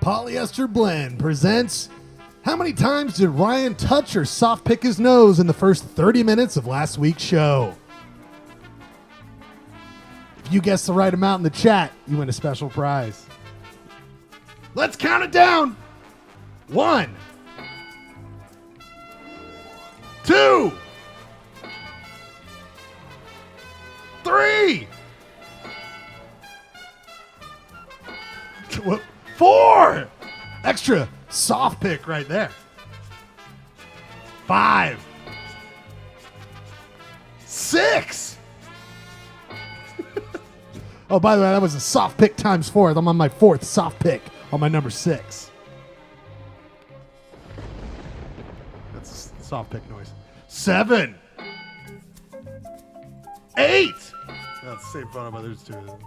Polyester Blend presents How many times did Ryan touch or soft pick his nose in the first 30 minutes of last week's show? If you guess the right amount in the chat, you win a special prize. Let's count it down. 1, 2, 3, 4. Extra soft pick right there. 5, 6. Oh, by the way, that was a soft pick times 4. I'm on my 4th soft pick on my number 6. That's a soft pick noise. 7, 8. That's the same phone number. There's 2 of them.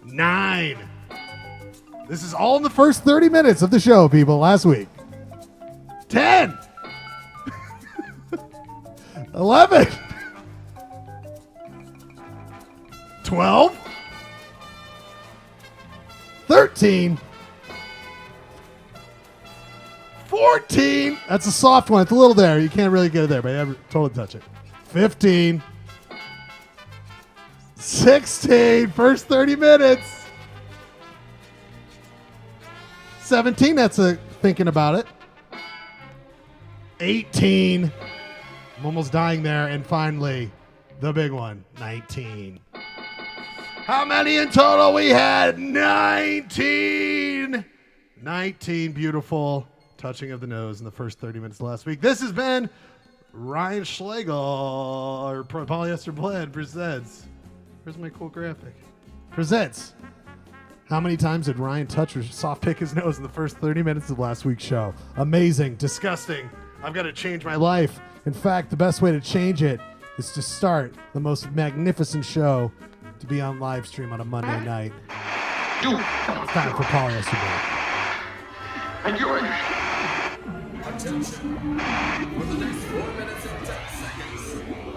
9. This is all in the first 30 minutes of the show, people, last week. 10. 11. 12. 13. 14. That's a soft one. It's a little there. You can't really get it there, but you totally touch it. 15. 16. First 30 minutes. 17, that's a thinking about it. 18. I'm almost dying there. And finally, the big one, 19. How many in total? We had 19. 19 beautiful touching of the nose in the first 30 minutes last week. This has been Ryan Schlegel, or Polyester Blend presents. Where's my cool graphic? Presents. How many times did Ryan touch or soft pick his nose in the first 30 minutes of last week's show? Amazing. Disgusting. I've got to change my life. In fact, the best way to change it is to start the most magnificent show to be on live stream on a Monday night. It's time for Polyester Blend. Enjoy. Attention. For the next 4 minutes and 10 seconds,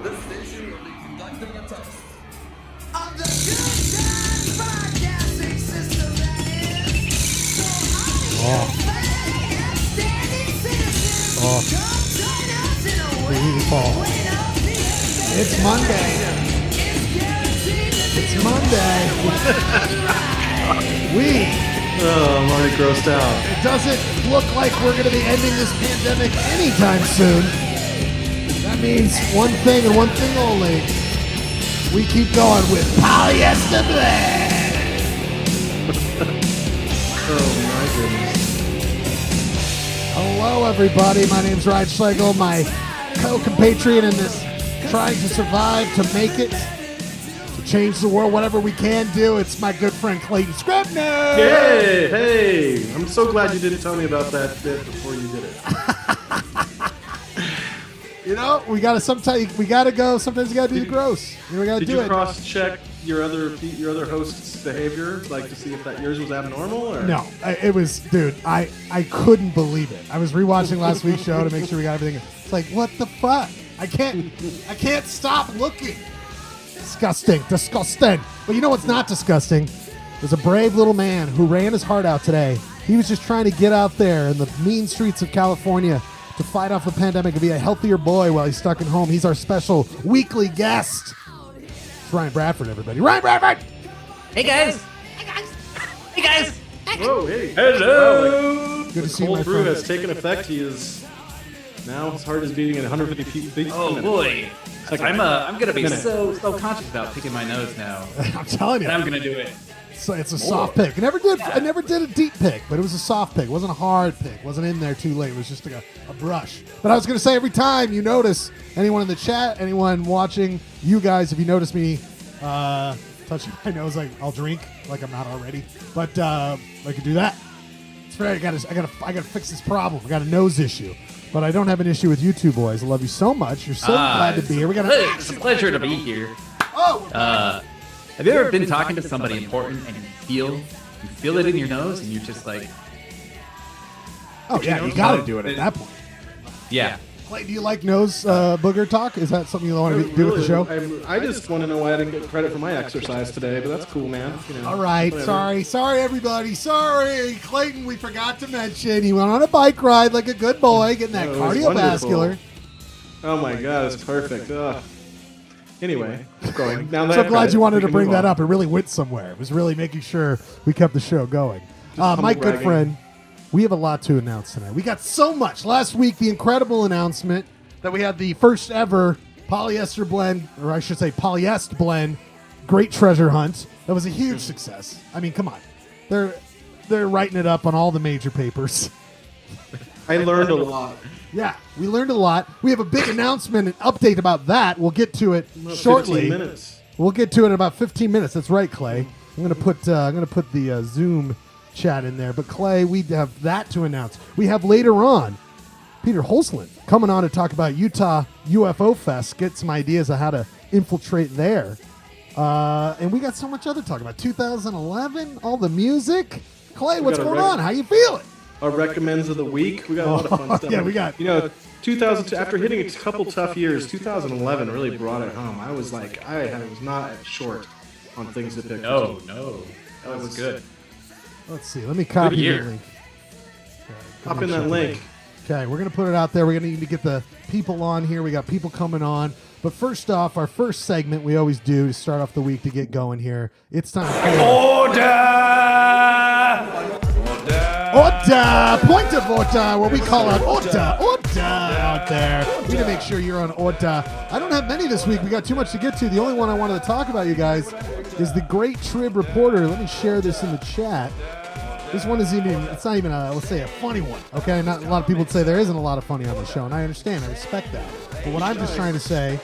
the station will be conducting a test of the good times broadcasting system that is. So all you fat and standing citizens, come join us in a way. It's Monday. It's Monday. I'm already grossed out. It doesn't look like we're going to be ending this pandemic anytime soon. That means one thing and one thing only. We keep going with Polyester Blend. Oh my goodness. Hello, everybody. My name's Ryan Schlegel, my co-compatriot in this trying to survive, to make it, to change the world, whatever we can do. It's my good friend Clayton Scribner. Hey! I'm so glad you didn't tell me about that bit before you did it. You know, we gotta go. Sometimes you gotta do the gross. We gotta Did do you it. cross-check your other host's behavior, like to see if that yours was abnormal? Or? No, it was, dude. I couldn't believe it. I was rewatching last week's show to make sure we got everything. It's like, what the fuck? I can't stop looking. Disgusting. But you know what's not disgusting? There's a brave little man who ran his heart out today. He was just trying to get out there in the mean streets of California to fight off the pandemic and be a healthier boy while he's stuck at home. He's our special weekly guest. It's Ryan Bradford, everybody. Ryan Bradford! Hey guys! Hey guys! Whoa, hey. Hello! Good to see you, Cold my brew friend. has taken effect. He is now his heart is beating at 150 beats per Oh minute. boy! I'm gonna be Minute. so conscious about picking my nose now. I'm telling you. And I'm gonna do it. So it's a soft pick. I never did a deep pick, but it was a soft pick. It wasn't a hard pick. It wasn't in there too late. It was just like a brush. But I was going to say, every time you notice, anyone in the chat, anyone watching, you guys, if you notice me touching my nose, like I'll drink, like I'm not already. But I could do that. It's fair. I gotta fix this problem. I got a nose issue. But I don't have an issue with you two boys. I love you so much. You're so glad to be here. It's a pleasure to be here. Have you ever been talking to somebody important and you feel it in your nose and you're just like, oh yeah, you got to do it at that point. yeah. Clay, do you like nose booger talk? Is that something you want to do with the show? I just want to know why I didn't get credit for my exercise today, but that's cool, man. You know, All right, whatever. sorry, everybody. Sorry, Clayton, we forgot to mention he went on a bike ride like a good boy, getting that Oh, it was cardiovascular. wonderful. Oh my God, it's perfect. Ugh. Anyway, keep going. Now I'm that so I have glad credit, you wanted we to can bring move that on. up. It really went somewhere. It was really making sure we kept the show going. humble My good bragging. friend, we have a lot to announce tonight. We got so much. Last week, the incredible announcement that we had the first ever polyester blend, or I should say Polyest blend, Great Treasure Hunt. That was a huge success. I mean, come on. They're writing it up on all the major papers. I learned a lot. Yeah, we learned a lot. We have a big announcement and update about that. We'll get to it shortly. 15 minutes. We'll get to it in about 15 minutes. That's right, Clay. I'm gonna put the Zoom chat in there. But Clay, we have that to announce. We have later on Peter Holslin coming on to talk about Utah UFO Fest. Get some ideas of how to infiltrate there. And we got so much other talk about 2011, all the music. Clay, what's got a going rec- on? How you feeling? Our recommends of the week. We got a lot of fun stuff. Yeah, we got- 2000 after hitting a couple tough years, 2011 really brought it home. I was like, I was not short on things to pick. No, that was good. Let's see. Let me copy the year. link. Hop in that link. Okay, we're going to put it out there. We're going to need to get the people on here. We got people coming on. But first off, our first segment we always do to start off the week to get going here. It's time for Order! Point of order, where we call out order out there. We need to make sure you're on order. I don't have many this week. We got too much to get to. The only one I wanted to talk about, you guys, is the Great Trib Reporter. Let me share this in the chat. This one is it's not even let's say a funny one, okay? Not a lot of people would say there isn't a lot of funny on the show, and I understand, I respect that. But what I'm just trying to say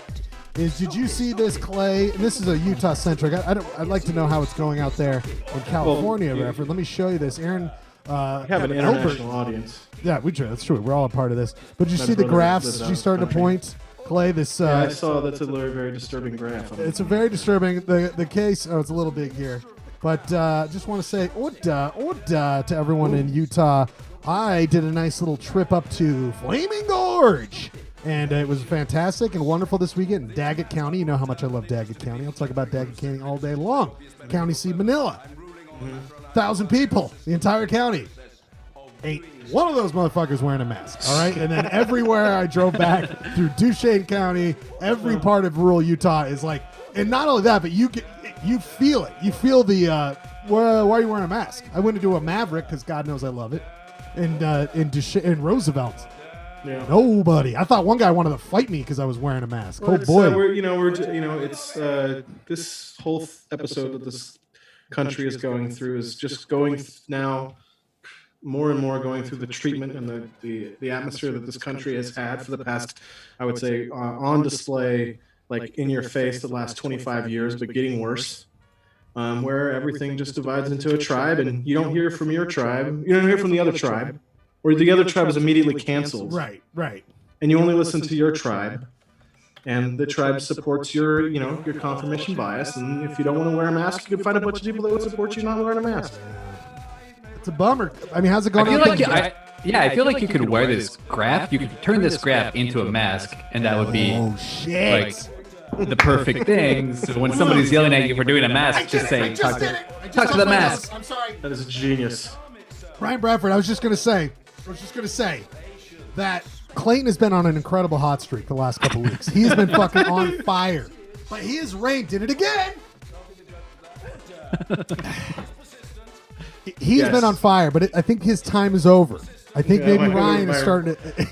is, did you see this, Clay? And this is a Utah-centric. I'd like to know how it's going out there in California, Reverend. Let me show you this. Aaron, We have an international audience. yeah, that's true. We're all a part of this. But did you My see the brother graphs lives out you in started to country. point, Clay? This Yeah, I saw that's a very, very disturbing graph. it's a very disturbing. The case. Oh, it's a little big here, but just want to say order to everyone in Utah. I did a nice little trip up to Flaming Gorge, and it was fantastic and wonderful this weekend in Daggett County. You know how much I love Daggett County. I'll talk about Daggett County all day long. County seat Manila, 1,000 people, the entire county. Ain't one of those motherfuckers wearing a mask, all right? And then everywhere I drove back through Duchesne County, every part of rural Utah is like, and not only that, but you feel it. You feel the, why are you wearing a mask? I went to do a Maverick because God knows I love it, in Roosevelt. Yeah. Nobody. I thought one guy wanted to fight me because I was wearing a mask. Well, Oh it's, boy. it's this whole episode that this country is going through is just going now more and more going through the treatment and the atmosphere that this country has had for the past, I would say, on display, like in your face the last 25 years, but getting worse. Where everything just divides into a tribe, and you don't hear from your tribe, you don't hear from the other tribe, or the other tribe is immediately canceled. Right. And you only listen to your tribe, and the tribe supports your confirmation bias. And if you don't want to wear a mask, you can find a bunch of people that would support you not wearing a mask. It's a bummer. I mean, how's it going? I feel out like there? I feel like you could wear this graph. You could turn this graph into a mask, and that would be Oh shit. like the perfect thing. So when somebody's yelling at you for doing a mask, just say, talk to the mask. I'm sorry. That is genius. Brian Bradford, I was just going to say that Clayton has been on an incredible hot streak the last couple weeks. He's been fucking on fire. But he is ranked in it again. He's Yes. been on fire, but I think his time is over. I think Yeah, maybe my- Ryan is my- starting to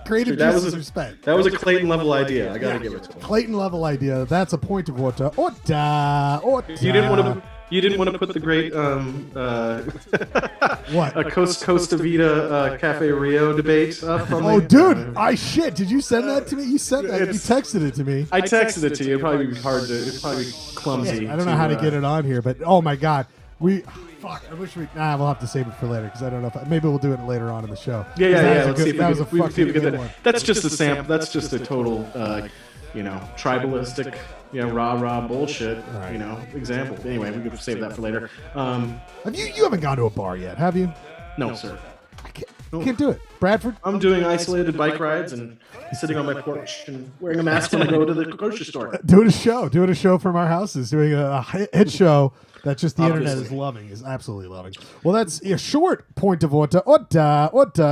creative Dude, that was juices a- are spent. That was a Clayton level idea. I gotta give it to him. Clayton level idea. That's a point of order. You didn't want to put the great What? a Costa Vida Cafe Rio debate up on Oh, the- dude! Did you send that to me? You sent that. You It's- texted it to me. I texted it to you. It'd probably be hard to. It'd probably be clumsy. I don't know how to get it on here, but oh my god, fuck. I wish we'll have to save it for later because I don't know if maybe we'll do it later on in the show. Yeah. That was a Let's see good- if that was a we can see if we fucking get good one. that. That's just a sample. That's just a total, tribalistic, rah bullshit, Right. example. Anyway, we could save that for later. You haven't gone to a bar yet, have you? No, sir. Can't do it. Bradford? I'm doing isolated bike rides and sitting on my porch and wearing a mask when I go to the grocery store. Doing a show from our houses, doing a hit show that just the internet is Obviously. loving, is absolutely loving. Well, that's a short point of order.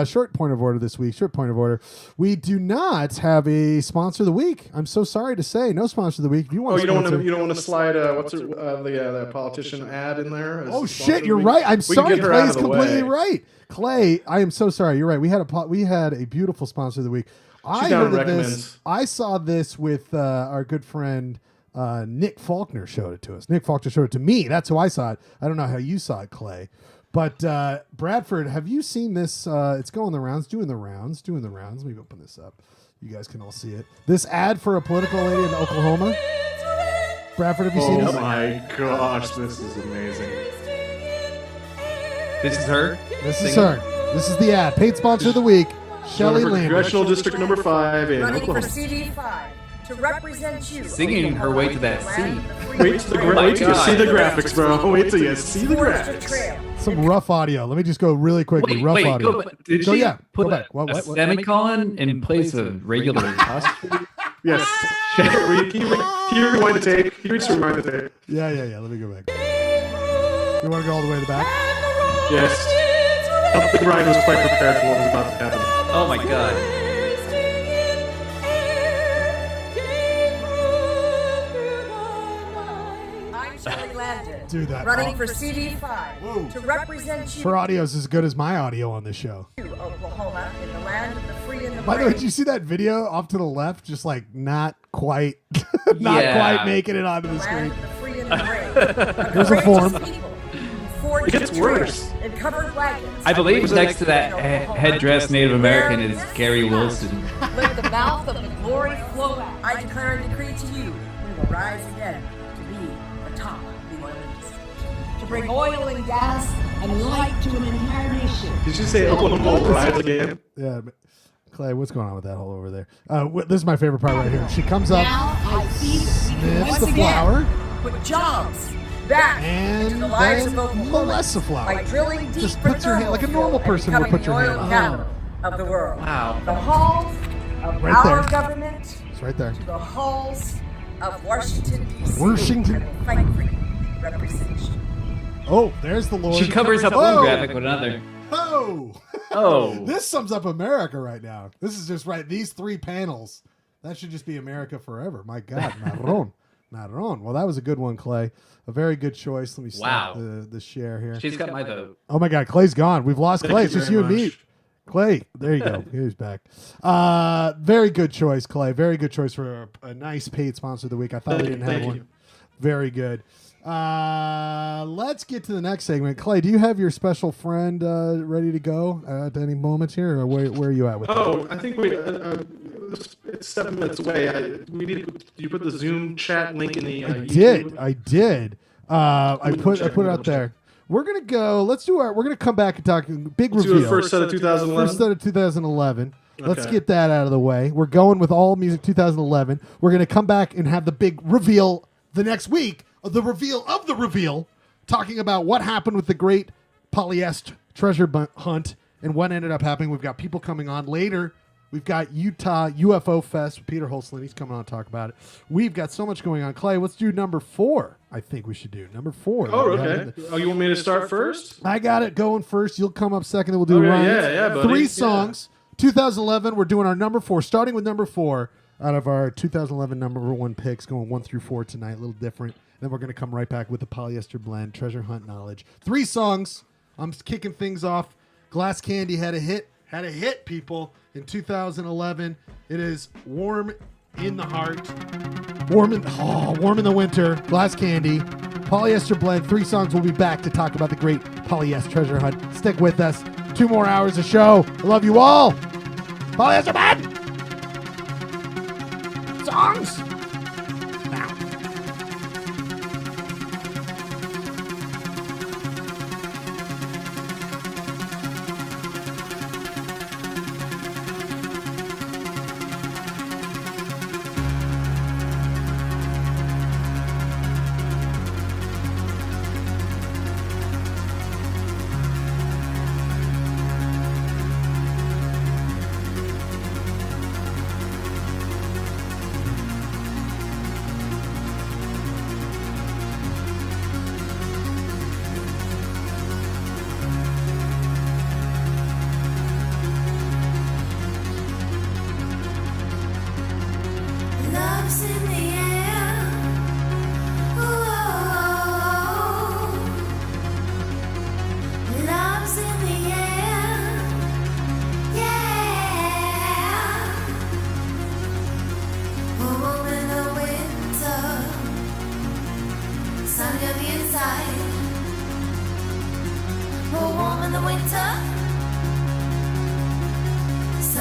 Short point of order this week. Short point of order. We do not have a sponsor of the week. I'm so sorry to say, no sponsor of the week. If you want, You don't want to slide the politician ad in there? as Oh sponsor shit, of the you're week? right. I'm We can sorry. get her out Clay's of the completely way. right. Clay, I am so sorry. You're right. We had a beautiful sponsor of the week. I down heard of this. recommends. I saw this with our good friend Nick Faulkner showed it to us. Nick Faulkner showed it to me. That's how I saw it. I don't know how you saw it, Clay. But Bradford, have you seen this? It's doing the rounds. Let me open this up. You guys can all see it. This ad for a political lady in Oklahoma. Bradford, have you seen Oh this? my gosh, this is amazing. This is her. This is her. This is the ad. Paid sponsor of the week, Shelly For Landry. Congressional District number 5 in Running for Oklahoma. CD5 to represent you. Singing her way to that scene. Wait till you God. see the graphics, bro. Wait till you see the graphics. Some rough audio. Let me just go really quickly. Rough audio. Did Go, she yeah. put Go back. What? a semicolon in place of regular apostrophe? Yes. Can you rewind the tape? Can you just rewind the tape? Yeah. Let me go back. You want to go all the way to the back? Yes. I don't think Ryan was quite prepared for what was about to happen. Oh my god. I'm Shelly Landon. Do that. Running for CD5 to represent you, Her audio is as good as my audio on this show. Oklahoma, in the land of the free and the By the way, brave. did you see that video off to the left? Just like not quite, Yeah. quite making it onto the Land screen. of the free and the brave. Here's a form. It gets worse. In covered wagons. I believe next to that headdress Native American is Gary Wilson. Let the mouth of the glory flow out. I declare and decree to you, we will rise again to be the top of the oil industry. To bring oil and gas and light to an entire nation. Did you say Oklahoma will rise again? Yeah, but Clay, what's going on with that hole over there? This is my favorite part right here. She comes up, Now I see that we can sniffs once the again flower, put jobs back and into the lives then of Oklahoma molests the flower. by drilling deep Just for puts her hand like a normal person would put your hand on. capital of the world. Wow. The halls of Right our there. government, It's right there. the halls of Washington, D.C. Washington. and fight for you, represent you. Oh, there's the Lord. She covers up one graphic with another. Oh. Oh. This sums up America right now. This is just right. These three panels. That should just be America forever. My God. Marron. Marron. Well, that was a good one, Clay. A very good choice. Let me stop Wow. the share here. She's got my vote. Oh, my God. Clay's gone. We've lost Thank Clay. you It's just very you and me. much. Clay. There you go. He's back. Very good choice, Clay. Very good choice for a nice paid sponsor of the week. I thought we didn't have Thank one. you. Very good. Let's get to the next segment. Clay, do you have your special friend ready to go at any moment here, or where are you at with that? Oh, I think it's 7 minutes away. You put the Zoom chat link in the YouTube? I did. I put it out there. We're gonna go. We're gonna come back and talk big Let's do reveal. the first set of 2011. First set of 2011. Let's Okay. get that out of the way. We're going with all music 2011. We're gonna come back and have the big reveal the next week. The reveal of the reveal, talking about what happened with the great Polyest treasure hunt and what ended up happening. We've got people coming on later. We've got Utah UFO Fest with Peter Holslin. He's coming on to talk about it. We've got so much going on. Clay, let's do number 4. I think we should do number 4. Oh, okay. Oh, you want me to start first? I got it going first. You'll come up second. Then we'll do Okay, Ryan's. yeah, buddy. 3 Yeah. songs. 2011. We're doing our number 4, starting with number 4 out of our 2011 number 1 picks, going 1 through 4 tonight. A little different. Then we're going to come right back with the Polyester blend, treasure hunt knowledge. 3 songs. I'm kicking things off. Glass Candy had a hit, people, in 2011. It is Warm in the Heart. Warm in the Winter. Glass Candy. Polyester blend. 3 songs. We'll be back to talk about the great Polyester treasure hunt. Stick with us. 2 more hours of show. I love you all. Polyester blend. Songs. Now.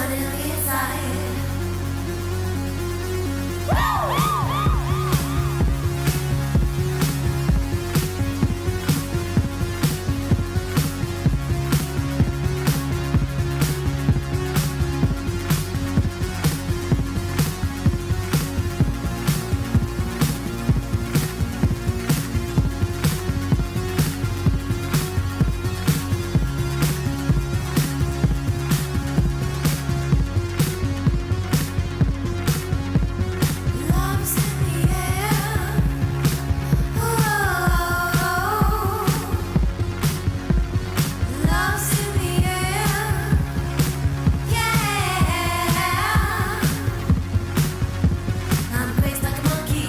suddenly inside. Love's in the air. Oh, love's in the air. Yeah. I'm crazy like a monkey.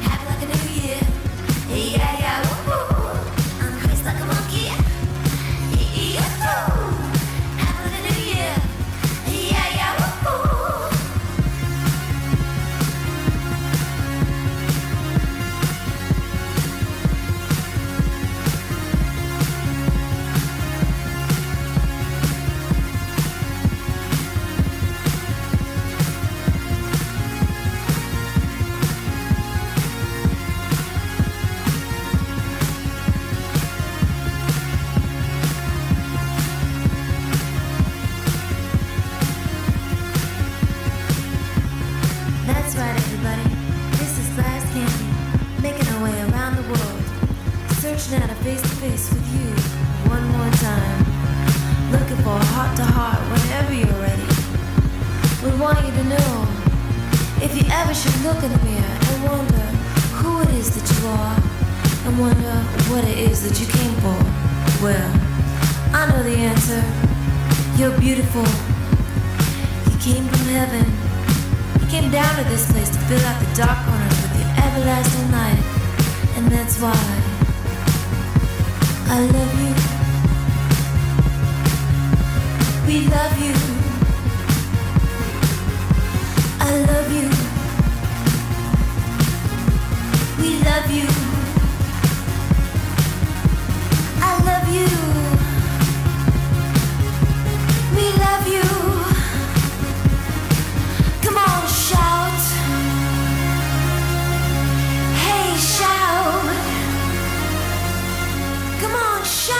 Happy like a new year. Yeah, yeah. Woo-hoo. I'm crazy like a monkey. Happy like a new year. Yeah, yeah. Woo-hoo. That's right, everybody. This is Last Candy, making our way around the world, searching out a face-to-face with you one more time, looking for a heart-to-heart whenever you're ready. We want you to know, if you ever should look in the mirror and wonder who it is that you are, and wonder what it is that you came for, well, I know the answer. You're beautiful. You came from heaven. You came down to this place to fill out the dark corners with your everlasting light. And that's why I love you. We love you. I love you. We love you. I love you. We love you. Come on, shout. Hey, shout. Come on, shout.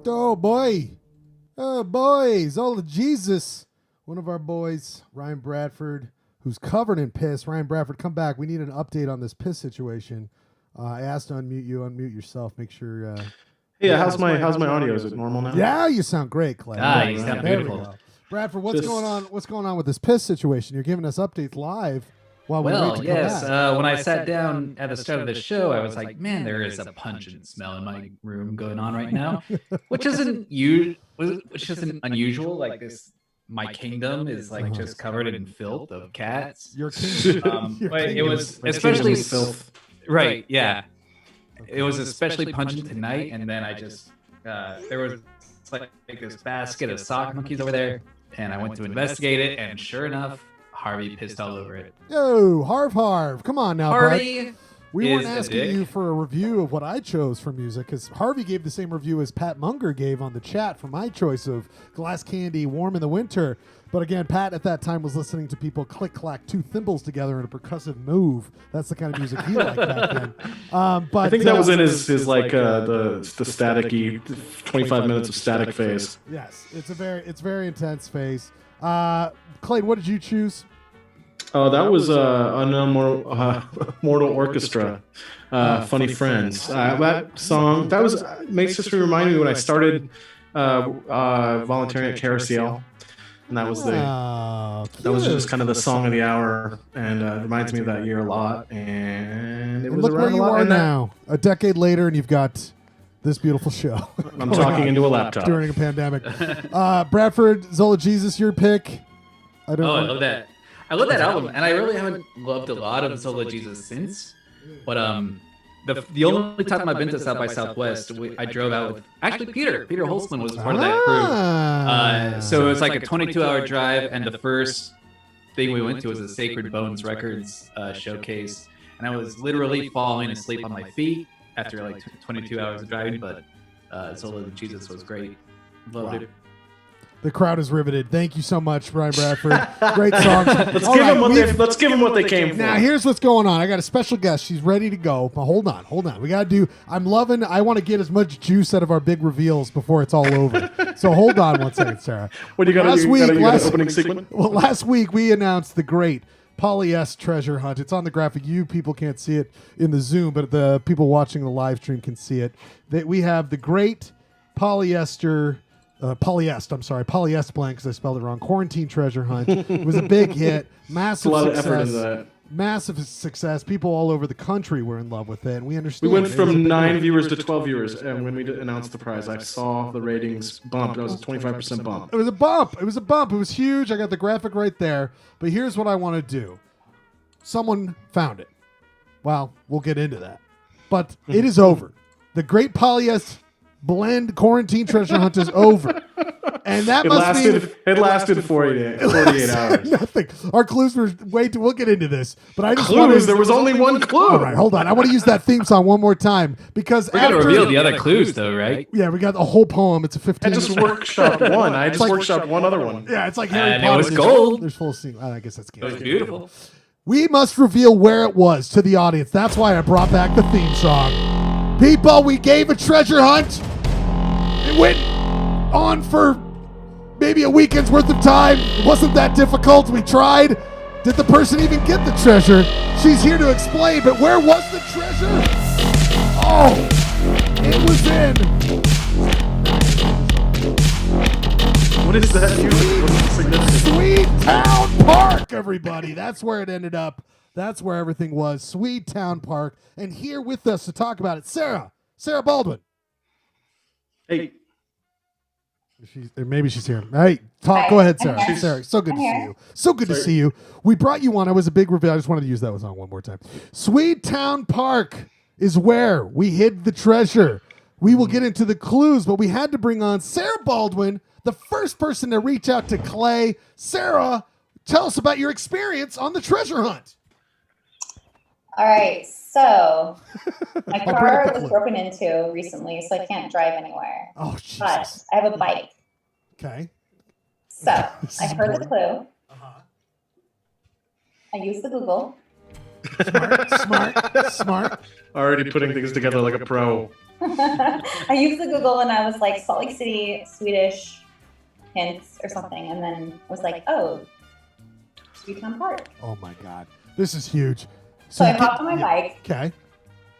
Oh boy. Oh boys. Oh Jesus. One of our boys, Ryan Bradford, who's covered in piss. Ryan Bradford, come back. We need an update on this piss situation. I asked to unmute you. Unmute yourself. Make sure. Yeah, how's my audio? Is it normal now? Yeah, you sound great, Clay. You sound there beautiful. we go. Bradford, what's going on? What's going on with this piss situation? You're giving us updates live while we wait to come back. When I sat down at the start of the show, I was like, man, there is a pungent smell in my room going on right now, which isn't unusual. Like this, my kingdom is like just covered in filth of cats. Your kingdom. But it was especially filth. Right? Yeah. It was especially pungent tonight, and then I just there was like this basket of sock monkeys over there, and I went to investigate it, and sure enough, Harvey pissed all over it. Yo, Harv, come on now, Harvey. bud. We weren't asking you for a review of what I chose for music, because Harvey gave the same review as Pat Munger gave on the chat for my choice of Glass Candy, Warm in the Winter. But again, Pat at that time was listening to people click-clack two thymballs together in a percussive move. That's the kind of music he liked back then. But I think that was in his like the staticky 25 minutes of static phase. Yes, it's very intense phase. Clayton, what did you choose? Oh, that was Mortal Orchestra, Funny Friends. That song makes this remind me when I started volunteering at KRCL. And that was just kind of the song of the hour, and reminds me of that year a lot. And it was look around where you a lot. are now, a decade later, and you've got this beautiful show. I'm talking into a laptop during a pandemic. Bradford, Zola Jesus, your pick. I love that. I love that album, and I really haven't loved a lot of Zola Jesus since. But the only time I've been to South by Southwest, I drove out with actually Peter Holslin was part of that crew. So it was like a 22-hour drive, and the first thing we went to was a Sacred Bones Records showcase, and I was literally falling asleep on my feet after like 22 hours of driving. But Zola Jesus was great. Loved it. The crowd is riveted. Thank you so much, Brian Bradford. Great song. Let's give them what they came for. Now, here's what's going on. I got a special guest. She's ready to go. But hold on. We got to do. I want to get as much juice out of our big reveals before it's all over. So hold on one second, Sarah. What do you got? Last opening segment? Well, last week we announced the great Polyest treasure hunt. It's on the graphic. You people can't see it in the Zoom, but the people watching the live stream can see it. That we have the great Polyester. Polyest blank because I spelled it wrong. Quarantine treasure hunt. It was a big hit, massive success. Massive success. People all over the country were in love with it, and we understand. We went from 9 viewers to 12 viewers, and when we announced the prize, I saw the ratings bump. That was a 25% bump. It was a bump. It was huge. I got the graphic right there. But here's what I want to do. Someone found it. Well, we'll get into that. But it is over. The Great Polyest Blend Quarantine Treasure Hunt is over. And that it lasted 48 hours. Nothing. Our clues were we'll get into this. But I just there was only one clue. All right, hold on. I want to use that theme song one more time because we're going to reveal the other clues though, right? Yeah, we got the whole poem. It's a 15. I just workshopped one. Workshopped one other one. Yeah, it's like Harry Potter. It was gold. There's full scene. I guess that's good. It was beautiful. We must reveal where it was to the audience. That's why I brought back the theme song. People, we gave a treasure hunt. It went on for maybe a weekend's worth of time. It wasn't that difficult. We tried. Did the person even get the treasure? She's here to explain, but where was the treasure? Oh, it was in. What is that? Sweet Town Park, everybody. That's where it ended up. That's where everything was. Sweet Town Park. And here with us to talk about it, Sarah Baldwin. Hey. Maybe she's here. Hey, talk. Go ahead, Sarah. Sarah, so good to see you. So good to see you. We brought you on. I was a big reveal. I just wanted to use that song one more time. Sweet Town Park is where we hid the treasure. We will get into the clues, but we had to bring on Sarah Baldwin, the first person to reach out to Clay. Sarah, tell us about your experience on the treasure hunt. All right, so my car was broken into recently, so I can't drive anywhere. Oh, Jesus. But I have a bike. Okay. So I heard the clue. I used the Google. Smart. Already putting things together like a pro. I used the Google and I was like Salt Lake City, Swedish hints or something, and then was like, oh, Sweetown Park. Oh my God, this is huge. So I you hopped on my bike. Okay.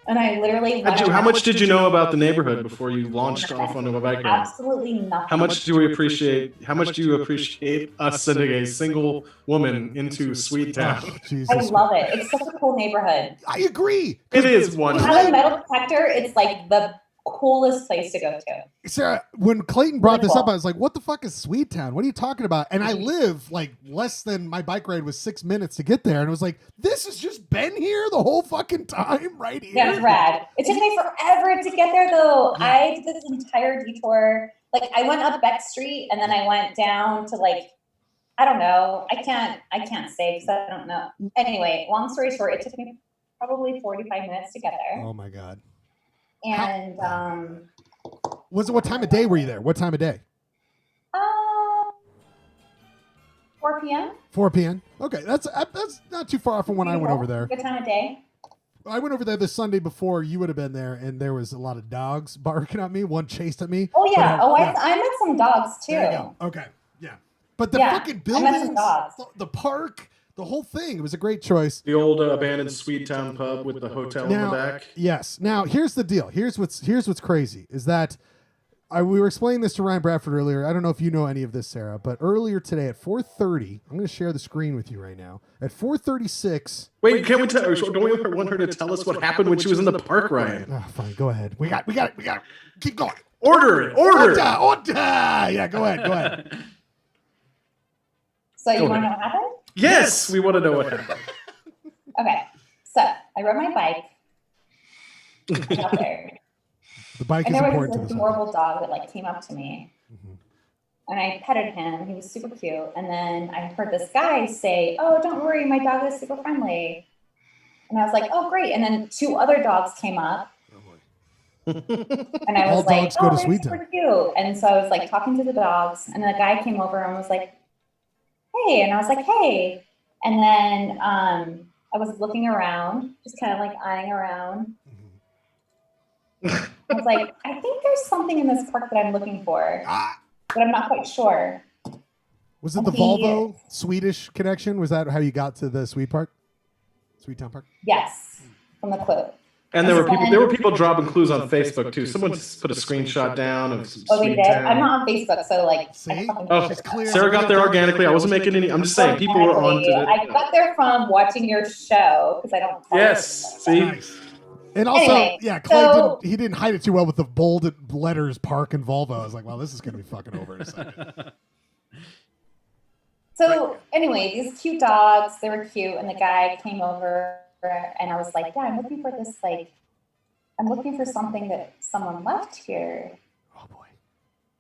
And I literally How much did you know about the neighborhood before you launched off onto a bike ride? Absolutely nothing. How much do you appreciate us sending a single woman into Sweet Town? Oh, Jesus. I love it. It's such a cool neighborhood. I agree. It is You wonderful. have a metal detector, it's like the coolest place to go to. Sarah, when Clayton brought this Really up, cool. I was like, what the fuck is Sweet Town? What are you talking about? And I live like less than my bike ride was 6 minutes to get there. And it was like, this has just been here the whole fucking time right here. Yeah, it's rad. It took me forever to get there though. I did this entire detour. Like I went up Beck Street and then I went down to like, I don't know. I can't say because I don't know. Anyway, long story short, it took me probably 45 minutes to get there. Oh my God. And What time of day were you there? What time of day? 4 p.m. 4 p.m. Okay, that's not too far from when I went over there. Good time of day. I went over there the Sunday before you would have been there, and there was a lot of dogs barking at me. One chased at me. Oh yeah. But I met some dogs too. There you go. Okay. Yeah. But the Yeah, fucking I met some buildings, dogs. the park, the whole thing, it was a great choice. The old abandoned Sweet Town pub with the hotel in Now, the back. yes. Now, here's the deal. Here's what's crazy is that we were explaining this to Ryan Bradford earlier. I don't know if you know any of this, Sarah, but earlier today at 4:30, I'm going to share the screen with you right now. At 4:36. Wait, can't we tell? Don't we want her to tell us what happened when she was in the park, Ryan? Oh, fine. Go ahead. We got it. Keep going. Order. Order. Yeah, go ahead. So you Go want to ahead. know what happened? Yes, we want to know what happened. Okay. So I rode my bike out there. The bike And is there important was to this this. adorable dog that like came up to me. Mhm. And I petted him. He was super cute. And then I heard this guy say, oh, don't worry, my dog is super friendly. And I was like, oh, great. And then 2 other dogs came up. And I All was like, dogs go oh, to they're Sweet super Town. cute. And so I was like talking to the dogs. And the guy came over and was like, hey. And I was like, hey. And then I was looking around, just kind of like eyeing around. I was like, I think there's something in this park that I'm looking for, but I'm not quite sure. Was it the He- Volvo Swedish connection? Was that how you got to the Sweet Town Park? Yes, from the clue. And there were people dropping clues on Facebook too. Someone put a screenshot down of some Oh, they Sweet did? Town. I'm not on Facebook, so like. See? I fucking- Oh, She's clear. Sarah got there organically. I wasn't making any. I'm just saying people were on to I it. got there from watching your show because I don't. follow Yes. you. See. Nice. And also, Anyway, yeah, Clay so- didn't hide it too well with the bold letters Park and Volvo. I was like, well, this is going to be fucking over in a second. So anyway, these cute dogs, they were cute, and the guy came over, and I was like, yeah, I'm looking for this, like, I'm looking for something that someone left here. Oh, boy.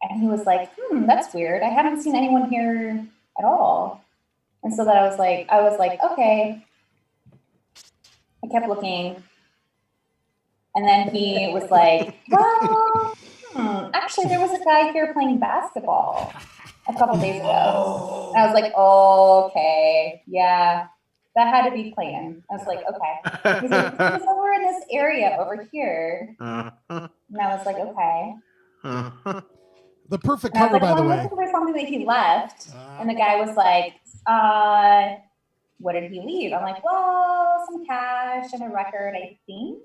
And he was like, that's weird. I haven't seen anyone here at all. And so that I was like, okay. I kept looking. And then he was like, well, actually, there was a guy here playing basketball a couple days ago. And I was like, oh, okay. Yeah, that had to be Clayton. I was like, okay. He's like, he was over in this area over here. And I was like, okay. The perfect And I was cover, like, by the well, I'm way. looking for something that he left. And the guy was like, what did he leave? I'm like, well, some cash and a record, I think.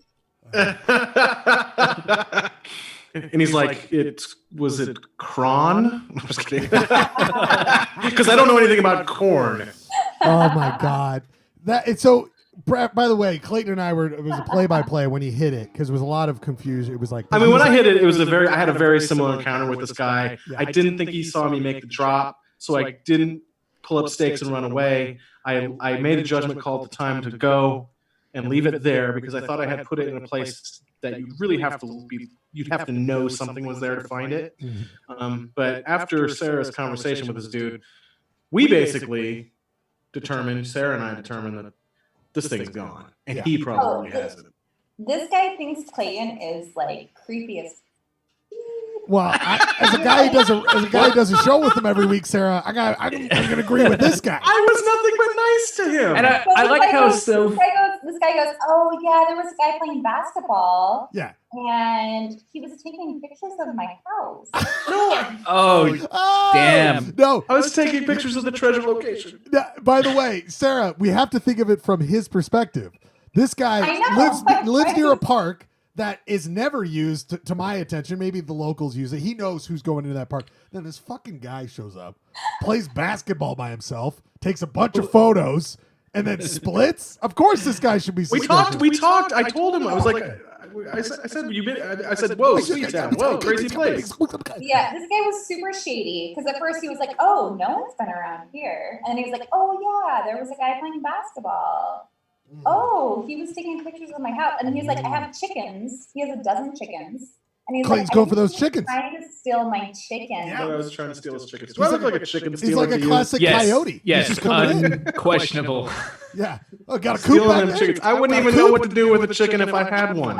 And he's like, was it Kron? I'm just kidding. Because I don't know anything about corn. Oh, my God. So, by the way, Clayton and I it was a play-by-play when he hit it because there was a lot of confusion. It was like, I mean, when I hit it, I had a very similar encounter with this guy. Yeah. I didn't think he saw me make the drop, so I didn't pull up stakes and run away. I made a judgment call at the time to go and leave it there because I thought I had put it in a place that you really you'd have to know something was there to find it. But after Sarah's conversation with this dude, we basically Sarah and I determined that this thing's gone, and he probably has it. This guy thinks Clayton is like creepy as. well, as a guy who does a show with him every week, Sarah, I'm going to agree with this guy. I was nothing but nice to him. And I like how so. This this guy goes, oh yeah, there was a guy playing basketball. Yeah. And he was taking pictures of my house. Oh, damn. No. I was taking pictures of the treasure location. By the way, Sarah, we have to think of it from his perspective. This guy I know, lives near a right? park that is never used to my attention. Maybe the locals use it. He knows who's going into that park. Then this fucking guy shows up, plays basketball by himself, takes a bunch of photos, and then splits. Of course, this guy should be We suspicious. talked. I told him, I was like, I said, whoa, Sweet Town, whoa, crazy place. Yeah, this guy was super shady because at first he was like, oh, no one's been around here. And then he was like, oh yeah, there was a guy playing basketball. Oh, he was taking pictures of my house. And he's like, I have chickens. He has a dozen chickens. And he's Clayton's like, going for those chickens. Trying to steal my chickens. I was trying to steal his chickens. Do I look like a chicken He's stealing like a to you? classic coyote. He's Yes, just coming in. unquestionable. Yeah. Oh, got a coop Stealing back them there? chickens. I wouldn't even know what to do with a chicken if I had one.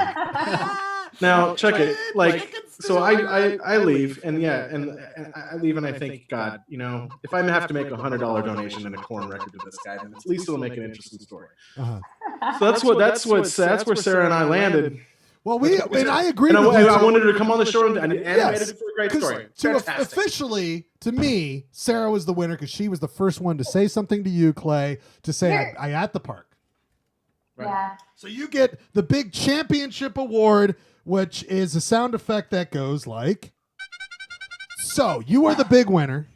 Now check it. Like, so I leave, and yeah, and I leave, and I think, God, you know, if I have to make $100 donation and a corn record to this guy, then at least it'll make an interesting story. Uh-huh. So that's where Sarah and I landed. Well, and I agree And with you. I wanted her to come on the show and animate Yes, it for a great 'cause story. to officially, to me, Sarah was the winner because she was the first one to say something to you, Clay, to say I at the park. Right. Yeah. So you get the big championship award, which is a sound effect that goes like. So you are the big winner.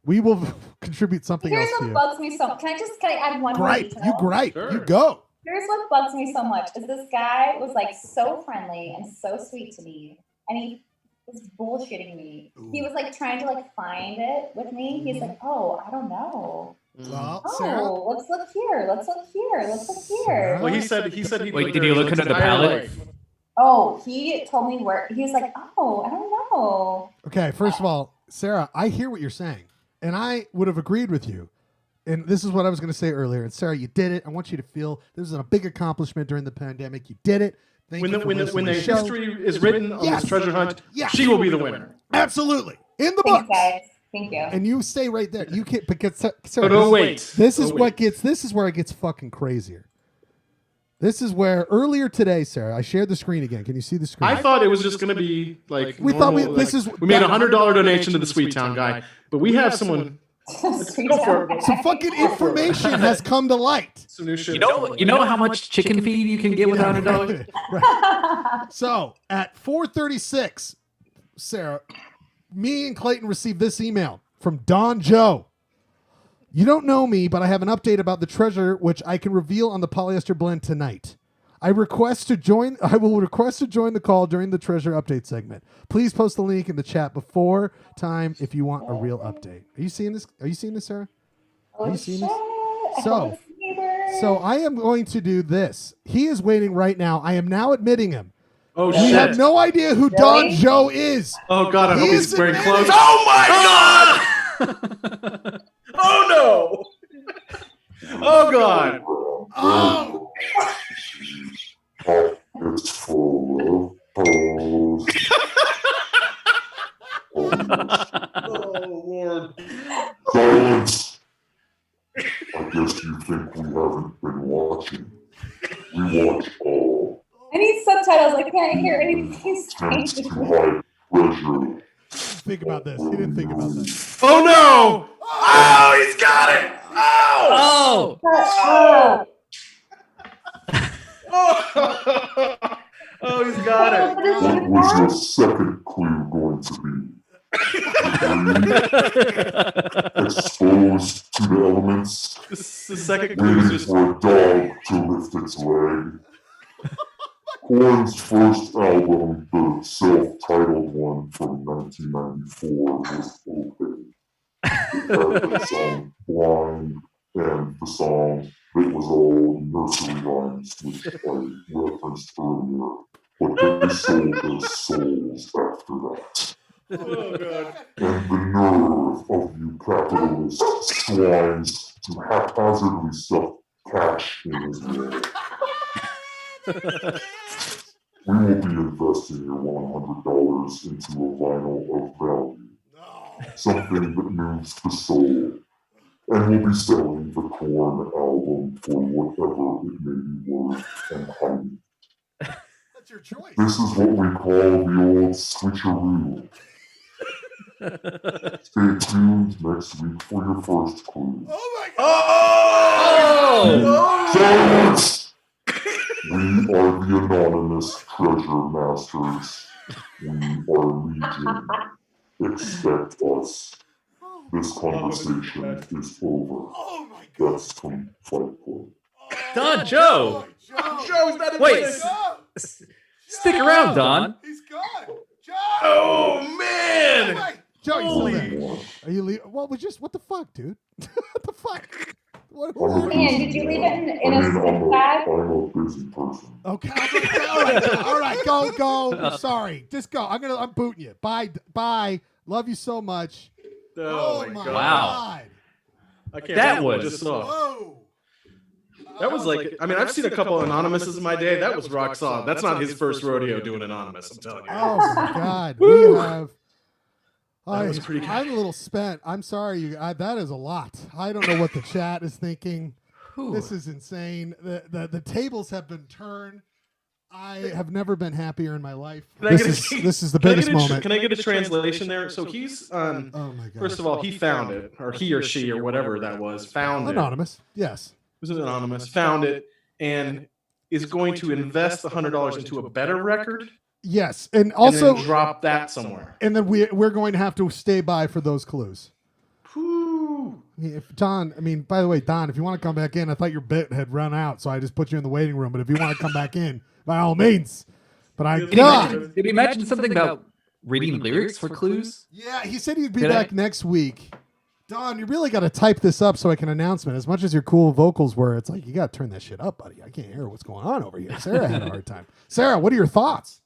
We will contribute something Here's else to what you. bugs me so. Can I add one more Great, detail? you great, Sure. you go. Here's what bugs me so much is this guy was like so friendly and so sweet to me, and he was bullshitting me. He was like trying to like find it with me. He's like, oh, I don't know. Well, Oh, Sarah, let's look here. Let's look here. Let's look here. Sarah? Well, he said he Wait, did you look under the pallet? Oh, he told me where. He was like, oh, I don't know. okay. First of all, Sarah, I hear what you're saying, and I would have agreed with you. And this is what I was going to say earlier. And Sarah, you did it. I want you to feel this is a big accomplishment during the pandemic. You did it. Thank When you the for when the listening when to the show. history is written on Yes. this treasure hunt, Yes. she will be the winner. Absolutely in the Thanks, books. guys. Thank you. And you stay right there. You can't because Sarah, Oh, wait. This is Oh, what wait. gets. This is where it gets fucking crazier. This is where earlier today, Sarah, I shared the screen again. Can you see the screen? I thought it was just going to be like We thought normal, this is- we made a $100 donation to the Sweet Town guy, but we have someone Sweet go for guy. it. Some fucking information has come to light. some new shit. You know how much chicken feed you can get with $100? So at 4:36, Sarah, me and Clayton received this email from Don Joe. You don't know me, but I have an update about the treasure, which I can reveal on the polyester blend tonight. I will request to join the call during the treasure update segment. Please post the link in the chat before time if you want a real update. Are you seeing this? Are you seeing this, Sarah? Are you seeing this? So I am going to do this. He is waiting right now. I am now admitting him. Oh We shit! have no idea who Don Really? Joe is. Oh god, I He hope is he's wearing admitting- clothes. Oh my god! Oh no! Oh god! Oh, It's full of holes. Oh lord! Silence! I guess you think we haven't been watching. We watch all. I need subtitles. I can't hear anything he's Attempts to saying. hide treasure. think about this. He didn't think about that. Oh no! Oh, he's got it! Oh! Oh! Oh! Oh, he's got it! What was your second clue going to be? Exposed to the elements, The second clue is waiting just for a dog to lift its leg. Korn's first album, the self-titled one from 1994, was open. It had the song Blind and the song that was all nursery rhymes, which I referenced earlier. But they sold their souls after that. oh god! And the nerve of you capitalist swines to haphazardly stuff cash in his way. We will be investing your $100 into a vinyl of value. Something that moves the soul. And we'll be selling the Korn album for whatever it may be worth and hiding. That's your choice. This is what we call the old switcheroo. Stay tuned next week for your first clue. Oh my god! Oh! Silence! We are the anonymous treasure masters. We are legion. Expect us. This conversation is over. Oh my god! That's from Fight Club. Don Joe! Joe's not in Wait, this. stick around, Don. He's gone. Joe! Oh man! Wait, Joe, you still Holy- there? Are you leaving? Well, we just what the fuck, dude? What the fuck? What? Man, did you leave it in a I'm Smith bag? a busy person. Okay. All right. Go. Sorry. Just go. I'm booting you. Bye. Love you so much. Oh, my god! Wow. I can't That believe what I was- just saw. Whoa. That was like, I mean, I've seen a couple anonymouses in my day. That was rock solid. That's not his first rodeo doing anonymous. I'm telling you. Oh my God. Woo. We have. That was pretty good. I'm a little spent. I'm sorry, that is a lot. I don't know what the chat is thinking. This is insane. The tables have been turned. I have never been happier in my life. This is the biggest moment. Can I get a translation there? So he's Oh my God. first of all, he found it, or he or she or whatever that was, found it. Anonymous. Yes. Was it anonymous? Found it and is going to invest the $100 into a better record. Yes, and also and then drop that somewhere. And then we're going to have to stay by for those clues. Whew. I mean, by the way, Don, if you want to come back in, I thought your bit had run out, so I just put you in the waiting room. But if you want to come back in, by all means. But Did he mention something about reading lyrics for clues? Yeah, he said he'd be back next week. Don, you really got to type this up so I can announcement. As much as your cool vocals were, it's like, you got to turn that shit up, buddy. I can't hear what's going on over here. Sarah had a hard time. Sarah, what are your thoughts?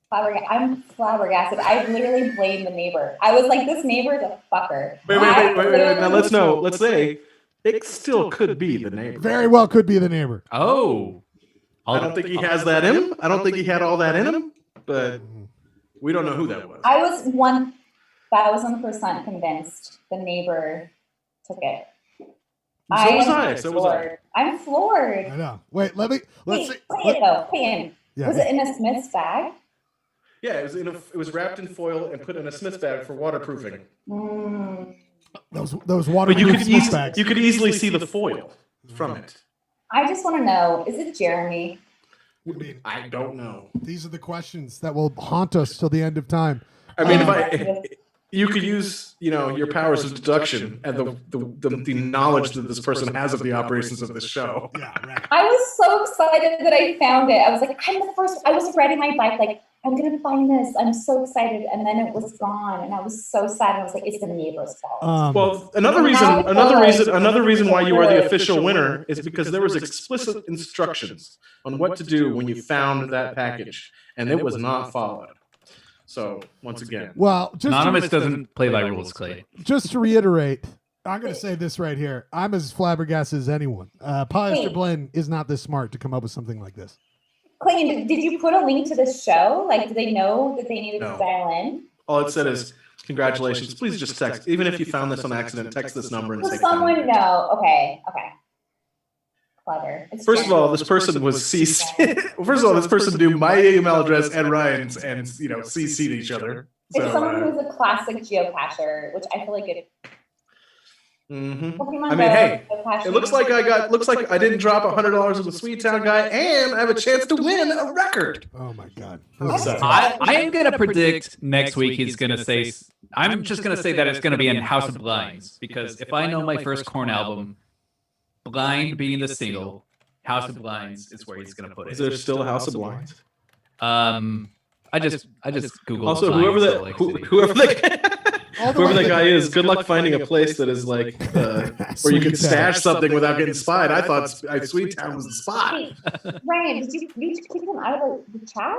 I'm flabbergasted. I literally blame the neighbor. I was like, this neighbor is a fucker. Wait. Now let's say it still could be the neighbor. Very well could be the neighbor. Oh. I don't think he has that in him. I don't think he had all that in him, but we don't know who that was. I was 1,000% convinced the neighbor took it. So was I. I'm floored. I know. Wait, let's see. Play in. Yeah. Was it in a Smith's bag? Yeah, it was wrapped in foil and put in a Smith's bag for waterproofing. Those waterproof But Smith bags. you could easily see the foil from it. I just want to know, is it Jeremy? I don't know. These are the questions that will haunt us till the end of time. I mean, if you could use, your powers of deduction and the knowledge that this person has of the operations of this show. Yeah, right. I was so excited that I found it. I was like, I'm the first. I was riding my bike like, I'm gonna find this. I'm so excited, and then it was gone, and I was so sad. And I was like, it's the neighbor's fault. Well, another reason why you are the official winner is because there was explicit instructions on what to do when you found that package, and it was not followed. So once again, well, just Anonymous doesn't play by rules, Clay. Just to reiterate, I'm going to say this right here. I'm as flabbergasted as anyone. Polyester Blend is not this smart to come up with something like this. Clayton, did you put a link to this show? Like, do they know that they needed to dial in? all it said is, congratulations. Please just text. Even if you found this on accident, text this number and Will say. someone know? Okay. Clever. First of all, this person was CC. First of all, this person knew my email address and Ryan's, and CC'd each other. It's someone who's a classic geocacher, which I feel like it. Mm-hmm. Pokemon I mean, hey, geocaching. it looks like I didn't drop $100 with the Sweet Town guy, and I have a chance to win a record. Oh my God! I am gonna predict next week he's gonna say. I'm just gonna say that it's gonna be in House of Blinds, because if I know my first Korn album, Blind being the single, House of Blinds is where he's gonna put it. Is there still a House of Blinds? I just googled. Also, Blinds, whoever so, whoever that guy is, good luck finding a place that is like where you can stash something without getting spied. I thought Sweet Town was the spot. Ryan, did you keep him out of the chat?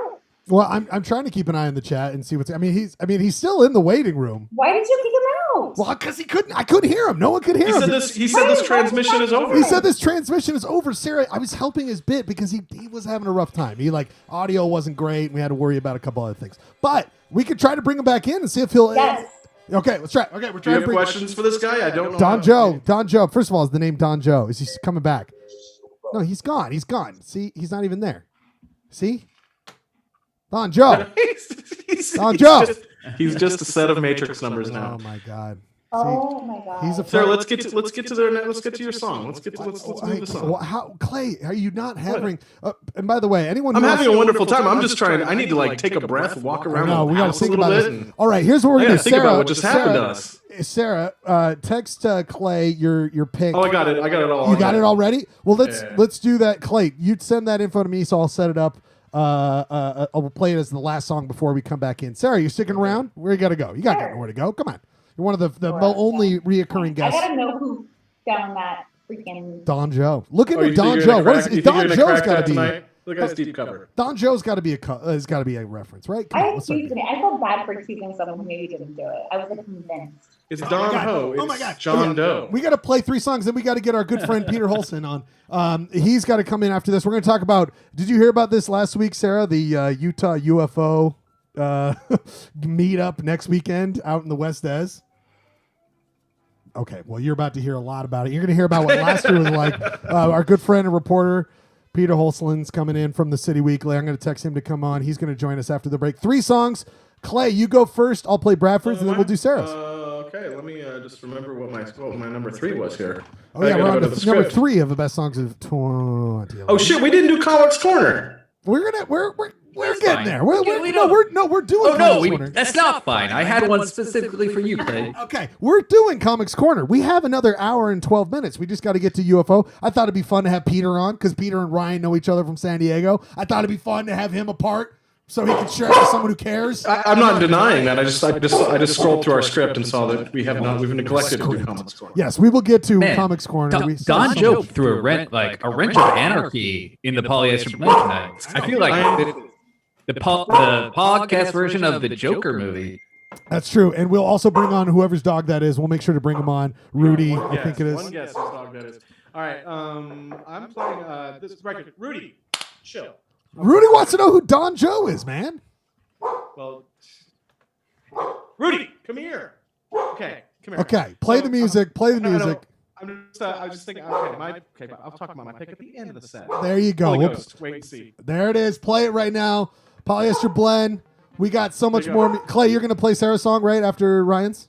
Well, I'm trying to keep an eye on the chat and see what's. He's still in the waiting room. Why did you kick him out? Well, because I couldn't hear him. No one could hear him. He said this transmission is over. He said this transmission is over. Sarah, I was helping his bit because he was having a rough time. Audio wasn't great. And we had to worry about a couple other things. But we could try to bring him back in and see if he'll. Yes. Okay, let's try. Okay, we're Do you trying have to bring questions for this guy? I don't know. Don Joe. Don Joe. First of all, is the name Don Joe? Is he coming back? No, he's gone. He's gone. See, he's not even there. See? Don Joe. Don Joe. He's just a set of matrix numbers now. Oh my God. Oh my god. He's a Sarah, let's get to your song. Let's move the song. How, Clay, are you not having? And by the way, anyone I'm who having wants- a wonderful time. I'm just trying. I need to like take a breath, walk around No, the we got to house a think little about bit. this. And All right, here's what we're I gonna gotta do. think about what just happened to us. Sarah, text Clay your pick. Oh, I got it. I got it all. You got it already? Well, let's do that. Clay, you'd send that info to me, so I'll set it up. I'll play it as the last song before we come back in. Sarah, you sticking around? Where you got to go? You got to know where to go. Come on. You're one of the only reoccurring I guests. gotta know who down that freaking. Don Joe. Look Oh, into Don Joe. What is Don Joe's got to be? Look at his deep cover. Don Joe's got to be has got to be a reference, right? Come on, let's start. I felt bad for choosing someone who maybe didn't do it. I was like convinced. It's Don Ho. Oh my It's God. John Okay. Doe. We got to play 3 songs, then we got to get our good friend Peter Holslin on. He's got to come in after this. We're going to talk about. Did you hear about this last week, Sarah? The Utah UFO meetup next weekend out in the West Des. Okay, well, you're about to hear a lot about it. You're going to hear about what last year was like. Our good friend and reporter Peter Holslin's coming in from the City Weekly. I'm going to text him to come on. He's going to join us after the break. 3 songs. Clay, you go first. I'll play Bradford's, and then we'll do Sarah's. Okay, let me just remember what my number 3 was here. Oh yeah, I we're gotta on go to to the number script. 3 of the best songs of 2011. Oh shit, we didn't do Comics Corner. We're getting fine. there. We don't- We're doing. Oh no, Comics Corner. that's not fine. I had one specifically for you, Clay. Okay, we're doing Comics Corner. We have another hour and 12 minutes. We just got to get to UFO. I thought it'd be fun to have Peter on because Peter and Ryan know each other from San Diego. I thought it'd be fun to have him apart so he can share it with someone who cares. I'm not denying that. I just scrolled through our script and saw that we've neglected to do Comics Corner. Yes, we will get to Man, Comics Corner. Don Joe threw a wrench of anarchy in the Polyester blend tonight. I feel like the podcast version of the Joker movie. That's true, and we'll also bring on whoever's dog that is. We'll make sure to bring him on. Rudy, I think it is. One guess whose dog that is. All right, I'm playing this record. Rudy, chill. Rudy wants to know who Don Joe is, man. Well, Rudy, come here. Okay, come here. Okay, play the music. Play the music. I was just thinking. Okay, I'll talk about my pick at the end of the set. There you go. Holy We'll- Ghost, wait and see. There it is. Play it right now. Polyester blend. We got so much There you more. go. Clay, you're going to play Sarah's song right after Ryan's?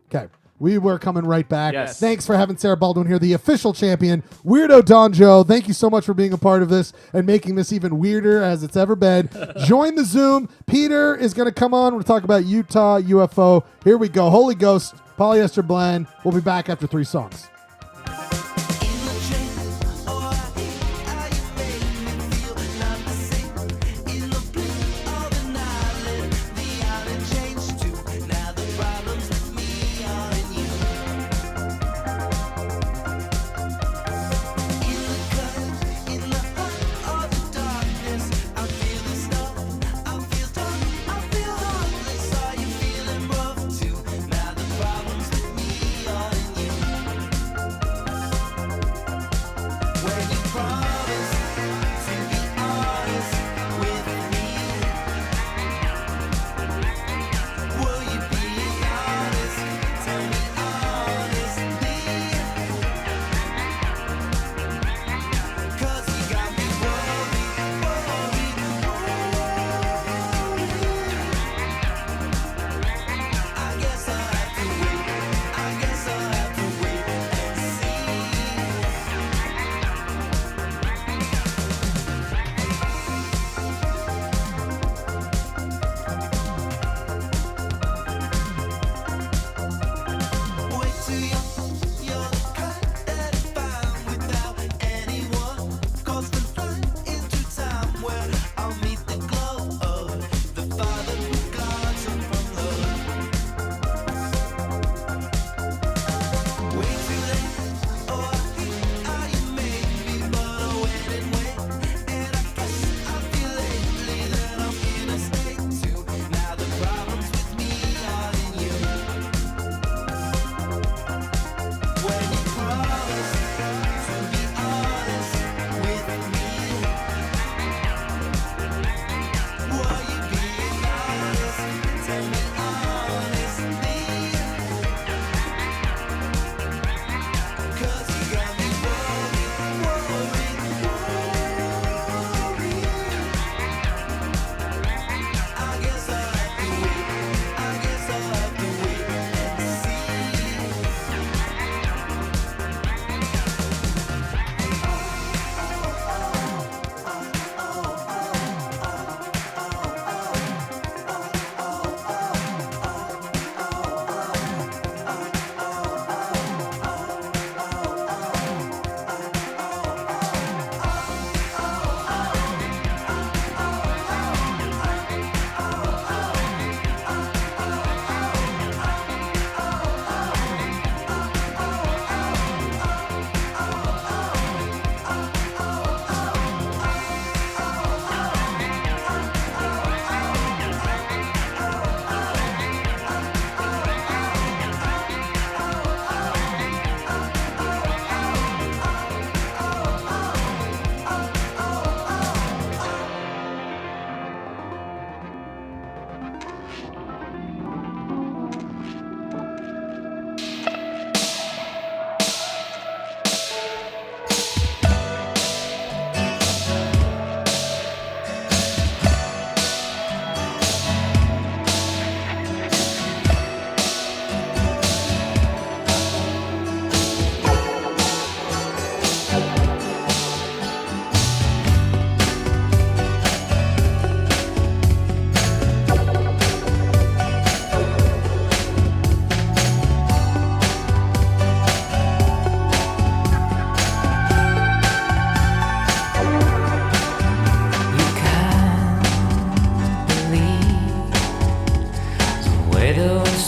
Okay. We were coming right back. Yes. Thanks for having Sarah Baldwin here, the official champion. Weirdo Don Joe, thank you so much for being a part of this and making this even weirder as it's ever been. Join the Zoom. Peter is going to come on. We'll talk about Utah UFO. Here we go. Holy Ghost, Polyester blend. We'll be back after 3 songs.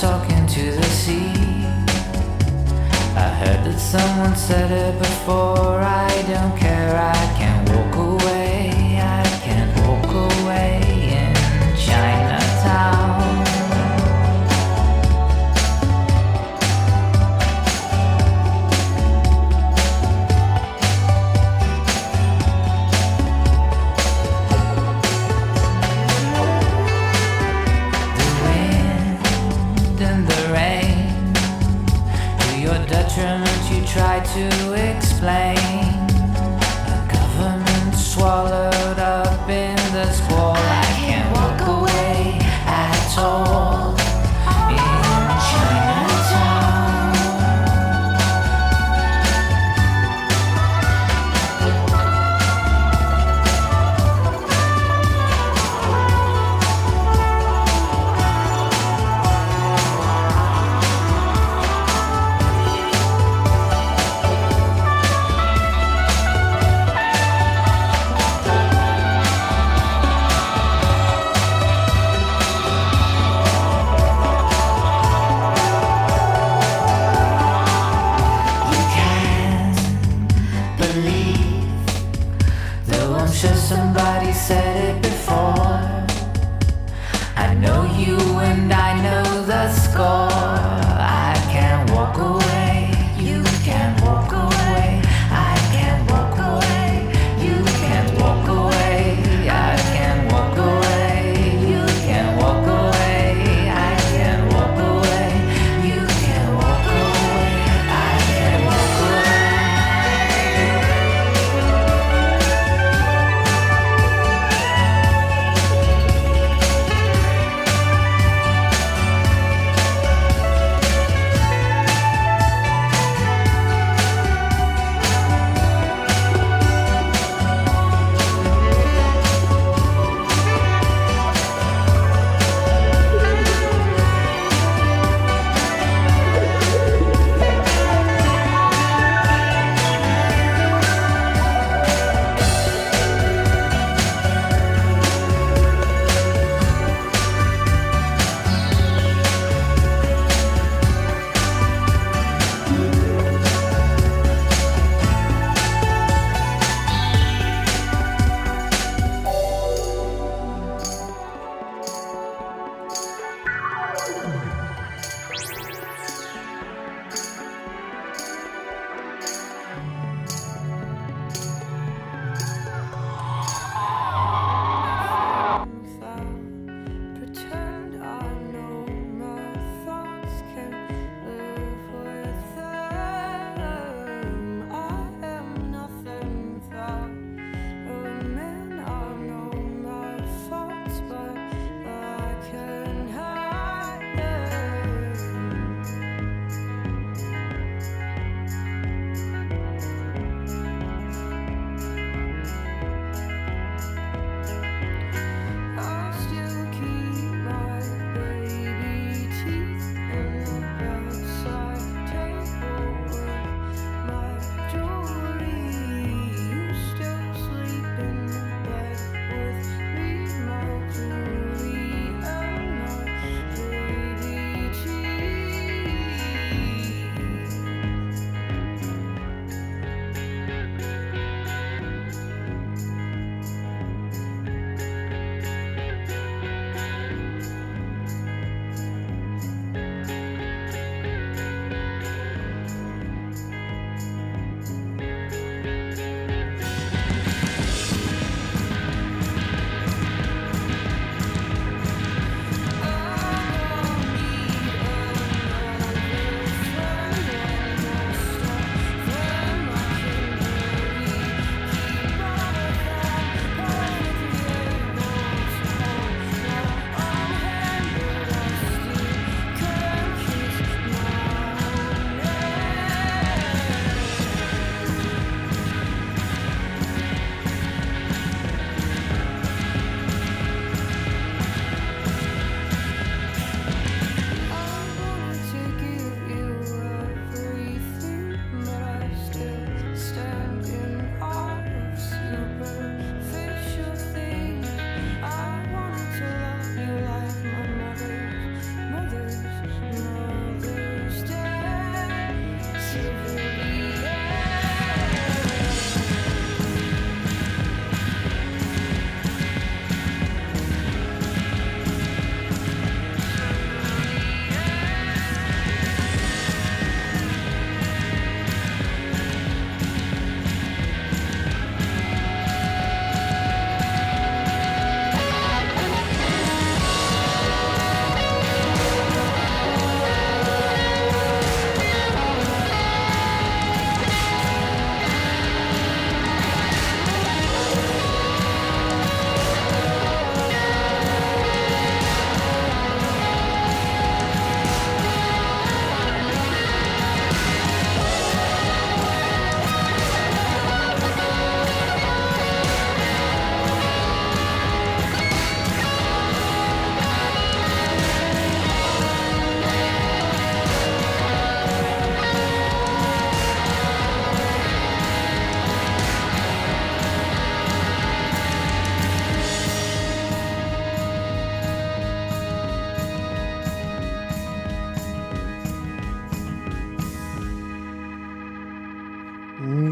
sunk into the sea. I heard that someone said it before. I don't care, I can't walk away. I can't walk away in Chinatown. The wind and the rain, to your detriment you try to explain. The government swallowed up in the squall. I can't walk away at all in Chinatown.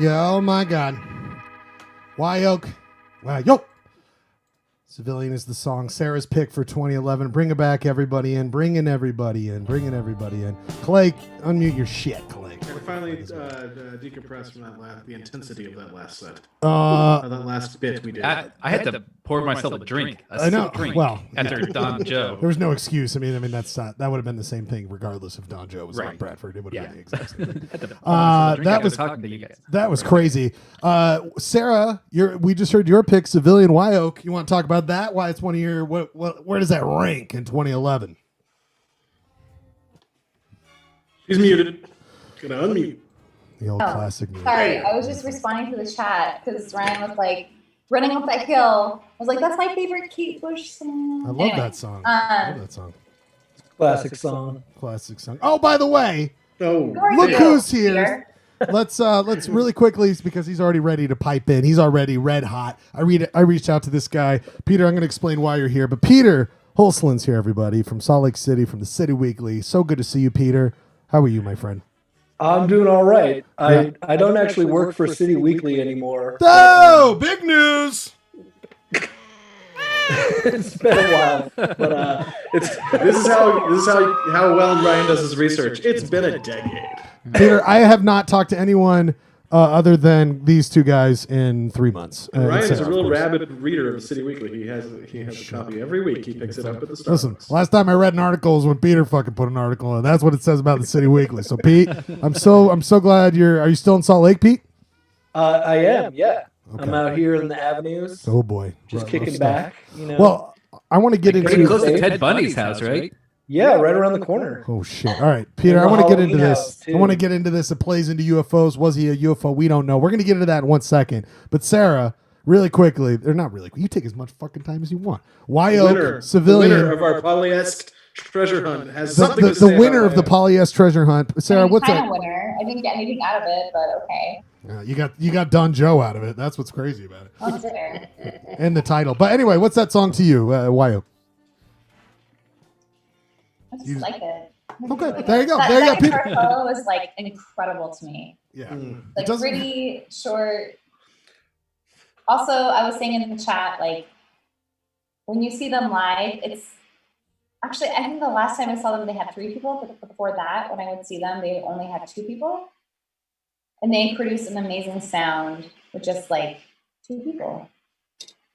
Yeah, oh my God. Wyoke. Wyoke. Civilian is the song. Sarah's pick for 2011. Bring it back, everybody in. Bringing everybody in. Clay, unmute your shit, Clay. We're finally decompressed from the intensity of that last set. That last bit we did. I had to pour myself a drink. I know. Drink Well, after Don Joe. There was no excuse. I mean, that's that would have been the same thing regardless if Don Joe was on Bradford. It would have been the exact same thing. That was crazy. Sarah, we just heard your pick, Civilian Wyoke. You want to talk about that? Why it's one of your where does that rank in 2011? He's muted. Gonna unmute. The old classic music. Sorry, I was just responding to the chat because Ryan was like, running up that hill. I was like, that's my favorite Kate Bush song. I love that song. Classic song. Oh, by the way, look who's here. Let's really quickly, because he's already ready to pipe in. He's already red hot. I reached out to this guy. Peter, I'm going to explain why you're here. But Peter Holslin's here, everybody, from Salt Lake City, from the City Weekly. So good to see you, Peter. How are you, my friend? I'm doing all right. I don't actually work for City Weekly anymore. Oh, big news! It's been a while, but this is how well Ryan does his research. It's been a decade. Peter, I have not talked to anyone other than these two guys in 3 months. Ryan is a real rabid reader of the City Weekly. He has a copy every week. He picks it up at the store. Listen, last time I read an article was when Peter fucking put an article in. That's what it says about the City Weekly. So Pete, I'm so glad are you still in Salt Lake, Pete? I am, yeah. Okay. I'm out here in the avenues. Oh boy, just kicking back. You know. Well, I want to get into pretty close to Ted Bundy's house, right? Yeah, right around the corner. Oh shit! All right, Peter, I want to get into this. I want to get into this. It plays into UFOs. Was he a UFO? We don't know. We're gonna get into that in 1 second. But Sarah, really quickly, or not really. You take as much fucking time as you want. Wyoke, Civilian, the winner of our Polyest treasure hunt has something to say. The winner of the Polyest treasure hunt. Sarah, what's that? Winner. I didn't get anything out of it, but okay. You got Don Joe out of it. That's what's crazy about it. That's fair. And the title. But anyway, what's that song to you, Wyoke? I just like it. Okay, there you go. That guitar solo is like incredible to me. Yeah, like pretty short. Also, I was saying in the chat, like when you see them live, it's actually I think the last time I saw them, they had 3 people. But before that, when I would see them, they only had 2 people, and they produce an amazing sound with just like 2 people.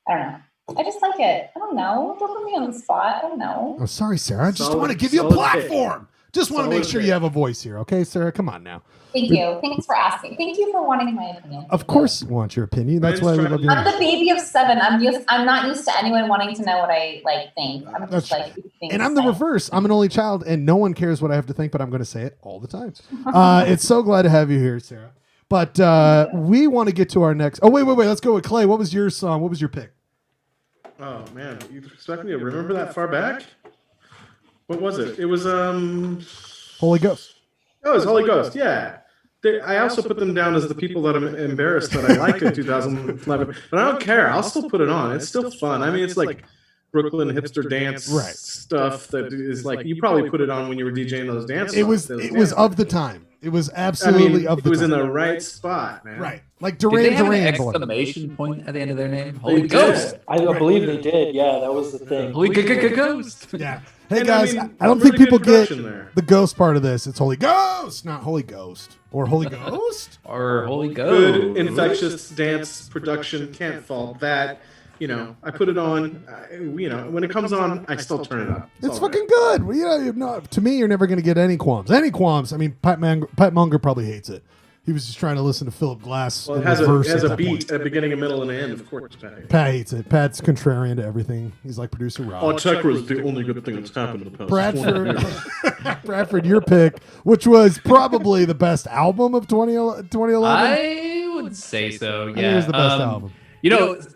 I don't know. I just like it. I don't know. Don't put me on the spot. I don't know. Oh, sorry, Sarah. I just want to give you a platform. Just want to make sure you have a voice here. Okay, Sarah? Come on now. Thank you. Thanks for asking. Thank you for wanting my opinion. Of course you want your opinion. That's why we love you. I'm the baby of 7. I'm not used to anyone wanting to know what I think. I'm just like and I'm the reverse. I'm an only child, and no one cares what I have to think, but I'm going to say it all the time. It's so glad to have you here, Sarah. But we want to get to our next. Oh, wait. Let's go with Clay. What was your song? What was your pick? Oh man, you expect me to remember that far back? What was it? It was Holy Ghost. Oh, it was Holy Ghost. Yeah. I also put them down as the people that I'm embarrassed that I liked in 2011, but I don't care. I'll still put it on. It's still fun. I mean, it's like Brooklyn hipster dance stuff that is like you probably put it on when you were DJing those dances. It was of the time. It was absolutely of the time. It was in the right spot, man. Right. Like Did they have an Duran. exclamation point at the end of their name? Holy Ghost. I believe they did. Yeah, that was the thing. Holy Ghost. Yeah. Hey guys, I don't think people get the ghost part of this. It's Holy Ghost, not Holy Ghost. Or Holy Ghost. Or Holy Ghost. Good infectious dance production, can't fault that. You know, I put it on. When it comes on, I still turn it up. It's fucking good. Well, to me, you're never going to get any qualms. I mean, Pat Munger probably hates it. He was just trying to listen to Philip Glass. Well, it has a beat, a beginning, a middle, and an end. Of course, Pat hates it. Pat's contrarian to everything. He's like producer Rob. Oh, Tekra is the only good thing that's happened in the past. Bradford, your pick, which was probably the best album of 2011. I would say so. Yeah, it was the best album.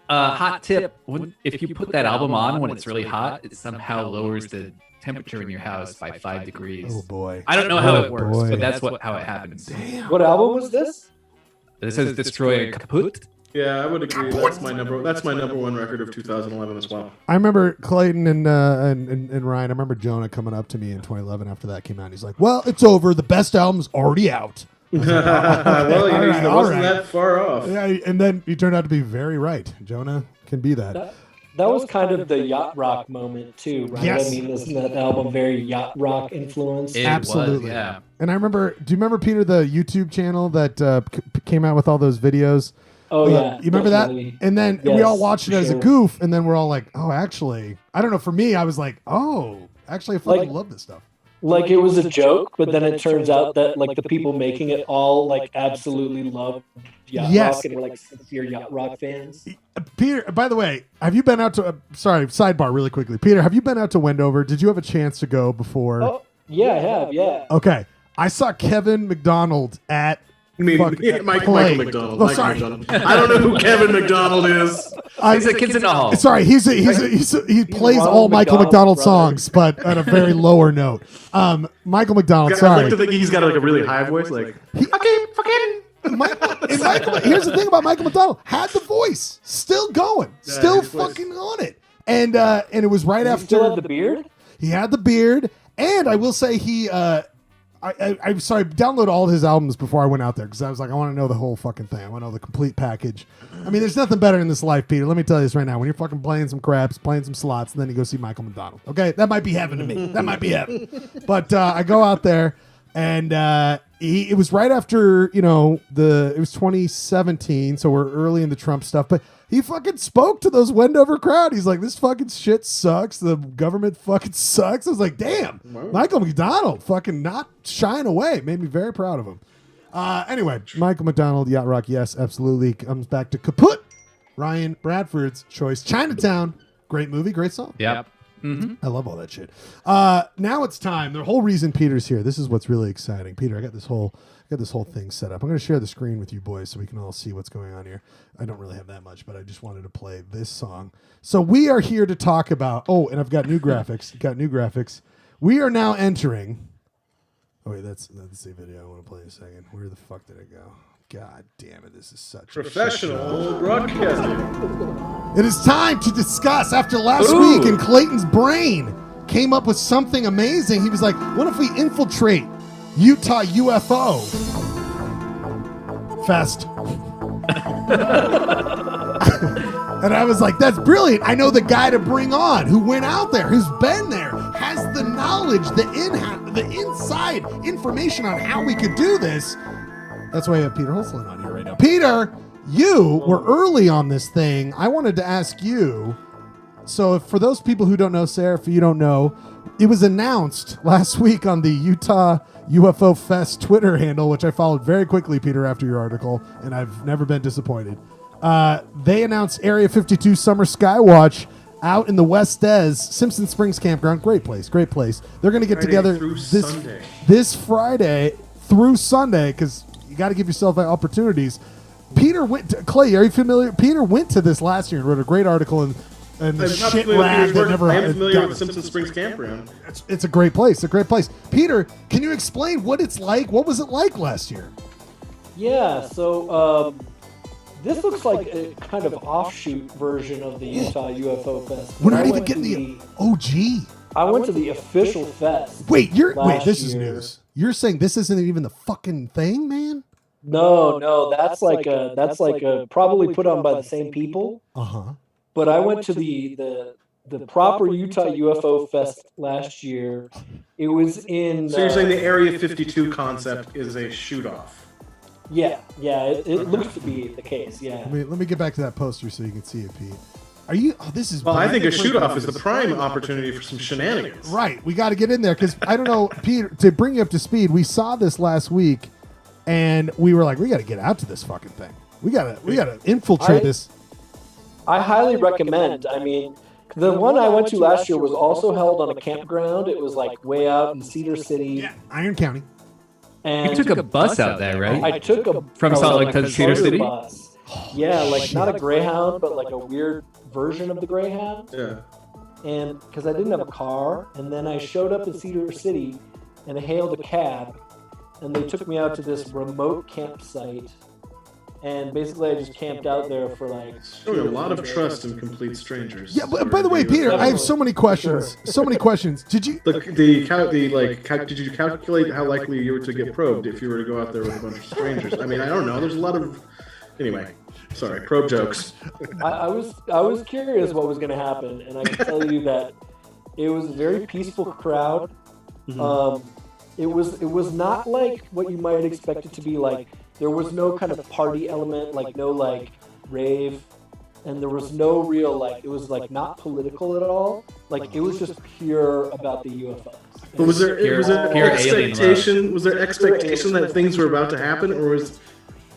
Hot tip: if you put that album on when it's really hot, it somehow lowers the temperature in your house by 5 degrees. Oh boy! I don't know how it works, but that's how it happens. Damn. What album was this? It says Destroyer Kaput. Yeah, I would agree. That's my number 1 record of 2011 as well. I remember Clayton and Ryan. I remember Jonah coming up to me in 2011 after that came out. He's like, "Well, it's over. The best album's already out." Well, All he right, all wasn't right. that far off. Yeah, and then you turned out to be very right. Jonah can be that. That was kind of the yacht rock moment too, right? Yes. I mean, isn't that album very yacht rock influenced? It Absolutely. was, yeah. And I remember, do you remember, Peter, the YouTube channel that came out with all those videos? Oh yeah, You remember definitely. that? And then we Yes, all watched it for as a sure. goof, and then we're all like, oh, actually, I don't know. For me, I was like, oh, actually, I fucking Like- love this stuff. Like it was a joke, but then it turns out that like the people making it all like absolutely love yacht Yes. rock and were like sincere yacht rock fans. Peter, by the way, have you been out to, sorry, sidebar really quickly. Peter, have you been out to Wendover? Did you have a chance to go before? Oh yeah, I have, yeah. Okay. I saw Kevin McDonald at I mean, Fuck. Michael Play. McDonald. Oh, Michael sorry. McDonald. I don't know who Kevin McDonald is. He's a Kids in the Hall. Sorry, he plays Ronald all Michael McDonald McDonald's brother. songs, but at a very lower note. Michael McDonald, I sorry. like to think he's got like a really high voice, like fucking. Michael, here's the thing about Michael McDonald: had the voice, still going, still his voice. fucking on it, and it was right He after still had the beard? he had the beard, and I will say he. I'm sorry, download all his albums before I went out there because I was like, I want to know the whole fucking thing. I want to know the complete package. I mean, there's nothing better in this life, Peter. Let me tell you this right now. When you're fucking playing some craps, playing some slots, and then you go see Michael McDonald. Okay, that might be heaven to me. That might be heaven. But I go out there, and it was right after it was 2017, so we're early in the Trump stuff. But he fucking spoke to those Wendover crowd. He's like, this fucking shit sucks. The government fucking sucks. I was like, damn, Michael McDonald fucking not shying away. Made me very proud of him. Anyway, Michael McDonald, Yacht Rock, yes, absolutely. Comes back to Kaput. Ryan Bradford's choice. Chinatown. Great movie, great song. Yep. I love all that shit. Now it's time. The whole reason Peter's here. This is what's really exciting. Peter, I got this whole thing set up. I'm going to share the screen with you boys so we can all see what's going on here. I don't really have that much, but I just wanted to play this song. So we are here to talk about. Oh, and I've got new graphics. Got new graphics. We are now entering. Oh wait, that's the video I want to play in a second. Where the fuck did it go? God damn it! This is such Professional broadcasting. It is time to discuss. After last week, and Clayton's brain came up with something amazing. He was like, "What if we infiltrate Utah UFO Fest?" And I was like, "That's brilliant! I know the guy to bring on who went out there, who's been there, has the knowledge, the inside information on how we could do this." That's why I have Peter Holslin on here right now. Peter, you were early on this thing. I wanted to ask you. So, for those people who don't know, Sarah, if you don't know, it was announced last week on the Utah UFO Fest Twitter handle, which I followed very quickly, Peter, after your article, and I've never been disappointed. They announced Area 52 Summer Skywatch out in the West Des, Simpson Springs Campground. Great place, great place. They're going to get Friday together through Sunday. this Friday through Sunday because you got to give yourself opportunities. Peter went to, Clay, are you familiar? Peter went to this last year and wrote a great article and the I'm not shit familiar with rag Peter's that work. never I am familiar got- with Simpson Springs Campground. It's a great place. A great place. Peter, can you explain what it's like? What was it like last year? Yeah, so this looks like a kind of offshoot version of the Utah UFO Fest. We're I not even went getting to the OG. I went to the official fest. Wait, last this is year. news. You're saying this isn't even the fucking thing, man? No, that's like a probably put on by the same people. Uh-huh. But I went to the proper Utah UFO Fest last year. It was in. So you're saying the Area 52 concept is a shoot-off? Yeah, it looks to be the case. Yeah. Let me get back to that poster so you can see it, Pete. Are you? Oh, this is. Well, I think a shoot-off is the prime opportunity for some shenanigans. Right. We got to get in there because I don't know, Peter. To bring you up to speed, we saw this last week, and we were like, we got to get out to this fucking thing. We gotta infiltrate this. I highly recommend. I mean, the one I went to last year was also held on a campground. It was like way out in Cedar City. Yeah, Iron County. And You took a bus out there, right? I took a From Salt Lake to Cedar City? bus. Yeah, like not a Greyhound, but like a weird version of the Greyhound. Yeah. And because I didn't have a car, and then I showed up in Cedar City, and I hailed a cab, and they took me out to this remote campsite. and basically I just camped out there for like. Showing a lot of trust in complete strangers. Yeah, but by the way, Peter, I have so many questions. So many questions. Did you? Did you calculate how likely you were to get probed if you were to go out there with a bunch of strangers? I mean, I don't know. There's a lot of. Anyway, sorry, probe jokes. I was curious what was going to happen, and I can tell you that it was a very peaceful crowd. It was not like what you might expect it to be like. There was no kind of party element, like no like rave, and there was no real like. It was like not political at all. Like it was just pure about the UFOs. But was there expectation? Was there expectation that things were about to happen, or was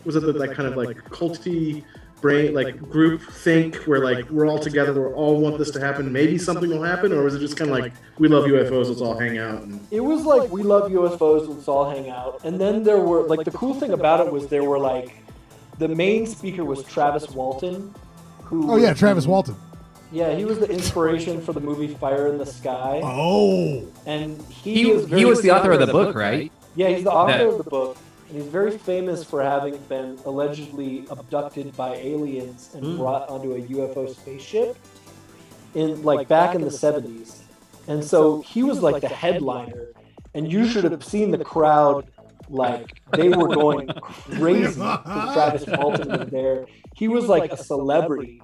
it that kind of like culty brain, like group think, where like we're all together, we all want this to happen, maybe something will happen, or was it just kind of like we love UFOs, let's all hang out? It was like we love UFOs, let's all hang out. And then there were like the cool thing about it was there were like the main speaker was Travis Walton, who. Oh yeah, Travis Walton. Yeah, he was the inspiration for the movie Fire in the Sky. Oh. And he was the author of the book, right? Yeah, he's the author of the book. And he's very famous for having been allegedly abducted by aliens and brought onto a UFO spaceship in like back in the 70s. And so he was like the headliner. And you should have seen the crowd, like they were going crazy because Travis Walton was there. He was like a celebrity.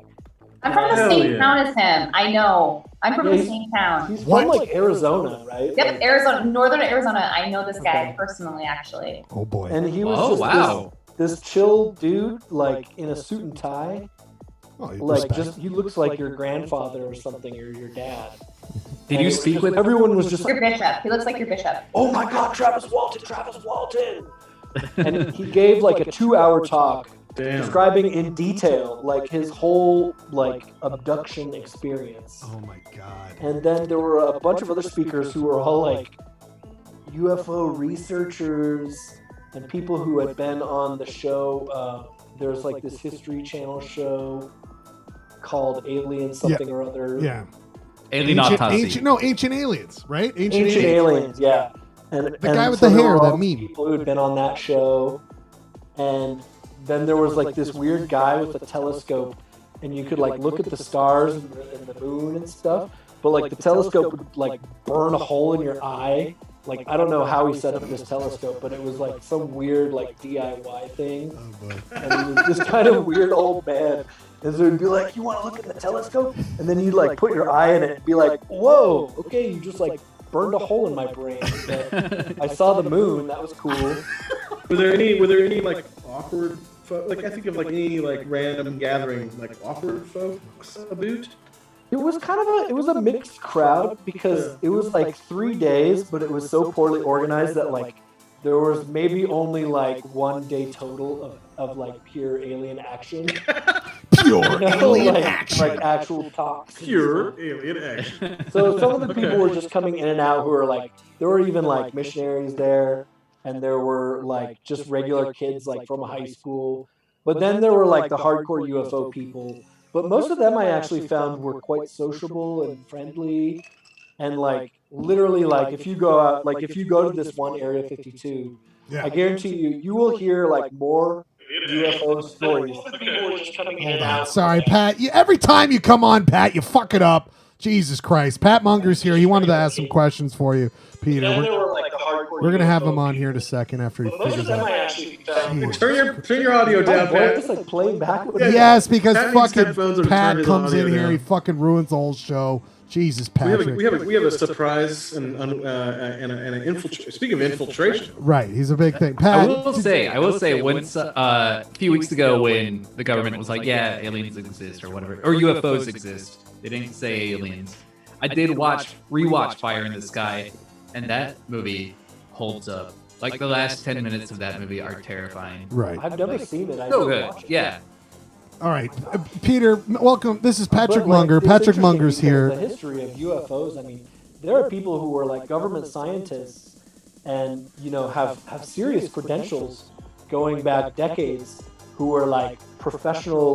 I'm from the same town as him. I know. I'm from the same town. He's from like Arizona, right? Yep, Arizona, northern Arizona. I know this guy personally, actually. Oh boy. And he was this chill dude, like in a suit and tie. Oh, like just he looks like your grandfather or something, or your dad. Did you speak with everyone? Was just your bishop. He looks like your bishop. Oh my God, Travis Walton! And he gave like a 2-hour talk. Describing in detail like his whole like abduction experience. Oh my God. And then there were a bunch of other speakers who were all like UFO researchers and people who had been on the show. There's like this History Channel show called Alien something or other. Yeah. Alien Autopsy. Ancient Aliens, right? Ancient Aliens, yeah. And the guy with the hair, that meme. People who had been on that show. And then there was like this weird guy with a telescope, and you could like look at the stars and the moon and stuff, but like the telescope would like burn a hole in your eye. Like I don't know how he set up this telescope, but it was like some weird like DIY thing. And he was this kind of weird old man. And so he'd be like, "You want to look at the telescope?" And then you'd like put your eye in it and be like, "Whoa, okay, you just like burned a hole in my brain." But I saw the moon. That was cool. Were there any like awkward? Like I think of like any like random gathering, like awkward folks about. It was kind of a mixed crowd because it was like 3 days, but it was so poorly organized that like there was maybe only like 1 day total of like pure alien action. Pure alien action. Like actual talks. Pure alien action. So some of the people were just coming in and out who were like, there were even like missionaries there. And there were like just regular kids like from high school. But then there were like the hardcore UFO people. But most of them I actually found were quite sociable and friendly. And like literally like if you go out, like if you go to this one Area 52, I guarantee you will hear like more UFO stories. People were just coming in and out. Sorry, Pat. Every time you come on, Pat, you fuck it up. Jesus Christ. Pat Munger's here. He wanted to ask some questions for you, Peter. We're going to have him on here in a second after he figures out. Turn your audio down, Pat. Just like playing backwards. Yes, because fucking Pat comes in here. He fucking ruins the whole show. Jesus, Patrick. We have a surprise and an infiltration. Speaking of infiltration, right? He's a big thing. Pat, I will say, once a few weeks ago, when the government was like, "Yeah, aliens exist" or whatever, or UFOs exist, they didn't say aliens. I did rewatch Fire in the Sky, and that movie holds up. Like the last 10 minutes of that movie are terrifying. Right. I've never seen it. So good. Yeah. All right, Peter, welcome. This is Patrick Munger. Patrick Munger's here. The history of UFOs. I mean, there are people who are like government scientists, and have serious credentials going back decades, who are like professional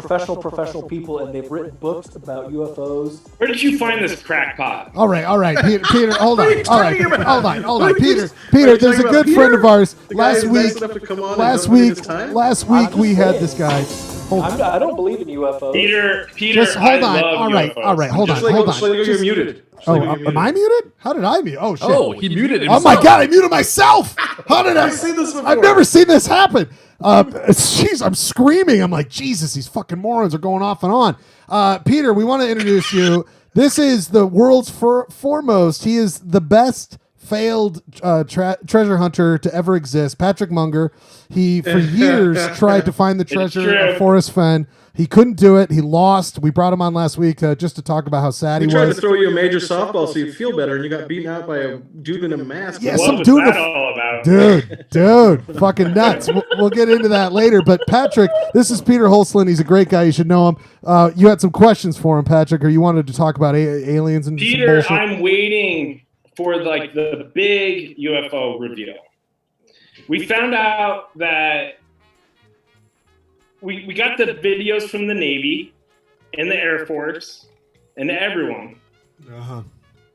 professional people, and they've written books about UFOs. Where did you find this crackpot? All right, Peter, hold on. All right, hold on, Peter. Are Peter, you there's a talking good about friend of Peter? ours. The guy who's nice enough to come on and Last don't need week, his time? we had this guy. I don't believe in UFOs. Peter, Just hold I on. love All right, UFOs. hold on. You're muted. Am I muted? How did I mute? Oh shit! Oh, he muted Oh himself. my god, I muted myself. How did I? I've seen this before. I've never seen this happen. Jeez, I'm screaming. I'm like, Jesus, these fucking morons are going off and on. Peter, we want to introduce you. This is the world's foremost. He is the best failed treasure hunter to ever exist. Patrick Munger. He for years tried to find the treasure of Forest Fen. He couldn't do it. He lost. We brought him on last week just to talk about how sad We he tried was. to throw you a major softball so you feel better, and you got beaten out by a dude in a mask. Yeah, What some was dude. that all about? Dude, fucking nuts. We'll get into that later. But Patrick, this is Peter Holslin. He's a great guy. You should know him. You had some questions for him, Patrick, or you wanted to talk about aliens and Peter, some bullshit? I'm waiting for like the big UFO reveal. We found out that we got the videos from the Navy and the Air Force and everyone. Uh-huh.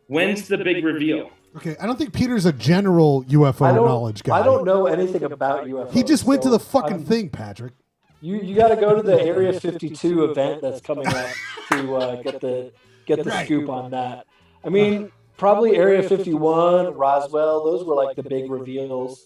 When's the big reveal? Okay, I don't think Peter's a general UFO knowledge guy. I don't know anything about UFOs. He just went to so the fucking thing, Patrick. You got to go to the Area 52 event that's coming up to get the scoop on that. I mean, probably Area 51, Roswell. Those were like the big reveals,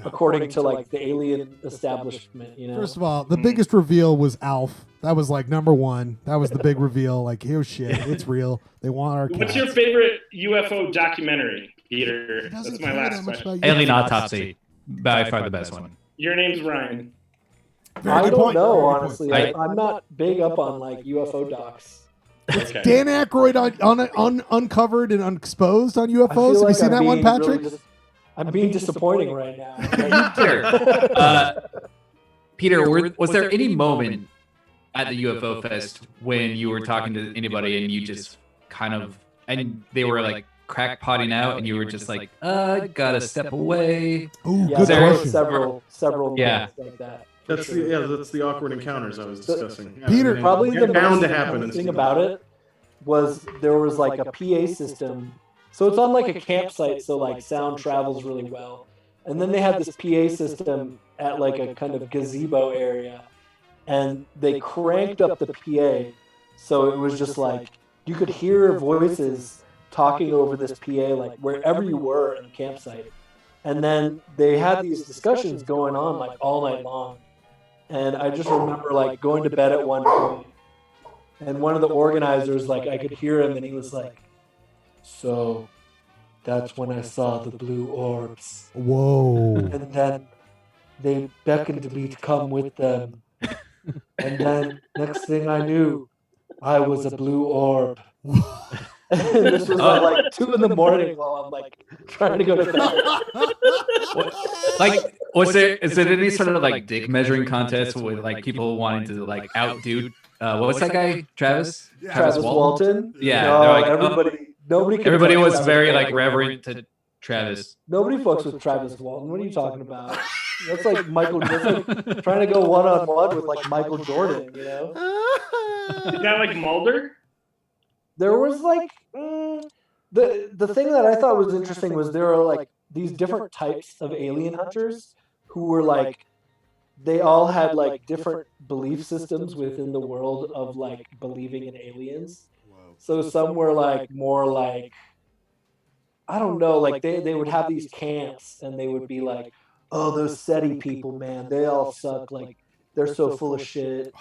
according to like the alien establishment. You know. First of all, the biggest reveal was Alf. That was like number one. That was the big reveal. Like, here's shit. It's real. They want our. What's cats. your favorite UFO documentary, Peter? That's my last question. Alien Autopsy, by far the best one. Your name's Ryan. I don't know, Very good honestly. point. I'm not big up on like UFO docs. Okay. Dan Aykroyd on uncovered and unexposed on I UFOs. feel Have you like seen that one, Patrick? I'm being disappointing right now. Peter, was there any moment at the UFO Fest when you were talking to anybody and you just kind of, and they were like crackpotting out and you were just like, gotta step away? Ooh, Yeah, good there were question. several Yeah. moments like that. That's the awkward encounters I was discussing. Peter- Yeah, Probably they're the bound most to happen. important thing about it was there was like a PA system. So it's on like a campsite, so like sound travels really well. And then they had this PA system at like a kind of gazebo area, and they cranked up the PA, so it was just like you could hear voices talking over this PA like wherever you were in the campsite. And then they had these discussions going on like all night long. And I just remember like going to bed at one point, and one of the organizers, like I could hear him, and he was like, "So that's when I saw the blue orbs." Whoa. And then they beckoned to me to come with them. And then next thing I knew, I was a blue orb. And this was at like 2 in the morning while I'm like trying to go to bed. Like, is there any sort of like dick measuring contest with like people wanting to like outdo? What's that guy? Travis? Travis Walton? Yeah, No, they're like, everybody was fucks very with like Travis reverent Walton. to Travis. Nobody fucks with Travis Walton. What are you talking about? That's like Michael. That's like trying to go one-on-one with like Michael Jordan. You know. Is that like Mulder? There was like the thing that I thought was interesting was there are like these different types of alien hunters who were like they all had like different belief systems within the world of like believing in aliens. So some were like more like I don't know, like they would have these camps and they would be like, "Oh, those SETI people, man, they all suck. Like they're so full of shit."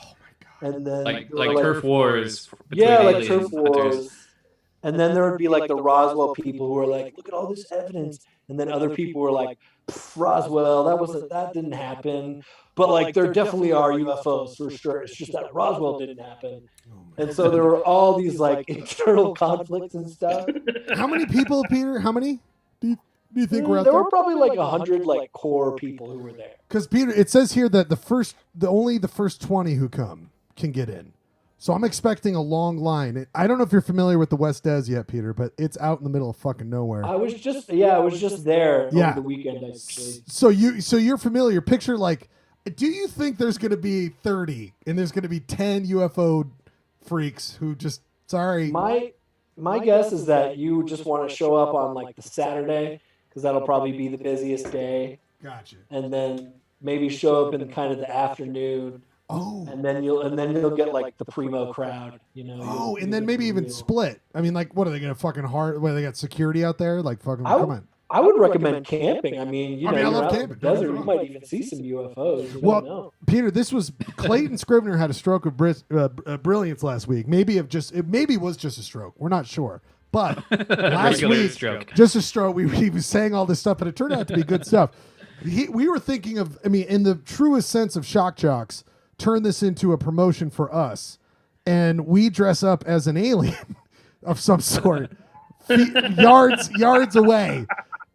And then Like they were turf wars. between yeah, like alien turf hunters. wars. And then there would be like the Roswell people who were like, "Look at all this evidence," and then other people were like, "Roswell, that didn't happen." But like, there definitely are UFOs for sure. It's just that Roswell didn't happen. And so there were all these like internal conflicts and stuff. How many people, Peter? How many do you think were out There there? were probably like 100 like core people who were there. Because Peter, it says here that only the first 20 who come can get in. So I'm expecting a long line. I don't know if you're familiar with the West Des yet, Peter, but it's out in the middle of fucking nowhere. I was just there Yeah. over the weekend actually. So you're familiar. Picture like Do you think there's going to be 30 and there's going to be 10 UFO freaks who just sorry? My guess is that you just want to show up on like the Saturday because that'll probably be the busiest day. Gotcha. And then maybe show up in kind of the afternoon. Oh. And then you'll get like the primo crowd, you know. Oh, and then maybe even split. I mean, like, what are they going to fucking hard? What, they got security out there? Like, fucking, come on. I would recommend camping. I mean, you know, I you're love out in camping. the desert, you might even see some UFOs. You Well, don't know. Peter, this was Clayton Scrivener had a stroke of brilliance last week. Maybe it was just a stroke. We're not sure. But last week, just a stroke. He was saying all this stuff, but it turned out to be good stuff. We were thinking of, I mean, in the truest sense of shock jocks, turn this into a promotion for us, and we dress up as an alien of some sort, yards away.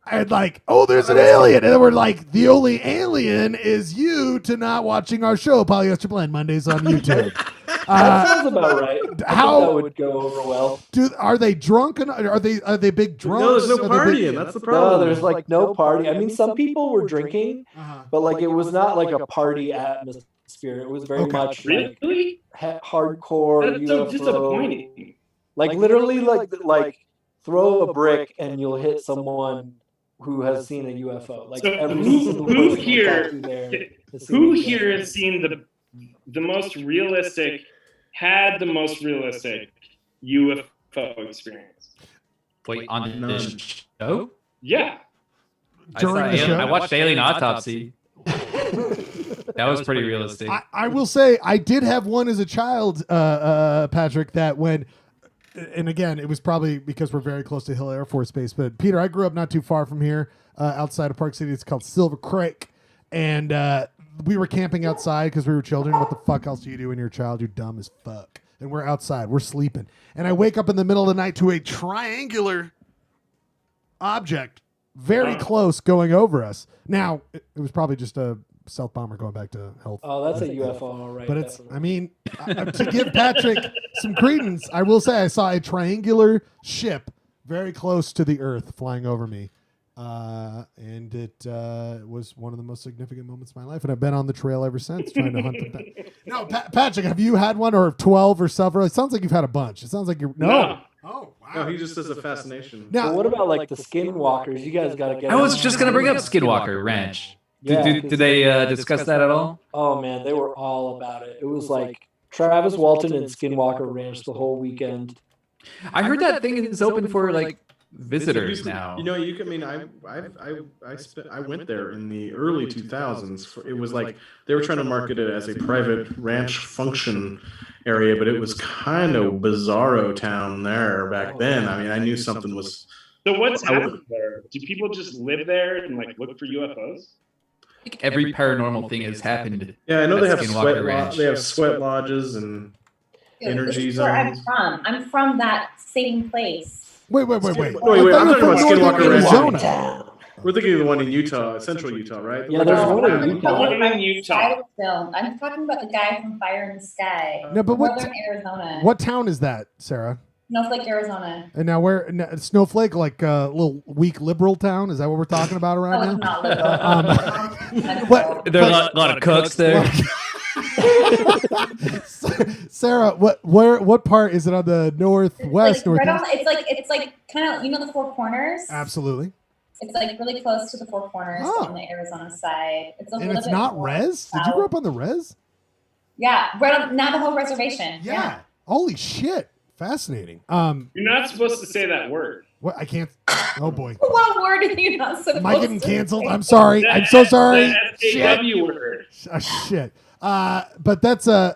And like, oh, there's an alien. And then we're like, the only alien is you to not watching our show, Polyester Blend, Mondays on YouTube. That sounds about right. How that would go over well? Are they drunk? Are they big drunks? No, there's no Are they partying. That's the problem. No, there's like no party. I mean, some people were drinking, but like it was not like a party atmosphere. It was very much like hardcore That's so UFO. disappointing. Like literally, like throw a brick and you'll hit someone who has seen a UFO. Like So every who single person talked here to there has seen who a here UFO. has seen the most realistic UFO experience? Wait, on this show? Yeah. During the show? I watched Alien Autopsy. That was pretty realistic. I will say I did have one as a child, Patrick, that when, and again, it was probably because we're very close to Hill Air Force Base, but Peter, I grew up not too far from here, outside of Park City. It's called Silver Creek. And we were camping outside because we were children. What the fuck else do you do when you're a child? You're dumb as fuck. And we're outside. We're sleeping. And I wake up in the middle of the night to a triangular object very close going over us. Now, it was probably just a stealth bomber going back to health. Oh, that's a UFO, all right. But it's, definitely. I mean, to give Patrick some credence, I will say I saw a triangular ship very close to the Earth flying over me. And it was one of the most significant moments of my life. And I've been on the trail ever since trying to hunt them down. No, Patrick, have you had one or 12 or several? It sounds like you've had a bunch. It sounds like you're... No. Oh, wow. No, he just has a fascination. Now, So what about like the skinwalkers? You guys got to get. I was just going to bring up Skinwalker Ranch. Yeah, Did they discuss that at all? Oh man, they were all about it. It was like Travis Walton and Skinwalker Ranch the whole weekend. I heard that thing is open for like visitors now. You know, you can. I mean, I went there in the early 2000s. It was like they were trying to market it as a private ranch function area, but it was kind of bizarro town there back then. I mean, I knew something was. So what's happening there? Do people just live there and like look for UFOs? Every paranormal thing has happened. Yeah, I know at they have Skinwalker Ranch. they have sweat lodges and energy This is where I'm zones. from. I'm from that same place. wait. Wait, I I'm thought talking you were about from Skinwalker Northern Ranch. Arizona. We're thinking of the one in Utah, central Utah, right? Yeah, there's one in I'm Utah. talking about in Utah. Title film. I'm talking about the guy from Fire in the Sky. No, but what Northern Arizona. what town is that, Sarah? Snowflake, Arizona. And now Snowflake, like a little weak liberal town? Is that what we're talking about Oh, around it's now? not liberal. What? There are a lot of cooks there. Sarah, what part is it on the northwest? Like, right on, northeast? it's like kind of, you know, the Four Corners. Absolutely. It's like really close to the Four Corners Oh. on the Arizona side. It's a And little it's bit not more res? Did you south. grow up on the res? Yeah, right on Navajo Reservation. Yeah. Holy shit. Fascinating. You're not supposed to say that word. What? I can't. Oh boy. What word are you not supposed Am I getting to canceled? say? I'm sorry. I'm so sorry. The Shit. SJW word. Shit. But that's a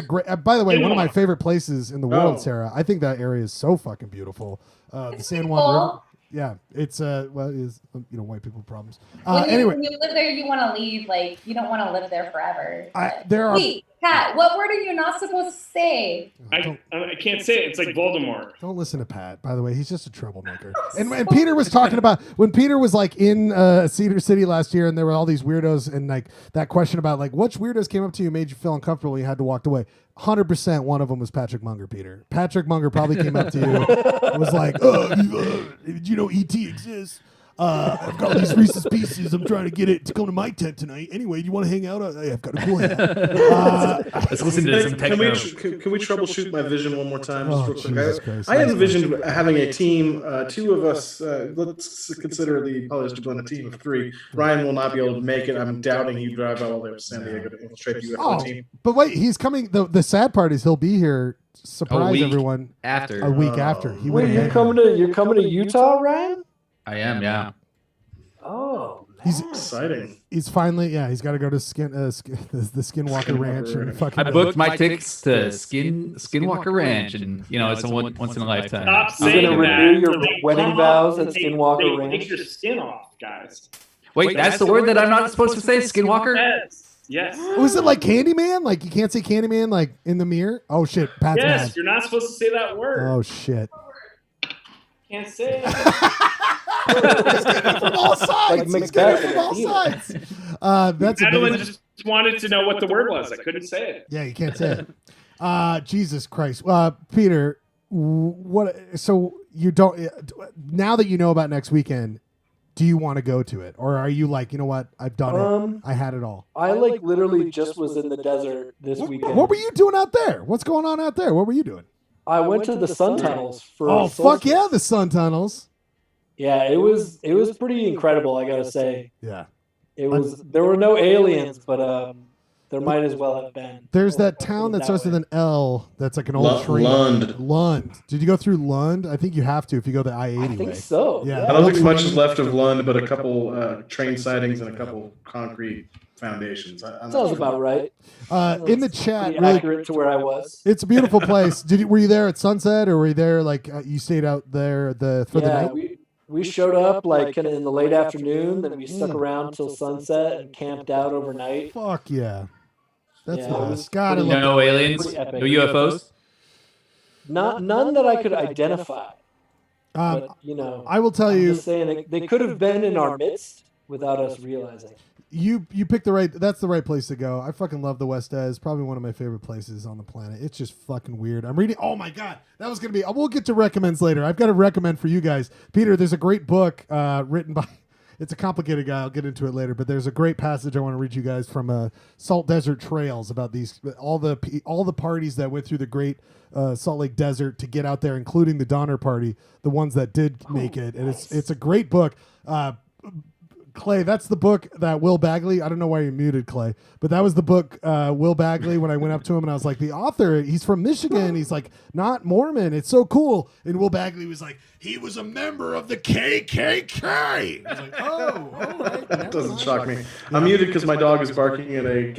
great. By the way, one of my favorite places in the world, Oh. Sarah. I think that area is so fucking beautiful. The It's San beautiful. Juan River. Yeah, it's well, it is white people problems. When Anyway, you live there, you want to leave. Like, you don't want to live there forever. there are. Wait, Pat, what word are you not supposed to say? I can't say it. It's like Voldemort. Don't listen to Pat. By the way, he's just a troublemaker. And Peter was talking about when Peter was like in Cedar City last year, and there were all these weirdos, and like that question about like which weirdos came up to you, made you feel uncomfortable, you had to walk away. 100% one of them was Patrick Munger, Peter. Patrick Munger probably came up to you, was like, "Oh, did you know ET exists?" I've got all these Reese's Pieces. I'm trying to get it to come to my tent tonight. Anyway, do you want to hang out? I've got a cool hat. Let's listen to some Can techno. can we troubleshoot my vision one more time? Oh, Just real Jesus quick. Christ. I envisioned having a team, two of us. Let's consider the Polyester Blend a team of 3. Ryan will not be able to make it. I'm doubting he'd drive all the way to San Diego to infiltrate the UFO team. But wait, he's coming. The sad part is he'll be here. Surprise week everyone after. a week after. He Wait, would've you're been coming here. to Utah, Ryan? I am, yeah. Oh, He's Exciting. he's finally he's got to go to the Skinwalker Ranch and fucking. I booked my tickets to Skinwalker Ranch, and it's a once in a lifetime. Stop You're saying gonna that. renew your They wedding come vows up at and Skinwalker they Ranch? Take your skin off, guys. Wait, that's the word that I'm not supposed to say, Skinwalker? Yes. Was it like Candyman? Like you can't say Candyman like in the mirror? Oh shit, Pat's Yes, mad. you're not supposed to say that word. Oh shit. Can't say it. From all sides. Like He's getting it Macbeth from all in a sides. That's Madeline amazing. just wanted to know what the word was. I couldn't say it. Yeah, you can't say it. Jesus Christ, Peter. What? So you don't now that you know about next weekend? Do you want to go to it, or are you like, you know what? I've done it. I had it all. I literally just was in the desert this weekend. What were you doing out there? What's going on out there? What were you doing? I went to the sun tunnels for. Oh solstice. fuck yeah, the sun tunnels. Yeah, it was pretty incredible. I gotta say, Yeah. it was. There were no aliens, but there might as well have been. There's that Put it town that that starts way. with an L. That's like an old tree. Lund. Lund. Did you go through Lund? I think you have to if you go the I-80 I way. think so. Yeah. I don't think much is left of Lund, but a couple train sightings and a couple concrete foundations. I'm not Sounds sure. about right. In the chat, Pretty really, accurate to where I was. it's a beautiful place. Were you there at sunset, or were you there like you stayed out there for the Yeah, night? we showed up like kind of in the late afternoon, then we stuck around till sunset and camped out overnight. Fuck yeah, that's Yeah, the it was best. God, I pretty- love No aliens? Pretty epic. No UFOs? None that I could identify. that. But I will tell I'm you, just saying they could have been in our midst without us realizing. you picked the right. That's the right place to go. I fucking love the West End. It's probably one of my favorite places on the planet. It's just fucking weird. I'm reading. Oh my god, that was gonna be. We'll get to recommends later. I've got to recommend for you guys, Peter. There's a great book written by. It's a complicated guy. I'll get into it later, but there's a great passage I want to read you guys from Salt Desert Trails about these all the parties that went through the Great Salt Lake Desert to get out there, including the Donner Party, the ones that did make it, and it's a great book. Clay, that's the book that Will Bagley, I don't know why you muted Clay, but that was the book Will Bagley, when I went up to him and I was like, the author, he's from Michigan. He's like, not Mormon. It's so cool. And Will Bagley was like, he was a member of the KKK. I was like, oh, all right. That doesn't shock me. I'm muted because my dog is barking at a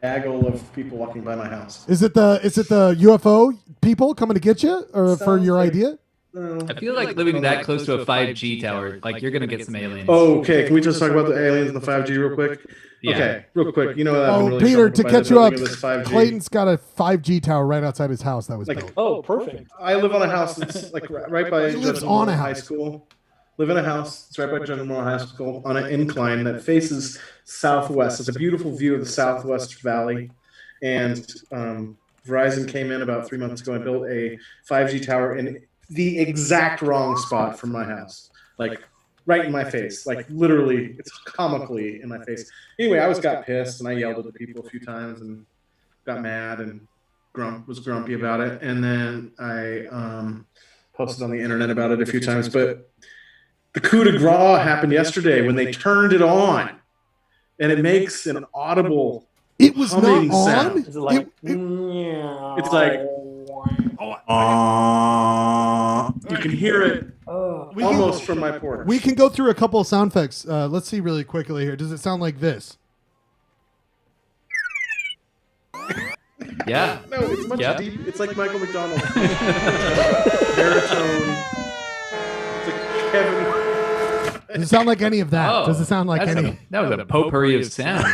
gaggle of people walking by my house. Is it the UFO people coming to get you or for your idea? I feel like living that close to a 5G tower, like you're gonna get some aliens. Oh, okay. Can we just talk about the aliens and the 5G real quick? Yeah. Okay, real quick. You know that. I've been Oh, really Peter, troubled to by catch the you up, building of this 5G. Clayton's got a 5G tower right outside his house that was Like, built. Oh, perfect. I live on a house that's like right by He lives Judson on a Moore High house. School. Live in a house. It's right by Judson Moore High School on an incline that faces southwest. It's a beautiful view of the Southwest Valley. And Verizon came in about 3 months ago and built a 5G tower in the exact wrong spot from my house. Like right in my face. Like literally, it's comically in my face. Anyway, I got pissed and I yelled at the people a few times and got mad and was grumpy about it. And then I posted on the internet about it a few times. But the coup de grace happened yesterday when they turned it on. And it makes an audible It was humming not on? sound. Is it like? It's like you can hear it almost from my porch. We can go through a couple of sound effects. Let's see really quickly here. Does it sound like this? Yeah. No, it's much Yep. deep. It's like Michael McDonald. Baritone. It's like Kevin. Does it sound like any of that? Oh, Does it sound like that's any? that was a potpourri of sound.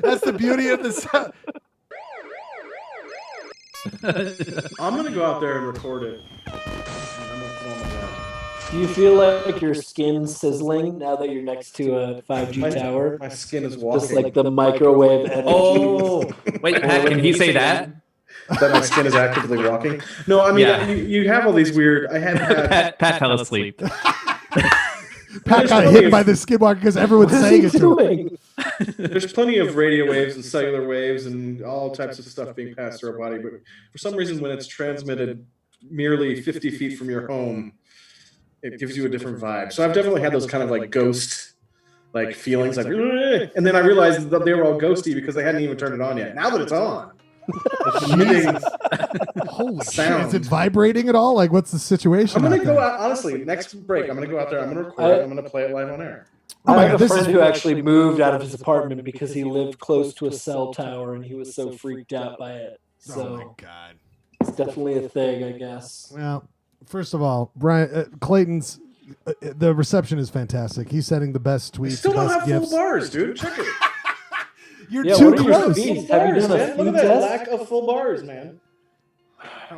That's the beauty of the sound. I'm gonna go out there and record it. And I'm gonna put on the web. Do you feel like your skin's sizzling now that you're next to a 5G tower? My skin is walking. Just like the microwave energy. Oh, wait, Pat, can he say that? That my skin is actively walking. No, I mean Yeah. you have all these weird. I have had. Pat fell asleep. Pat got hit by the skinwalker because everyone's saying it to him. There's plenty of radio waves and cellular waves and all types of stuff being passed through our body, but for some reason, when it's transmitted merely 50 feet from your home, it gives you a different vibe. So I've definitely had those kind of like ghost like feelings, like, and then I realized that they were all ghosty because they hadn't even turned it on yet. Now that it's on, holy sound. shit! Is it vibrating at all? Like, what's the situation? I'm gonna go out. Honestly, next break, I'm gonna go out there. I'm gonna record it. I'm gonna play it live on air. Oh my I have God, a this friend is who actually moved out of his apartment because he lived close to a cell tower and he was so freaked out by it. Oh So my God! it's definitely a thing, I guess. Well, first of all, Brian Clayton's the reception is fantastic. He's sending the best tweets, Still don't best have gifts. full bars, dude. Check it. You're Yeah, too what are your close. speeds? Have you done a Man, look speed at that test? lack of full bars, man.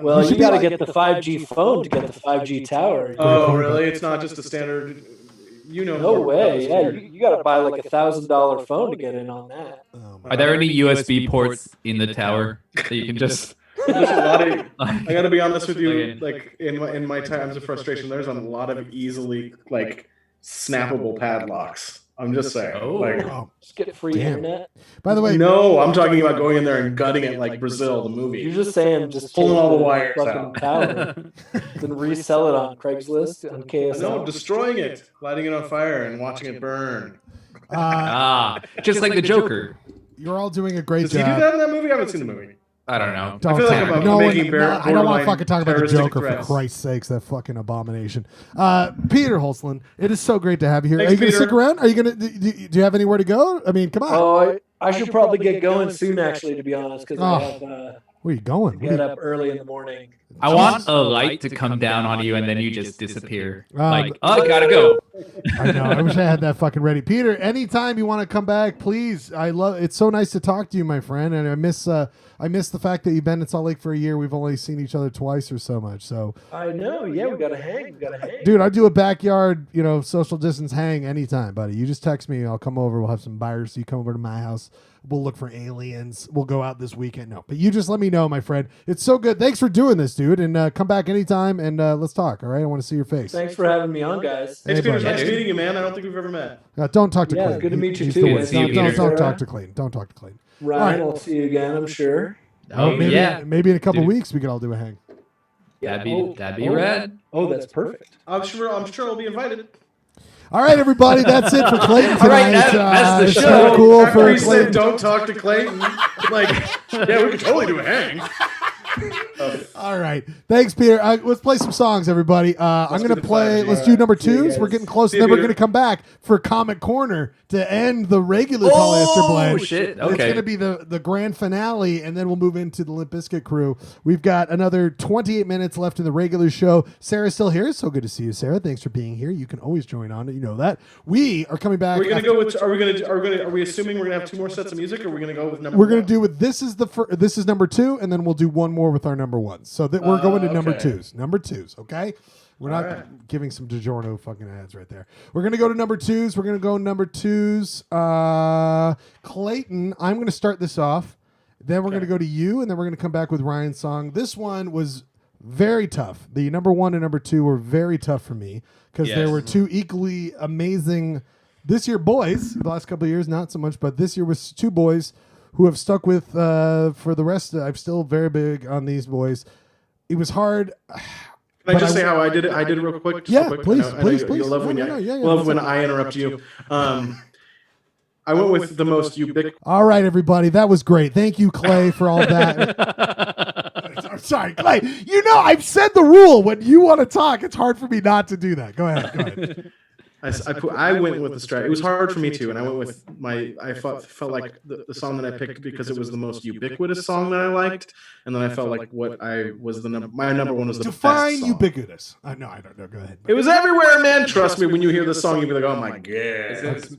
Well, should you be got to like- get the 5G phone to get the 5G tower. Oh, really? It's not just a standard. You know. No more way. about Yeah, this. you got to buy like $1,000 phone to get in on that. Oh, Are there any USB ports in the tower that you can just? There's a lot of. I got to be honest with you. Okay. Like in my times of frustration, there's a lot of easily like snappable padlocks. I'm just saying. Oh. Like, Just get free Damn. internet. by the way, no, I'm talking about going in there and gutting it like Brazil, the movie. You're just saying just Pulling take all the wires fucking out. tower, then resell it on Craigslist on KSL. No, destroying it, lighting it on fire, and watching it burn. Just like the Joker. you're all doing a great Does he do job. that in that movie? I haven't seen the movie. I don't know. Don't I feel like talk- I'm no one- making no, I don't want to borderline fucking talk about the terroristic Joker threats. for Christ's sakes. That fucking abomination. Peter Holslin, it is so great to have you here. Thanks, Are you going to Peter. stick around? Are you going to? Do you have anywhere to go? I mean, come on. Oh, I should probably get going soon, actually, to be honest, because I have Where are you going? to get up early in the morning. I want a light to come down on you and then you just disappear. Like, but- oh, gotta go. I know. I wish I had that fucking ready. Peter, anytime you want to come back, please. I love. It's so nice to talk to you, my friend. And I miss the fact that you've been in Salt Lake for a year. We've only seen each other twice or so much. So, I know. Yeah, we gotta hang. dude, I'll do a backyard, social distance hang anytime, buddy. You just text me. I'll come over. We'll have some buyers. So you come over to my house. We'll look for aliens. We'll go out this weekend. No, but you just let me know, my friend. It's so good. Thanks for doing this, dude. And come back anytime and let's talk. All right. I want to see your face. Thanks for having me on, guys. Hey, Hey, Peter, buddy. nice meeting you, man. I don't think we've ever met. Don't talk to Yeah, Clayton. good to meet you He's too. the Good worst. to see you, Don't Peter. talk to Clayton. Don't talk to Clayton. Ryan, All right. I'll see you again, I'm sure. Oh, maybe, yeah. Maybe in a couple Dude. weeks we could all do a hang. That'd be rad. Oh, that's perfect. I'm sure I'll be invited. All right, everybody, that's it for Clayton tonight. All right, that's the it's show. so cool After for he said, Clayton. "Don't talk to Clayton," like, yeah, we could totally do a hang. All right, thanks, Peter. Let's play some songs, everybody. I'm do gonna the play. 5G. Let's do number See you twos. guys. We're getting close, See and then you, we're Peter. gonna come back for Comic Corner to end the regular Polyester blend. shit. It's Okay. gonna be the grand finale, and then we'll move into the Limp Bizkit crew. We've got another 28 minutes left in the regular show. Sarah's still here. So good to see you, Sarah. Thanks for being here. You can always join on. You know that. We are coming back. We're gonna after- go with. Are we assuming we're gonna have 2 more sets of music, or are we gonna go with number? We're gonna one? do with this is number 2, and then we'll do one more with our number 1. So that we're going to number okay. 2s. Number 2s, okay? We're not right. giving some DiGiorno fucking ads right there. We're gonna go to number 2s. We're gonna go number 2s. Clayton, I'm gonna start this off. Then we're gonna go to you, and then we're gonna come back with Ryan's song. This one was very tough. The number 1 and number 2 were very tough for me because there Yes. were two equally amazing this year boys. The last couple of years, not so much, but this year was 2 boys who have stuck with for the rest. I'm still very big on these boys. It was hard. Can I just say how I did it? I did it real quick. Just Yeah, real quick. please, I know please, you please. love No, when no, you no, yeah, love that's when it. I interrupt you. I went with the most ubiquitous. All right, everybody, that was great. Thank you, Clay, for all that. I'm sorry, Clay. You know I've said the rule. When you want to talk, it's hard for me not to do that. Go ahead. Go ahead. I went with the strat. It was hard for me too, and I went with my. I felt like the song that I picked because it was the most ubiquitous song that I liked, and then I felt like what I was my number 1 was the Define best song. ubiquitous. No, I don't know. Go ahead. It was everywhere, man. Trust me, when you hear the song, you'll be like, "Oh my god!"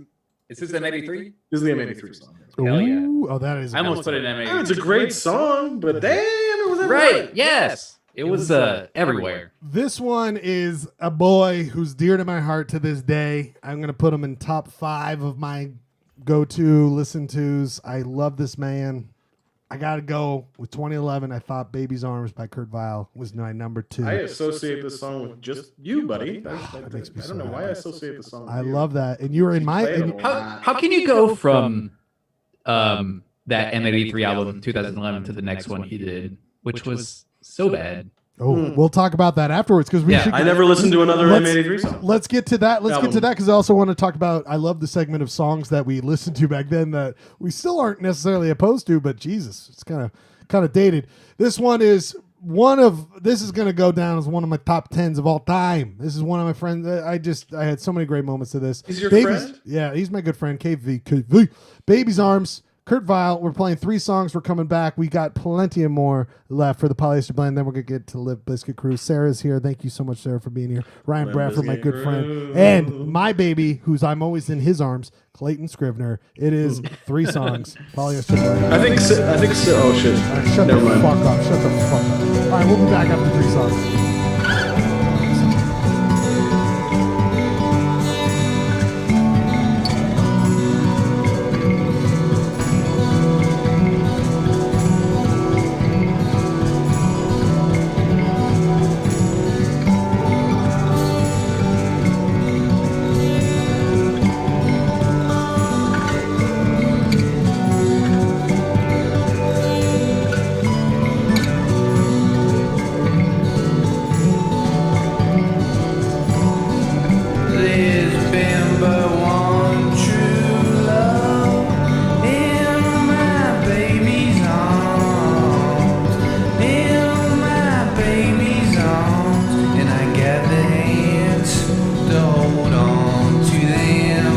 Is this an 83? This is the M83 song. Hell yeah. Ooh, oh, that is. I almost put it in M83. It's a great song, but damn, it was everywhere. Right, yes. It was everywhere. This one is a boy who's dear to my heart to this day. I'm going to put him in top 5 of my go-to listen-tos. I love this man. I got to go with 2011. I thought Baby's Arms by Kurt Weill was my number 2. I associate this song with just you, buddy. That makes me I so don't know why I happy. associate the song with I you. love that. And you were in my... Play it and- a lot. How can you go from that M83 album 2011 to the next one he did, which was so bad? Oh, we'll talk about that afterwards because we Yeah, should. I never listened to another M83 song. Let's get to that. Let's get to Album. that because I also want to talk about. I love the segment of songs that we listened to back then that we still aren't necessarily opposed to, but Jesus, it's kind of dated. This one is this is going to go down as one of my top 10s of all time. This is one of my friends. I had so many great moments to this. He's your friend? Yeah, he's my good friend. KV. Baby's Arms. Kurt Weill. We're playing 3 songs. We're coming back. We got plenty of more left for the Polyester blend. Then we're gonna get to Live Biscuit Crew. Sarah's here. Thank you so much, Sarah, for being here. Ryan Limp Bradford, my Bizkit good friend, and my baby, who's I'm always in his arms, Clayton Scrivener. It is 3 songs. Polyester blend. I think so. Oh shit! All right, shut Never the mind. fuck up. Shut the fuck up. All right, we'll be back after 3 songs. There's been but one true love in my baby's arms, in my baby's arms, and I got the hands to hold on to them.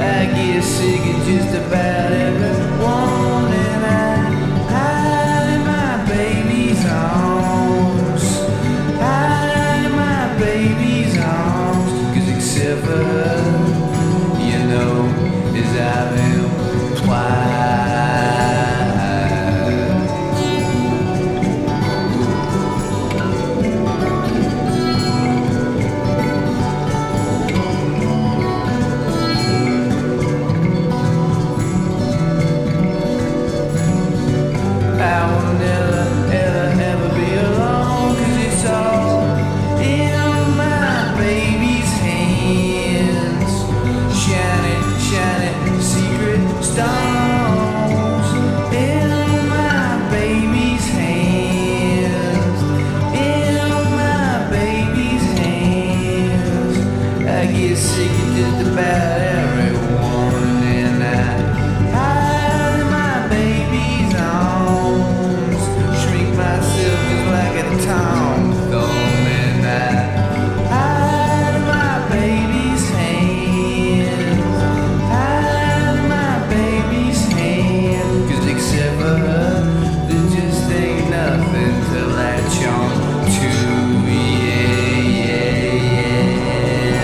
I get sick of just about everyone, and I hide in my baby's arms, hide in my baby's arms. Except for her, you know, is I've been twice. I will never, ever, ever be alone, 'cause it's all in my baby's hands. Shining, shining secret stones in my baby's hands, in my baby's hands. I get sick of just about everyone, and I hide in my baby's arms, shrink myself just like a tom thumb, and I hide in my baby's hands, hide in my baby's hands. 'Cause except for her, there just ain't nothing to latch on to. Yeah, yeah, yeah.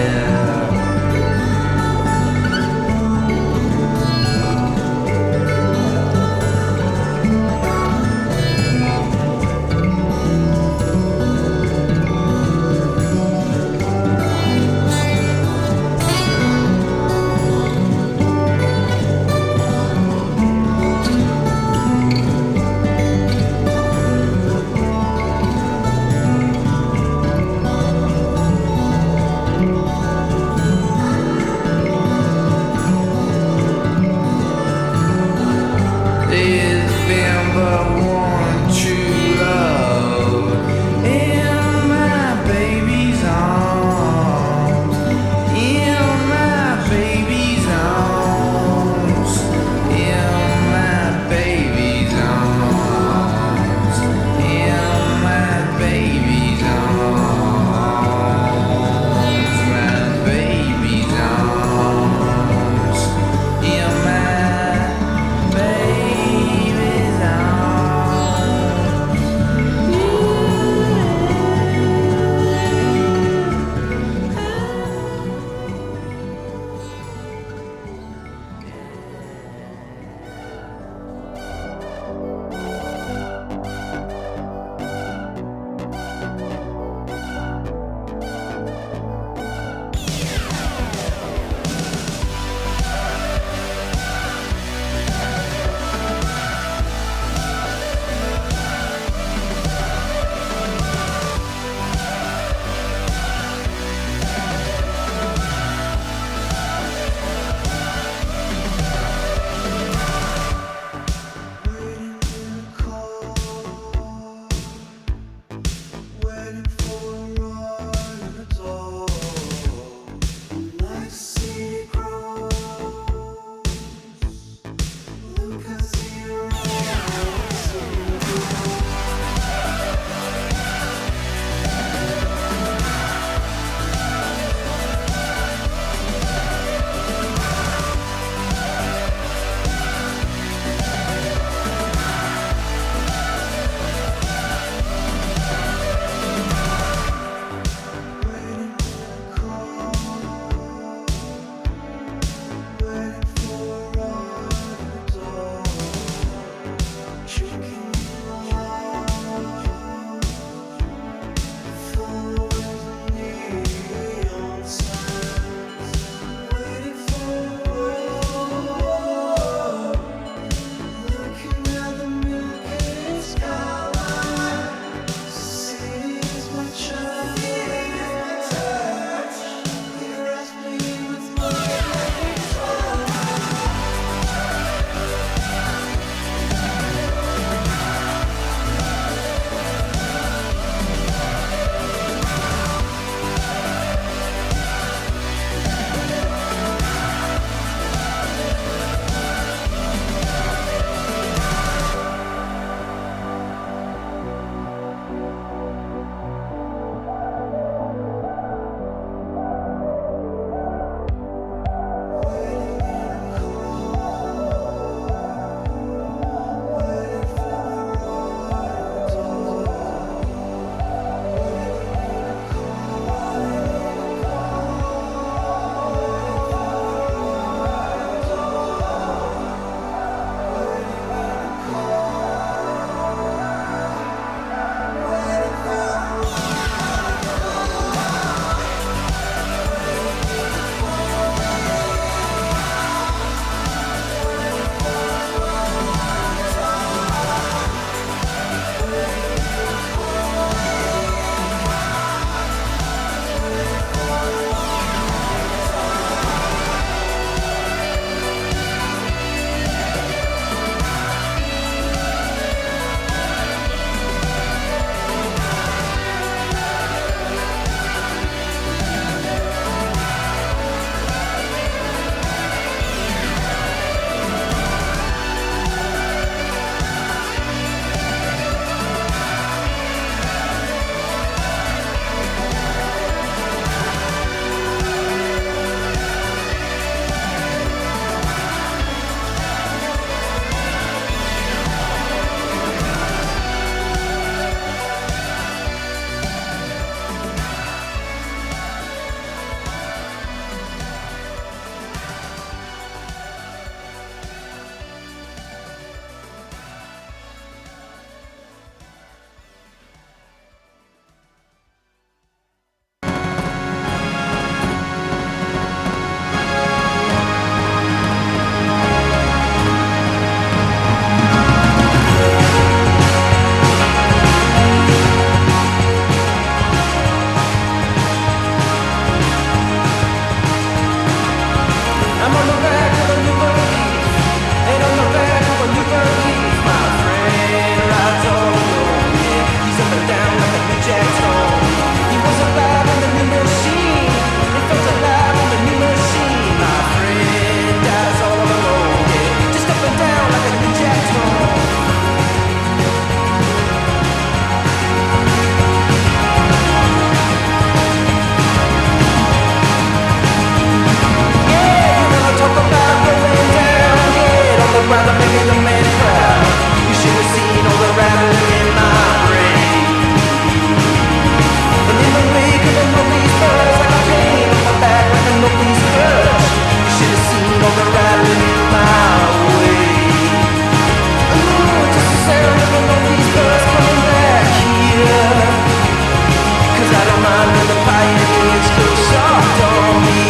mind when the pioneers go soft on me.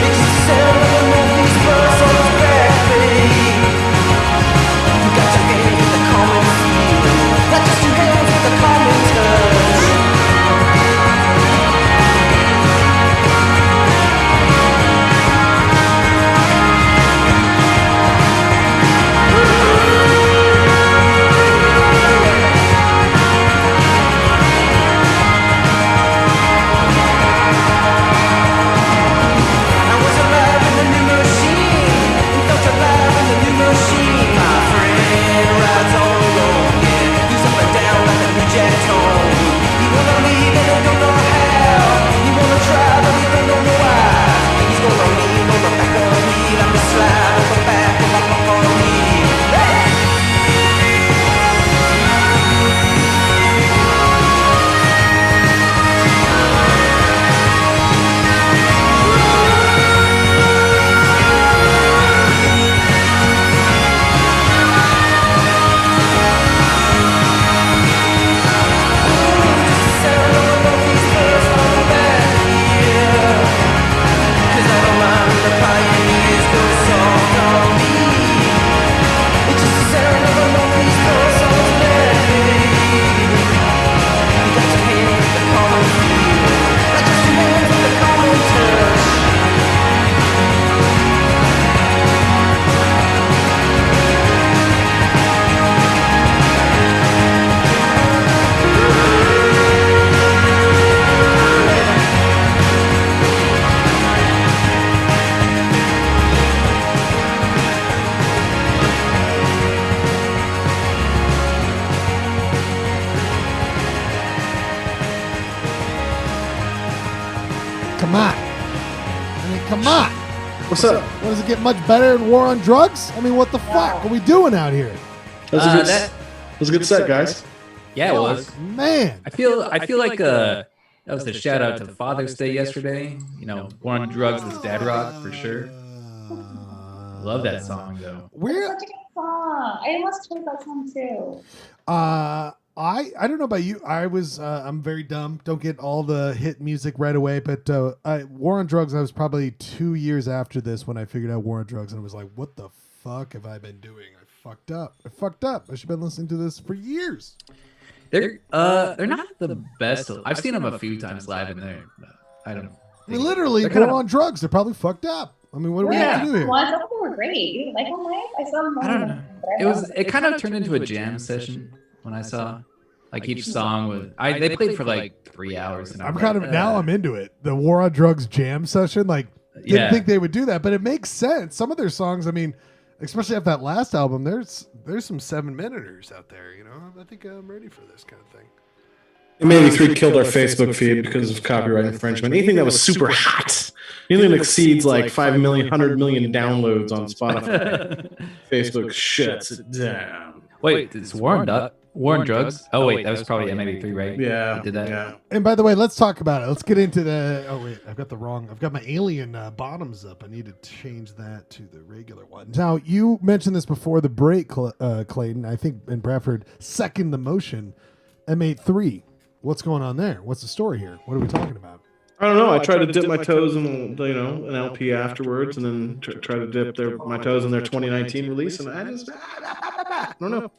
It's the sound of the northeast bus on its backbeat. You got your hand with the common feel, not just two hands with the common touch. I was alive in the new machine, and felt alive in the new machine. My friend rides on alone, yeah, he's up and down like a new jet tone. You wanna leave and you don't know how. You wanna try but you don't know why. He's gonna lean on the back of the wheel, I'm gonna slide on the back of my body. Come on. I mean, come on. What's up? What, does it get much better in War on Drugs? I mean, what the fuck are we doing out here? That was a good set, guys. Yeah, it was. Man. I feel like that was a shout out to Father's Day yesterday. You know, War on Drugs is dad rock for sure. Love that song though. We're Such a good song. I almost chose that song too. I don't know about you. I'm very dumb. Don't get all the hit music right away. But War on Drugs, I was probably 2 years after this when I figured out War on Drugs, and I was like, what the fuck have I been doing? I fucked up. I should have been listening to this for years. They're not the best. I've seen them a few times live, and I don't know. I mean, literally, War on Drugs. They're probably fucked up. I mean, what do we have to do here? Well, I thought they were great. You like them live? I saw them live. I don't know. It kind of turned into a jam session when I saw like each song was. They played for like 3 hours. And I'm kind of now I'm into it. The War on Drugs jam session. Like, didn't think they would do that, but it makes sense. Some of their songs, I mean, especially off that last album, there's some 7-minuters out there. You know, I think I'm ready for this kind of thing. Maybe 3 killed our Facebook feed because of copyright infringement. Anything that was super hot, anything that exceeds like 5 million, 100 million downloads on Spotify, Facebook shuts it down. Wait, it's War on Drugs? Oh wait, that was probably M83, right? Yeah, They did that. Yeah. And by the way, let's talk about it. Let's get into the. Oh wait, I've got my alien bottoms up. I need to change that to the regular one. Now you mentioned this before the break, Clayton. I think in Bradford second the motion, M83. What's going on there? What's the story here? What are we talking about? I don't know. I tried to dip my toes in, an LP afterwards, and then try to dip my toes in their 2019 release, and I just I don't know.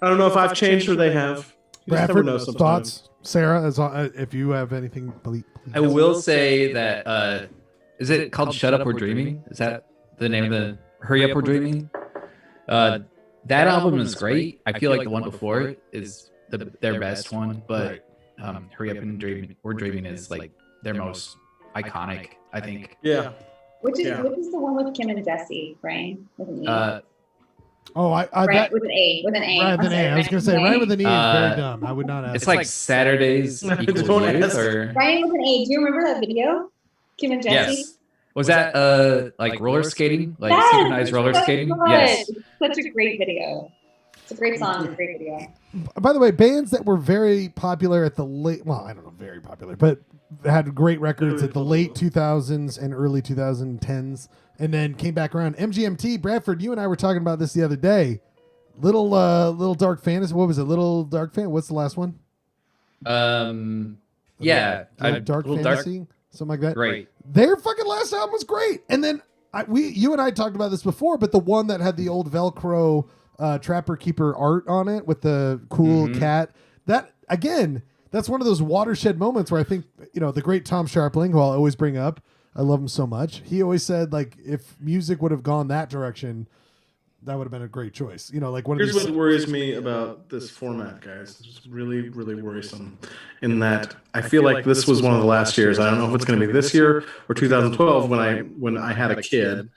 I don't know if I've changed or they have. You just never Bradford, know sometimes. thoughts, Sarah? If you have anything, please. I will say that is it called "Shut Up We're Dreaming"? Is that the name of the "Hurry Up We're Dreaming"? That album is great. I feel like the one before it is their best one, but "Hurry Up and We're Dreaming" is like their most iconic, I think. Yeah. Which is the one with Kim and Jesse, right? With an E. Right, with an A. With an A. Right with an A. I was going to say right with an E is very dumb. I would not ask. It's like Saturdays equals youth, or Ryan with an A. Do you remember that video? Kim and Jesse? yes. Was that like roller skating, like Yes, synchronized roller so skating? good. Yes. It's such a great video. It's a great song. It's a great video. By the way, bands that were very popular at the late, well, I don't know, very popular, but had great records at the late 2000s and early 2010s, and then came back around. MGMT, Bradford, you and I were talking about this the other day. Little Dark Fantasy. What was it? Little Dark Fan. What's the last one? Yeah, Dark Little Fantasy, something like that. Great. Their fucking last album was great, and then you and I talked about this before, but the one that had the old Velcro Trapper Keeper art on it with the cool cat, that again, that's one of those watershed moments where I think the great Tom Sharpling, who I'll always bring up, I love him so much. He always said like if music would have gone that direction, that would have been a great choice. Here's what worries me about this format, guys. It's just really, really worrisome in that I feel like this was one of the last years. I don't know if it's going to be this year or 2012 when I had a kid,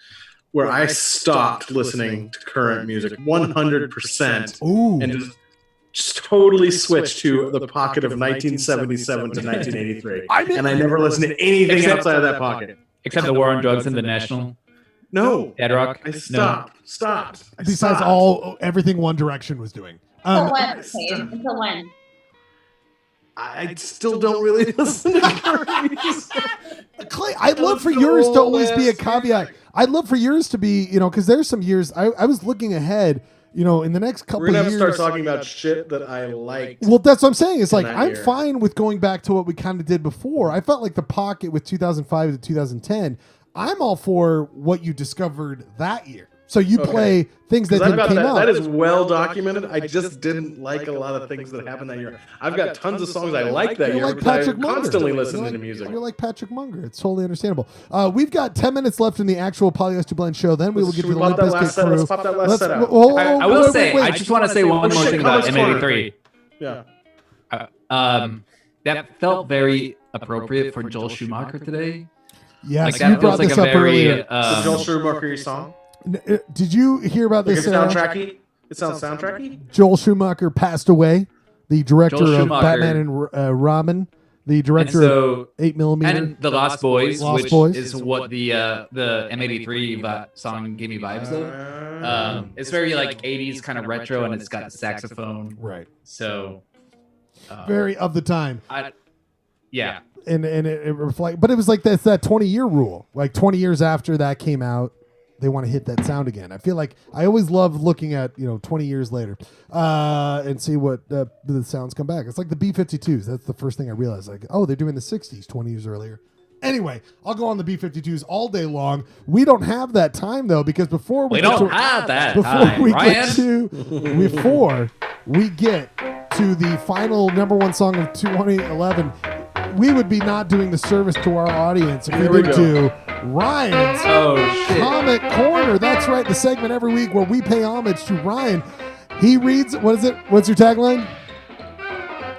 where I stopped listening to current music 100%. Ooh. And just totally switched to the pocket of 1977 to 1983. And I never listened to anything outside of that pocket. Except the War on Drugs and the National. No. Dead Rock. I stopped. Besides everything One Direction was doing. Until when, Cade? Until when? I still don't really listen to current music. Clay, I'd love for yours to always be a caveat. I'd love for yours to be, because there's some years I was looking ahead. In the next couple We're gonna of have years, to start talking about shit that I liked. Well, that's what I'm saying. It's like I'm year. fine with going back to what we kind of did before. I felt like the pocket with 2005 to 2010. I'm all for what you discovered that year. So you play things that didn't came out. That is well documented. I just didn't like a lot of things that happened that year. I've got tons of songs I like that year, like but I Patrick Munger. constantly listen to music. You're like Patrick Munger. It's totally understandable. We've got 10 minutes left in the actual Polyester Blend show. Then we will get to the Limp Bizkit crew. Let's pop that last set out. I will say, I just want to say one more thing about M83. Yeah. That felt very appropriate for Joel Schumacher today. Yes, that you brought feels this like up a very, earlier. The Joel Schumacher song. Did you hear about Like this? it soundtracky? It sounds soundtracky? Joel Schumacher passed away. The director of Schumacher. Batman and Robin. The director of 8mm. And The Lost Boys, Lost which Boys. is what the M83 song gave me vibes of. It's very like 80s kind of retro, and it's got saxophone. Right. So. Very of the time. Yeah. And it reflect, but it was like that 20-year rule. Like 20 years after that came out, they want to hit that sound again. I feel like I always love looking at 20 years later and see what the sounds come back. It's like the B-52s. That's the first thing I realized. Like, oh, they're doing the 60s 20 years earlier. Anyway, I'll go on the B-52s all day long. We don't have that time though, because before we get to the final number one song of 2011, we would be not doing the service to our audience if we didn't do Ryan's Comic Corner. That's right, the segment every week where we pay homage to Ryan. He reads, what is it? What's your tagline?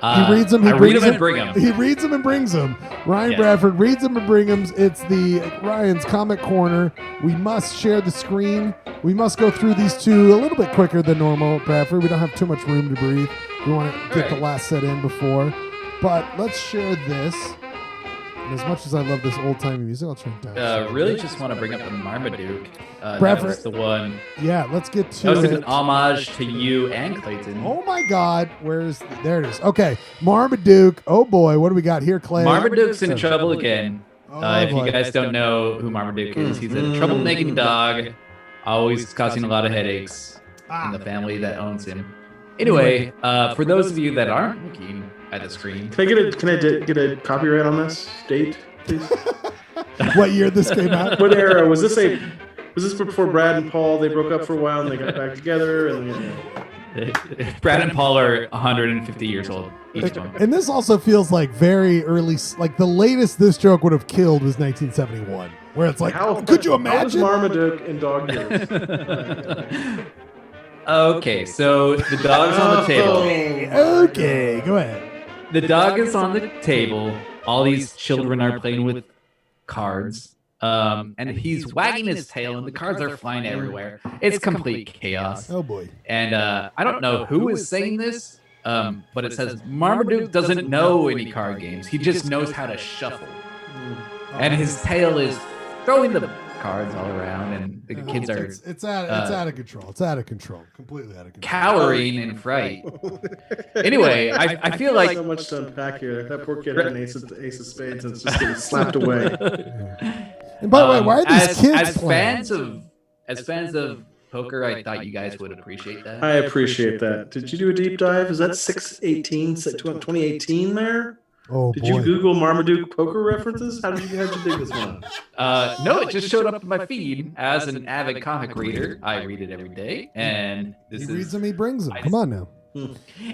He reads them, he brings them. He reads them and brings them. Ryan Bradford reads them and brings them. It's the Ryan's Comic Corner. We must share the screen. We must go through these two a little bit quicker than normal, Bradford. We don't have too much room to breathe. We want to get the last set in before. But let's share this. And as much as I love this old-timey music, I'll turn it down. Really just want to bring up the Marmaduke. Bradford. That was the one. Yeah, let's get to That was it. an homage to you and Clayton. Oh my God, there it is. Okay, Marmaduke. Oh boy, what do we got here, Clay? Marmaduke's in trouble again. If boy. you guys don't know who Marmaduke is, he's a troublemaking dog, always causing a lot of headaches in the family that owns him. Anyway, for those of you that aren't looking at the screen, Can I get a copyright on this date, please? What year this came out? What era was this? Was this before Brad and Paul? They broke up for a while and they got back together. And Brad and Paul are 150 years old each one. And this also feels like very early, like the latest this joke would have killed was 1971, where it's like, could you How was imagine? Marmaduke in dog years? Okay, so the dog's on the table. Okay, go ahead. The dog is on the table. All these children are playing with cards. And he's wagging his tail, and the cards are flying everywhere. It's complete chaos. Oh boy! And I don't know who is saying this, but it says Marmaduke doesn't know any card games. He just knows how to shuffle. And his tail is throwing the cards all around, and the kids are It's out of control. It's out of control. Completely out of control. cowering in fright. Anyway, I feel like So much to unpack here. That poor kid had an ace of spades and it's just getting slapped away. And by the way, why are these kids as playing? fans of poker. I thought you guys would appreciate that. I appreciate that. Did you do a deep dive? Is that 2018 there? Oh, Did boy. you Google Marmaduke poker references? How'd you dig this one? No, it just showed up in my feed as an avid comic reader. I read it every day, and this He reads is. them, he brings them. Come on now.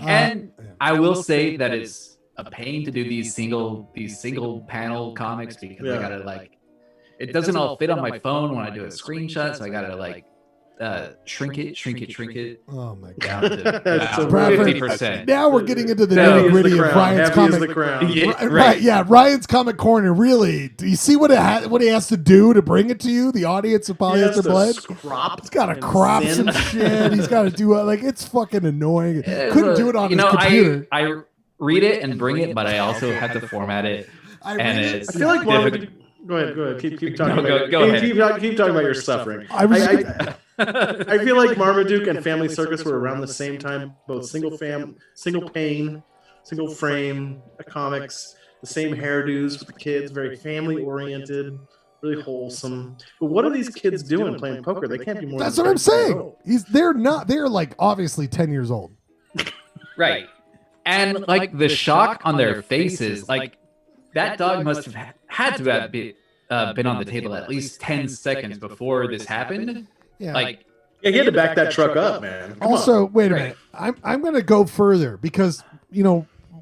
And I will say that it's a pain to do these single panel comics because I Yeah. gotta it doesn't all fit on my phone when I do a screenshot, so I gotta shrink it Oh my down god. to That's so Bradford, 50%. Now we're getting into the Heavy nitty is gritty the of crown. Ryan's Heavy is comic. the crown. Yeah, Right, right. yeah. Ryan's comic corner. Really? Do you see what what he has to do to bring it to you? The audience of He has Polyester to Blood. scrop He's got to and crop sand. some shit. He's got to do it's fucking annoying. Couldn't do it on his computer. I read it and bring it, but I also have to format it. I and read it. it's I feel like difficult. Go ahead. Keep talking. No, about go ahead. Keep talking about your suffering. I feel like Marmaduke and Family Circus were around the same time, both single pane, single frame comics, the same hairdos with the kids, very family oriented, really wholesome. But what are these kids doing playing poker? They can't be more. That's than what I'm 13 years saying. old. They're like obviously 10 years old. Right. And the shock on their faces, that dog must have had to have been on the table at least 10 seconds before this happened. Yeah. Yeah, you had to back that truck up, man. Come Also, on. wait a minute. I'm going to go further because,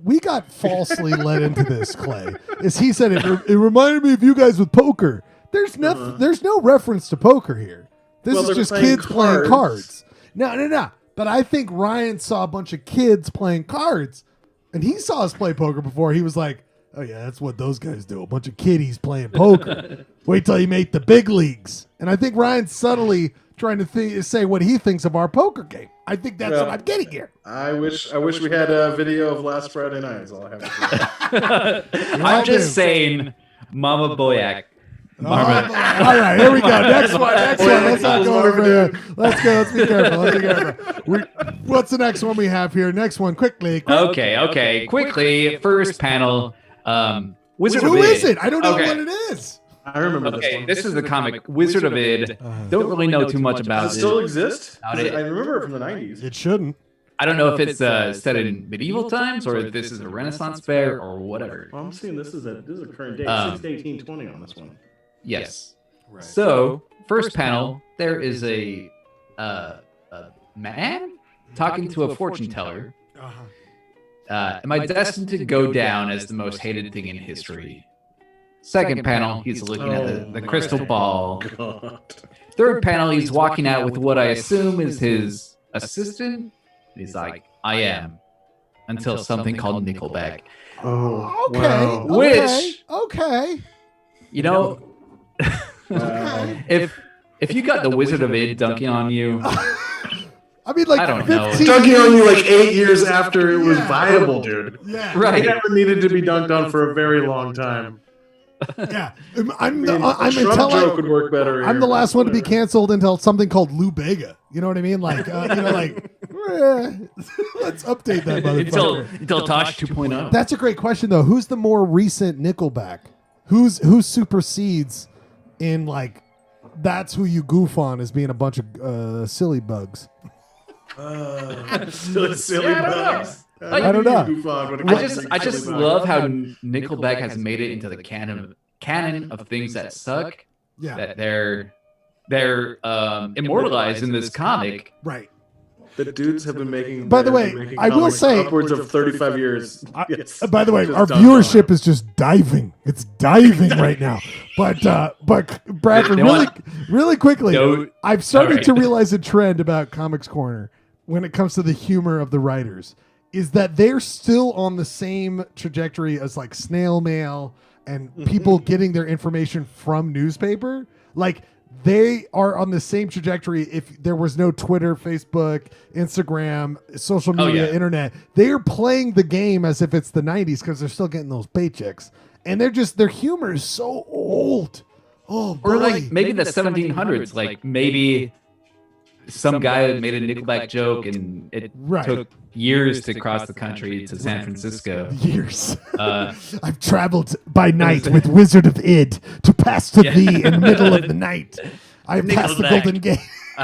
we got falsely led into this, Clay. As he said, it reminded me of you guys with poker. There's no reference to poker here. This Well, is they're just playing kids playing cards. cards. No. But I think Ryan saw a bunch of kids playing cards, and he saw us play poker before. He was like, oh, yeah, that's what those guys do. A bunch of kiddies playing poker. Wait till you make the big leagues. And I think Ryan's subtly trying to say what he thinks of our poker game. I think that's what I'm getting here. I wish we had a video of last Friday night. Is all I have to say. I'm just saying, Mama Boyak. All right, here we go. Next one. Let's not go over there. Let's go. Let's be careful. What's the next one we have here? Next one, quickly. Okay. Quickly, first panel. Wizard of Who Id. is it? I don't know Okay. what it is. I remember this Okay, one. this is the comic Wizard of Id. Don't really know too much about Does it it. still exist? About 'Cause it. I remember it from the 90s. It shouldn't. I don't know if it's set in medieval times or if this is a Renaissance fair or whatever. Well, I'm seeing this is a current date. 6/18/20 on this one. Yes. So, first panel, there is a man talking to a fortune teller. Am I destined to go down as the most hated thing in history? Second panel, he's looking at the crystal ball. God. Third panel, he's walking out with what I assume is his assistant. He's like, I am. Until something called Nickelback. Oh, Okay. wow. Which- Okay. You know, Wow. if you got the Wizard of Id dunking on you, I mean, like, I don't know. 15 Dunking on you years- like 8 years after it was Yeah. viable, dude. Yeah. It right? never needed to be dunked on for a very long time. Yeah. I mean, I'm a Trump until joke would work better. I'm here, the last one to be whatever. canceled until something called Lou Bega. You know what I mean? Like, let's update that motherfucker. until Tosh 2.0. That's a great question, though. Who's the more recent Nickelback? Who supersedes in that's who you goof on as being a bunch of silly bugs? Silly Yeah, I don't know. bugs. I don't know. Goof on when it I comes to just silly bugs. love how Nickelback has made it into the canon of things that suck. Yeah. That they're immortalized in this comic. Right. The dudes have been making. By the way, they've been making I will comics say- upwards of 35 years. Yes. By the way, Just our dunked on viewership it. is just diving. It's diving right now. But Bradford, They want- really quickly, No- I've started All right. to realize a trend about Comics Corner when it comes to the humor of the writers is that they're still on the same trajectory as like snail mail and people getting their information from newspaper. Like they are on the same trajectory if there was no Twitter, Facebook, Instagram, social media, yeah. internet. They are playing the game as if it's the 90s because they're still getting those paychecks. And their humor is so old. Oh, boy. Or like maybe the 1700s, like maybe some guy made a Nickelback joke and it Right. took years to cross the country to San Francisco. Years. Uh, I've traveled by night with Wizard of Id to pass to Yeah. thee in the middle of the night. I have passed the Nickelback. Golden Gate.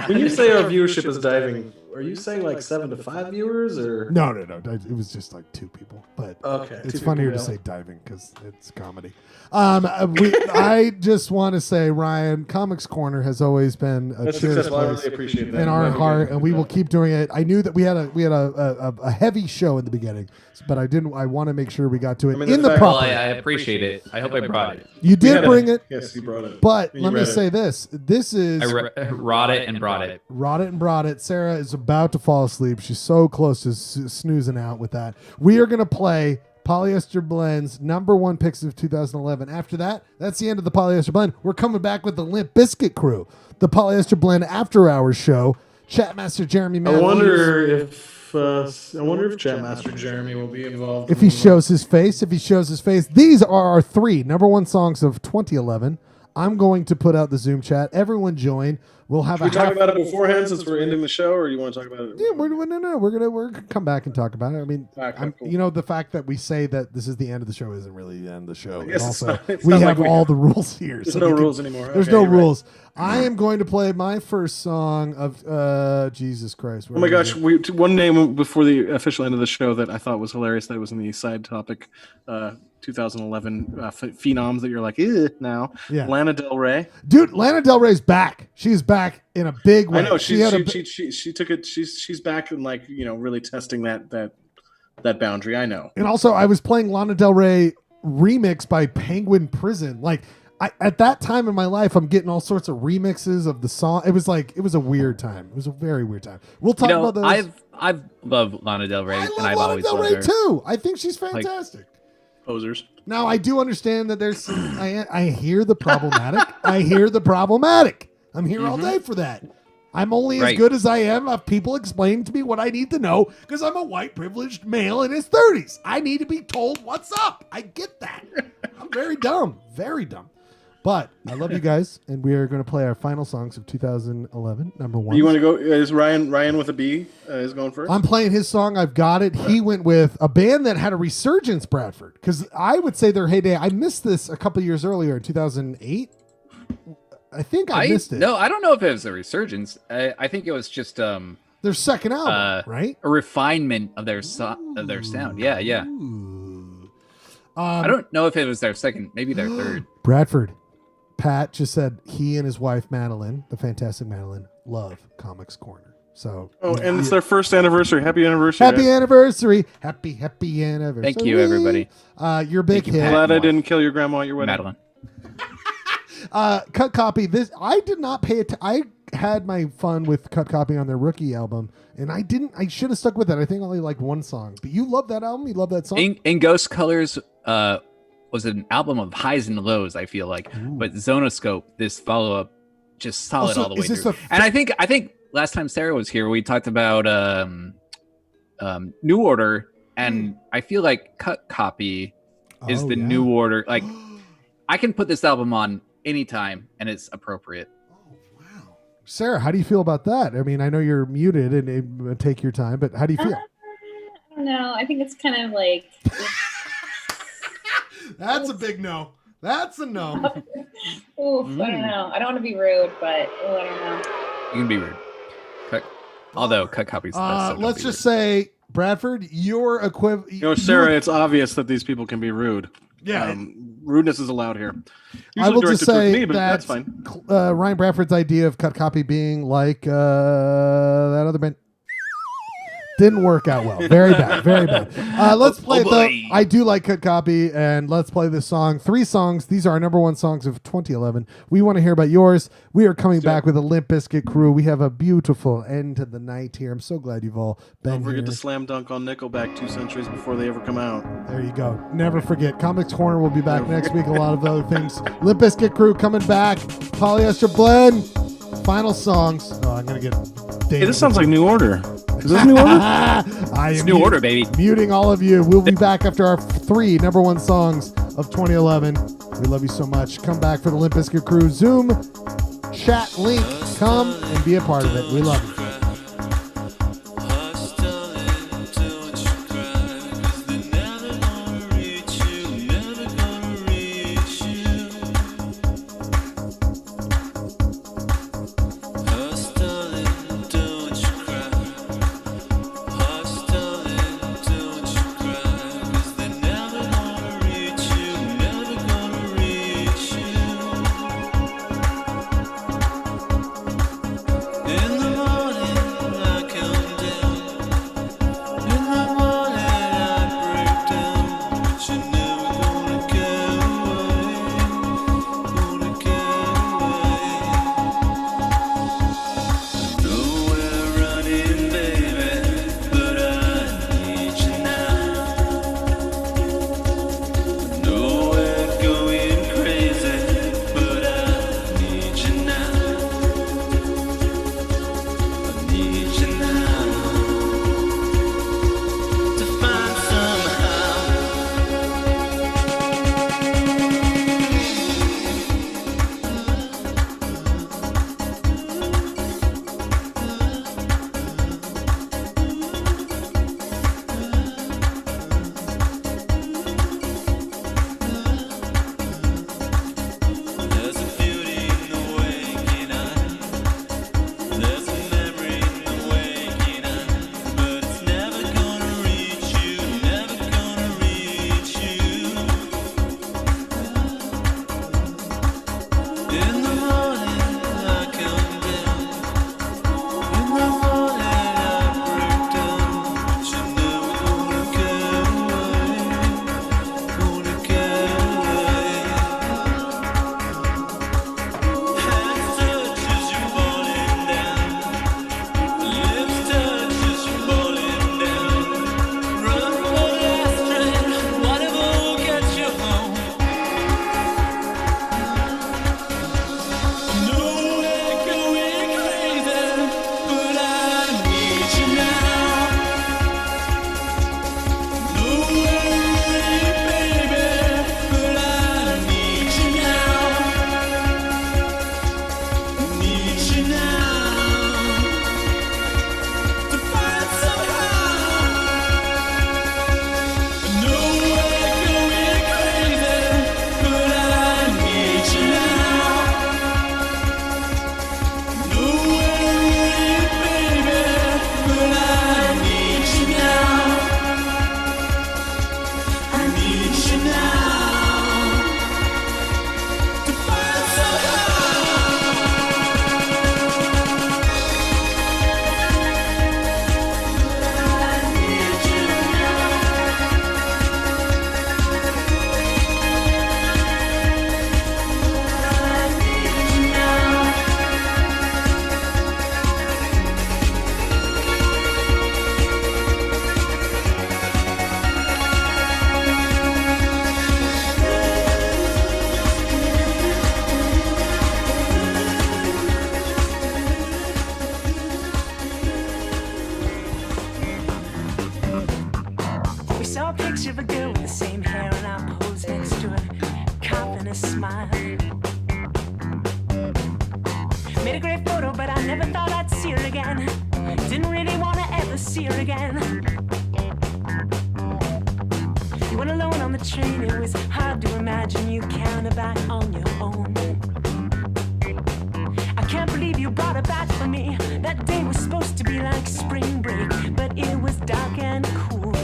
When you say our viewership is diving, are you saying like 7 to 5 viewers or? No. It was just like 2 people, but Okay, it's 2 funnier people, to yeah. say diving because it's comedy. I just want to say, Ryan, Comics Corner has always been a That's cheers successful. I place really appreciate that. in our Glad we heart, did. and we will keep doing it. I knew that we had a heavy show in the beginning, but I want to make sure we got to it I mean, in the the fact- Well, proper. I appreciate it. I hope I brought it. You did bring it, Yes, you brought it. but You let me read it. say this: this is Wrought it and brought it. Wrought it and brought it. Sarah is about to fall asleep. She's so close to snoozing out with that. We are going to play Polyester Blend's #1 picks of 2011. After that, that's the end of the Polyester Blend. We're coming back with the Limp Bizkit crew, the Polyester Blend After Hours show. Chatmaster Jeremy I Matthews. wonder if Chatmaster Jeremy will be involved. If he shows his face, these are our 3 #1 songs of 2011. I'm going to put out the Zoom chat. Everyone join. We'll have Should we a talk half. about it beforehand since we're ending the show, or do you want to talk about it? Yeah, we're gonna come back and talk about it. I mean, Okay, cool. you know, the fact that we say that this is the end of the show isn't really the end of the show. Yes, And it's also, not- it's we not have like we- all the rules here. There's so no we can- rules anymore. There's Okay, no you're right. rules. I am going to play my first song of Jesus Christ. Oh my gosh! One name before the official end of the show that I thought was hilarious that was in the side topic, 2011 phenoms that you're like, now. Yeah. Lana Del Rey. Dude, Lana Del Rey's back. She's back in a big way. I know she had a she took it. She's back and like really testing that boundary. I know. And also, I was playing Lana Del Rey remix by Penguin Prison. Like, at that time in my life, I'm getting all sorts of remixes of the song. It was a weird time. It was a very weird time. We'll talk about those. I've loved Lana Del Rey, I and love I've Lana always Del loved Rey her. too. I think she's fantastic. Posers. Now, I do understand that there's some, I hear the problematic. I hear the problematic. I'm here all day for that. I'm only as Right. good as I am of people explaining to me what I need to know because I'm a white privileged male in his 30s. I need to be told what's up. I get that. I'm very dumb. Very dumb. But I love you guys, and we are going to play our final songs of 2011, #1. You want to go? Is Ryan with a B is going first? I'm playing his song. I've got it. He went with a band that had a resurgence, Bradford, because I would say their heyday. I missed this a couple years earlier in 2008. I think I missed it. No, I don't know if it was a resurgence. I think it was just Their second album, right? a refinement of their sound. Yeah. I don't know if it was their second, maybe their third. Bradford. Pat just said he and his wife Madeline, the fantastic Madeline, love Comics Corner. So and it's their first anniversary. Happy anniversary! happy anniversary, happy anniversary. Thank you, everybody. Your big Thank you, hit. Pat. Glad I didn't kill your grandma at your wedding. Madeline. Cut Copy. This I did not pay it. I had my fun with Cut Copy on their rookie album, and I didn't. I should have stuck with it. I think I only like one song, but you love that album. You love that song. In Ghost Colors was an album of highs and lows, I feel like. But Zonoscope, this follow up, just solid Also, all the way is this through. a And I think last time Sarah was here, we talked about New Order, and I feel like Cut Copy is the New Order. Like, I can put this album on anytime, and it's appropriate. Sarah, how do you feel about that? I mean, I know you're muted and take your time, but how do you feel? I don't know. I think it's kind of like. That's a big no. That's a no. Oof, I don't know. I don't want to be rude, but I don't know. You can be rude. Although Cut Copy's the best. So don't Let's be just rude. say, Bradford, your equivalent. You know, Sarah, it's obvious that these people can be rude. Yeah. Rudeness is allowed here. I will Usually just directed towards say me, but that that's fine. Ryan Bradford's idea of Cut Copy being like that other band didn't work out well. Very bad. Very bad. Let's play it, though. I do like Cut Copy, and let's play this song. 3 songs. These are our #1 songs of 2011. We want to hear about yours. We are coming back with a Limp Bizkit crew. We have a beautiful end to the night here. I'm so glad you've all been Don't forget here. to slam dunk on Nickelback 2 centuries before they ever come out. There you go. Never forget. Comics Corner will be back next week. A lot of other things. Limp Bizkit crew coming back. Polyester Blend. Final songs. Oh, I'm going to get Hey, this sounds like New Order. Is this New Order? I am New Order, baby. Muting all of you. We'll be back after our 3 #1 songs of 2011. We love you so much. Come back for the Limp Bizkit crew. Zoom, chat, link. Come and be a part of it. We love you. Hostile and a smile. Made a great photo, but I never thought I'd see her again. Didn't really want to ever see her again. You went alone on the train, it was hard to imagine you counted back on your own. I can't believe you brought her back for me. That day was supposed to be like spring break, but it was dark and cool,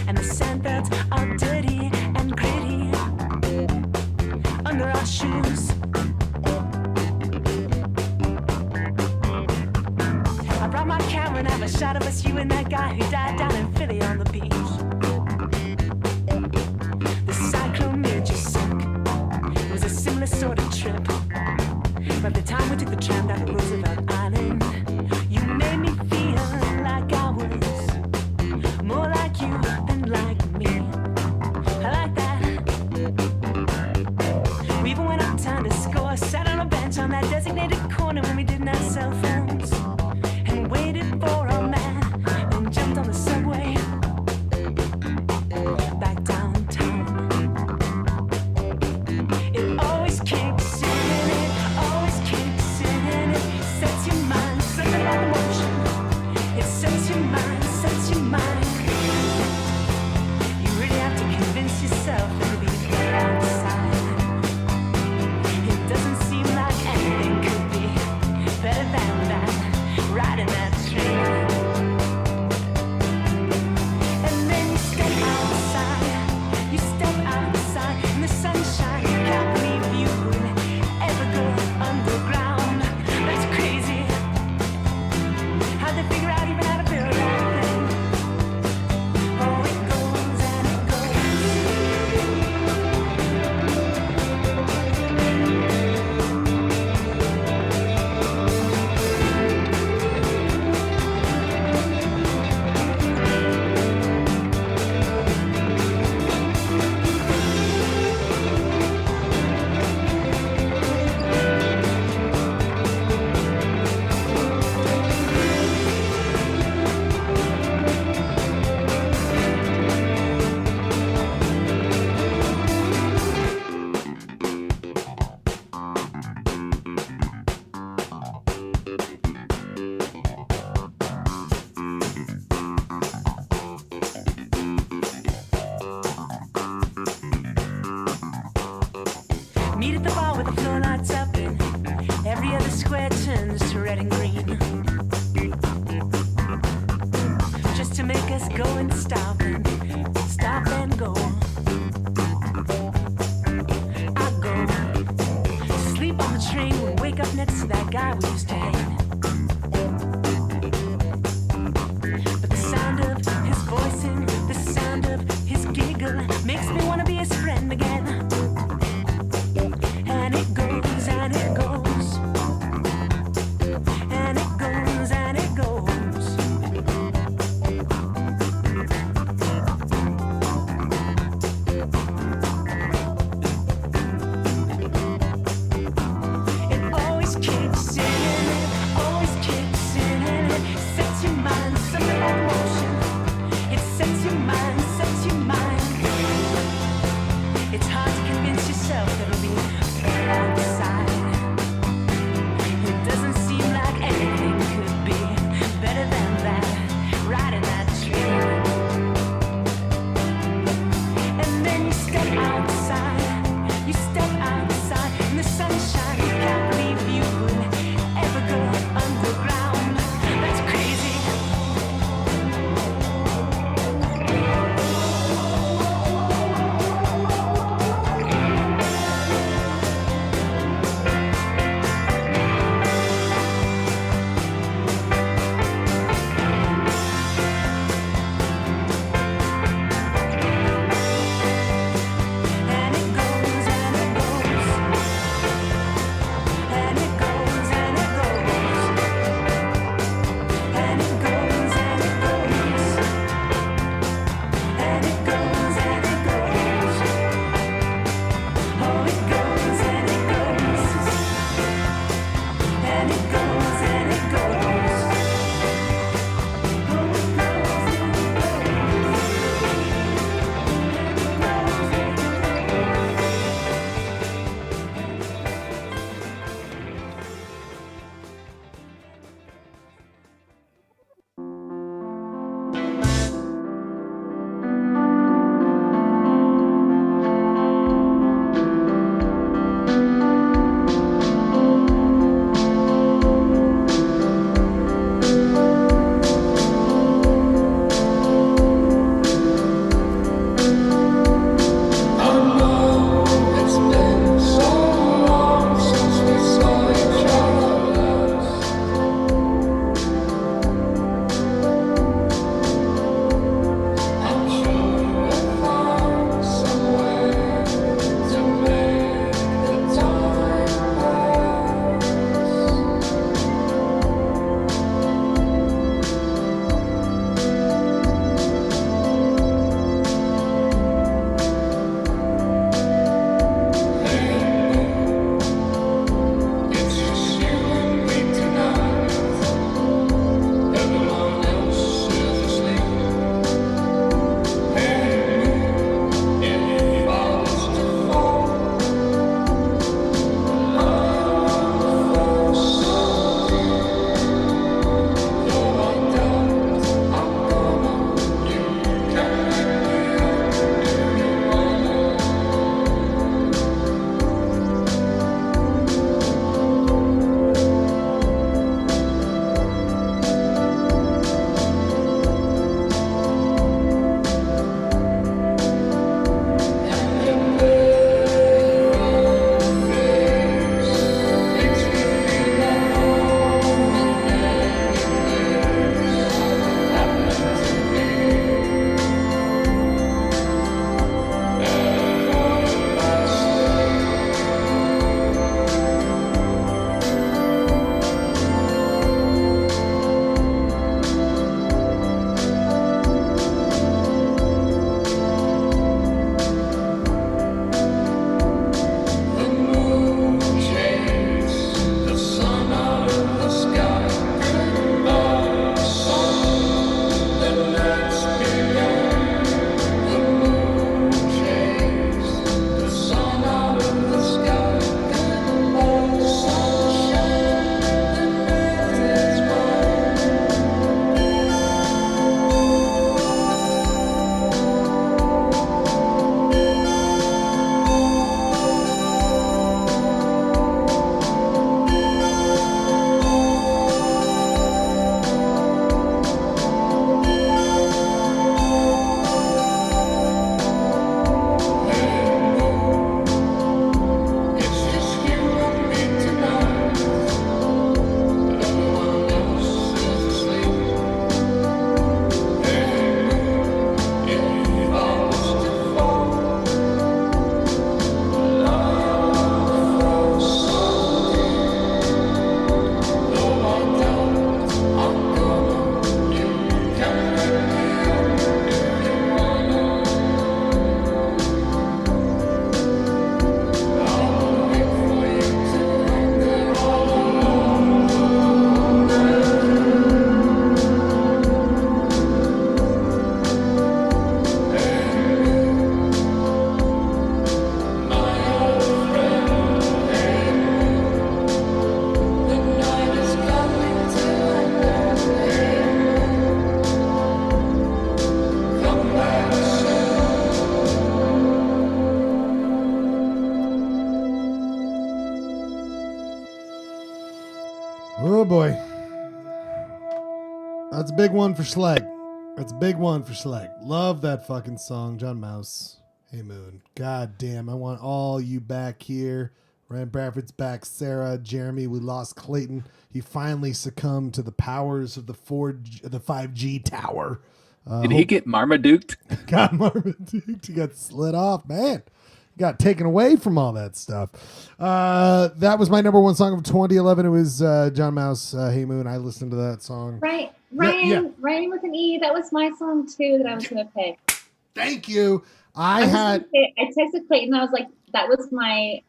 and the sandbirds are dirty and gritty under our shoes. I brought my camera and have a shot of us, you and that guy who died down in Philly on the beach. The cyclone made you sick. It was a similar sort of trip. By the time we took the tram down to Roosevelt Island, you made me feel like I was more like you than like me. I like that. We even went uptown to score, sat on a bench on that designated corner when we didn't have cell phones, and waited for our man, and jumped on the subway back downtown. It always kicks in, it always kicks in, it sets your mind, something like emotion. It sets your mind, sets your mind. You really have to convince yourself that it'll be better outside. It doesn't seem like anything could be better than that, riding that train. And then you step outside in the sunshine. You can't believe you would ever go underground. That's crazy. How'd they figure out even how to build that thing? Oh, it goes and it goes. Meet at the bar with the floor lights up and every other square turns to red and green, just to make us go and stop and go. I go sleep on the train and wake up next to that guy we used to hate. But the sound of his voice and the sound of his giggle makes me want to be his friend again. And it goes and it goes, and it goes and it goes. It always kicks in. Oh boy. That's a big one for Schleg. That's a big one for Schleg. Love that fucking song, John Mouse. Hey Moon. God damn, I want all you back here. Ryan Bradford's back. Sarah, Jeremy, we lost Clayton. He finally succumbed to the powers of the 5G tower. Did he get Marmaduked? Got Marmaduke. He got slid off, man. Got taken away from all that stuff. That was my number one song of 2011. It was John Mouse, Hey Moon. I listened to that song. Right. Ryan, Yeah. Ryan with an E. That was my song too that I was going to pick. Thank you. I texted Clayton. I was like, that was my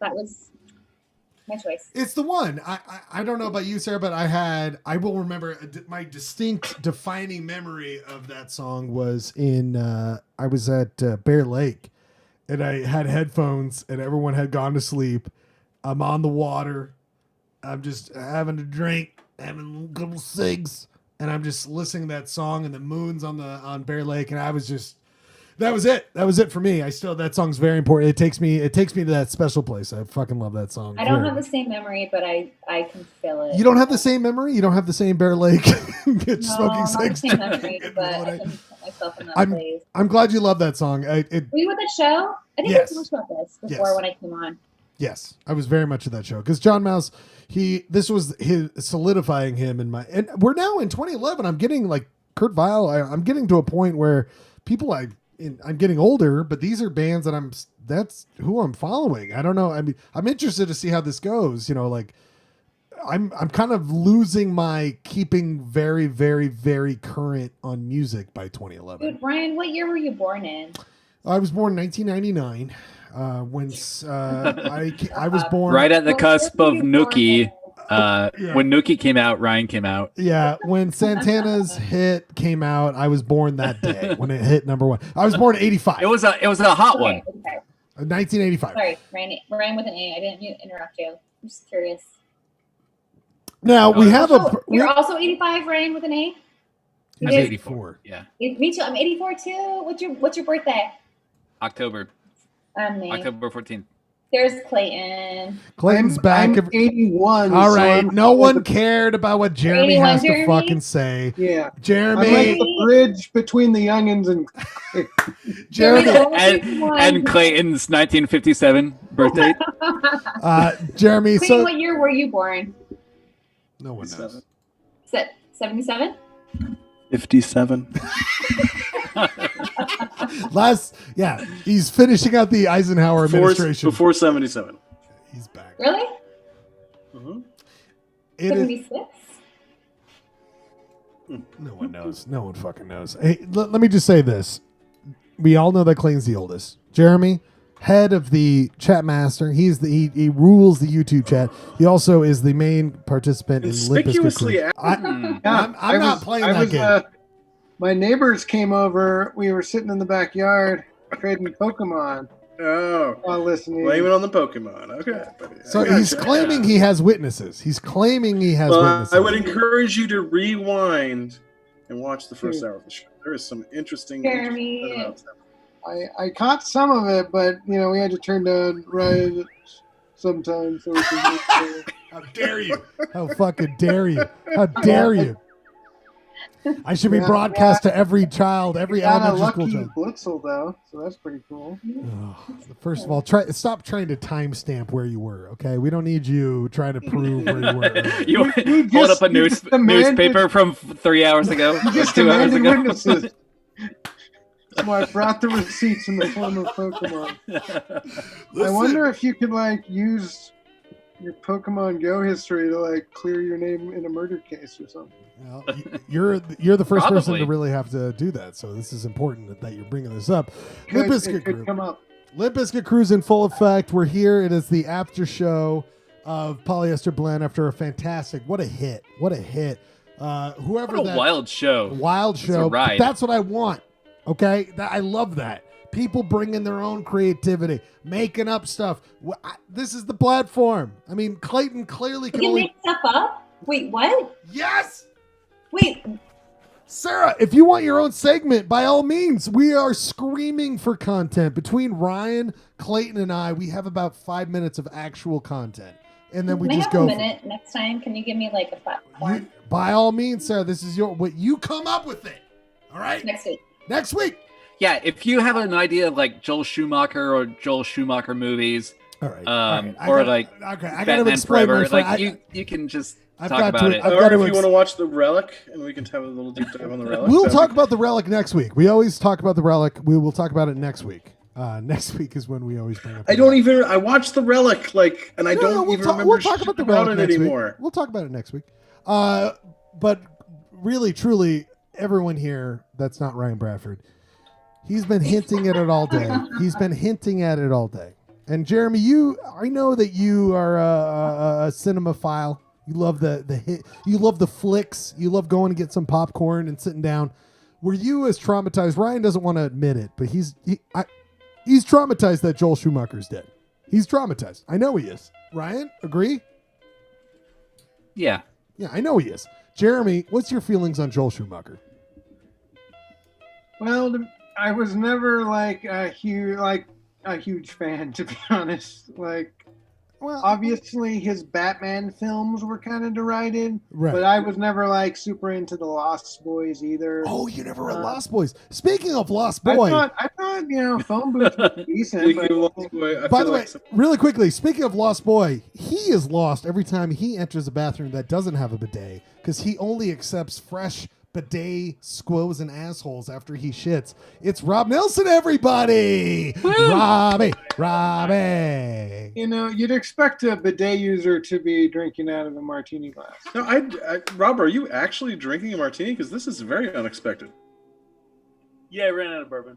choice. It's the one. I don't know about you, Sarah, but I will remember my distinct defining memory of that song was I was at Bear Lake and I had headphones and everyone had gone to sleep. I'm on the water. I'm just having a drink, having a couple cigs, and I'm just listening to that song and the moon's on Bear Lake. And I was just, that was it. That was it for me. That song's very important. It takes me to that special place. I fucking love that song. I don't have the same memory, but I can feel it. You don't have the same memory? You don't have the same Bear Lake smoking not cigs? the same memory, but I can put myself in that place. I'm glad you love that song. Were you at the show? I didn't Yes. talk about this before Yes. when I came on. Yes, I was very much at that show because John Mouse, this was his solidifying him in and we're now in 2011. I'm getting like Kurt Weill. I'm getting to a point where people I'm getting older, but these are bands that that's who I'm following. I don't know. I mean, I'm interested to see how this goes. You know, like I'm kind of losing my keeping very, very, very current on music by 2011. Dude, Ryan, what year were you born in? I was born in 1999. When I was born Right at the cusp of Nookie. When Nookie came out, Ryan came out. Yeah, when Santana's hit came out, I was born that day when it hit number one. I was born in 85. It was a hot one. Okay. 1985. Sorry, Ryan with an A. I didn't mean to interrupt you. I'm just curious. Now we have You're also 85, Ryan with an A? I'm 84. Yeah. Me too. I'm 84 too. What's your birthday? October. Me. October 14th. There's Clayton. Clayton's back. I'm 81. All so right. I'm No one cared about what Jeremy 81, has to Jeremy? fucking say. Yeah. Jeremy. I'm like the bridge between the youngins and Jeremy. And Clayton's 1957 birthday. Jeremy. Clayton, So what year were you born? no one knows. 77? 57. He's finishing out the Eisenhower administration. Before 77. He's back. Really? Mm-hmm. It is, 76? no one knows. No one fucking knows. Hey, let me just say this. We all know that Clayton's the oldest. Jeremy, head of the chat master. He rules the YouTube chat. He also is the main participant in Limp Bizkit Conspicuously Crew. I'm I not was- playing I that was, game. My neighbors came over. We were sitting in the backyard trading Pokemon. Oh. While listening. Blame it on the Pokemon. Okay. So he's claiming he has witnesses. He's claiming he has Well, witnesses. I would encourage you to rewind and watch the first hour of the show. There is some interesting. Jeremy. I caught some of it, but we had to turn down Ryan sometimes. So we could How dare you? How fucking dare you? How dare you? I should be broadcast to every child, every got a elementary school lucky child. Blitzel though, so that's pretty cool. First of all, stop trying to timestamp where you were. Okay, we don't need you trying to prove where you were. You hold up a newspaper from 3 hours ago. You just 2 hours demanded ago. witnesses. So I brought the receipts in the form of Pokemon. I wonder if you could use your Pokemon Go history to clear your name in a murder case or something. Well, you're the first person Probably. to really have to do that. So this is important that you're bringing this up. Could- Limp Bizkit it could Crew. come up. Limp Bizkit Crew's in full effect. We're here. It is the after show of Polyester Blend after a fantastic. What a hit! What a hit! Whoever What a that wild show. wild It's a show. ride. That's what I want. Okay, I love that. People bringing their own creativity, making up stuff. This is the platform. I mean, Clayton clearly You can can only. make stuff up? Wait, what? Yes, Wait, Sarah. If you want your own segment, by all means, we are screaming for content. Between Ryan, Clayton, and I, we have about 5 minutes of actual content. and then we Can I just have go. a minute next time? Can you give me like a platform By all means, Sarah, this is what you come up with it. All right. next week? Next week. Yeah, if you have an idea of like Joel Schumacher or Joel Schumacher movies, all right. Or like I gotta Batman explain Forever, my friend. like you can just I've talk got about to- it. I've Or got if to you want to watch The Relic, and we can have a little deep dive on The Relic. We'll that'd talk be- about the Relic next week. We always talk about the Relic. We will talk about it next week. Next week is when we always bring up. I don't even. I watched The Relic, and I don't we'll even talk, remember we'll talk about the about Relic it next anymore. Week. We'll talk about it next week. But really, truly, everyone here that's not Ryan Bradford, he's been hinting at it all day. He's been hinting at it all day. And Jeremy, I know that you are a cinemaphile. You love the hit. You love the flicks. You love going to get some popcorn and sitting down. Were you as traumatized? Ryan doesn't want to admit it, but he's traumatized that Joel Schumacher's dead. He's traumatized. I know he is. Ryan, agree? Yeah. Yeah, I know he is. Jeremy, what's your feelings on Joel Schumacher? Well, I was never like a huge fan, to be honest. Well, obviously his Batman films were kind of derided, right. but I was never like super into the Lost Boys either. Oh, you never read Lost Boys. Speaking of Lost Boy, I thought Phone Booth was decent. Speaking of Lost Boy, I by feel the way, like really quickly, speaking of Lost Boy, he is lost every time he enters a bathroom that doesn't have a bidet because he only accepts fresh bidet squows and assholes after he shits. It's Rob Nelson, everybody! Robbie! You'd expect a bidet user to be drinking out of a martini glass. No, Rob, are you actually drinking a martini? Because this is very unexpected. Yeah, I ran out of bourbon.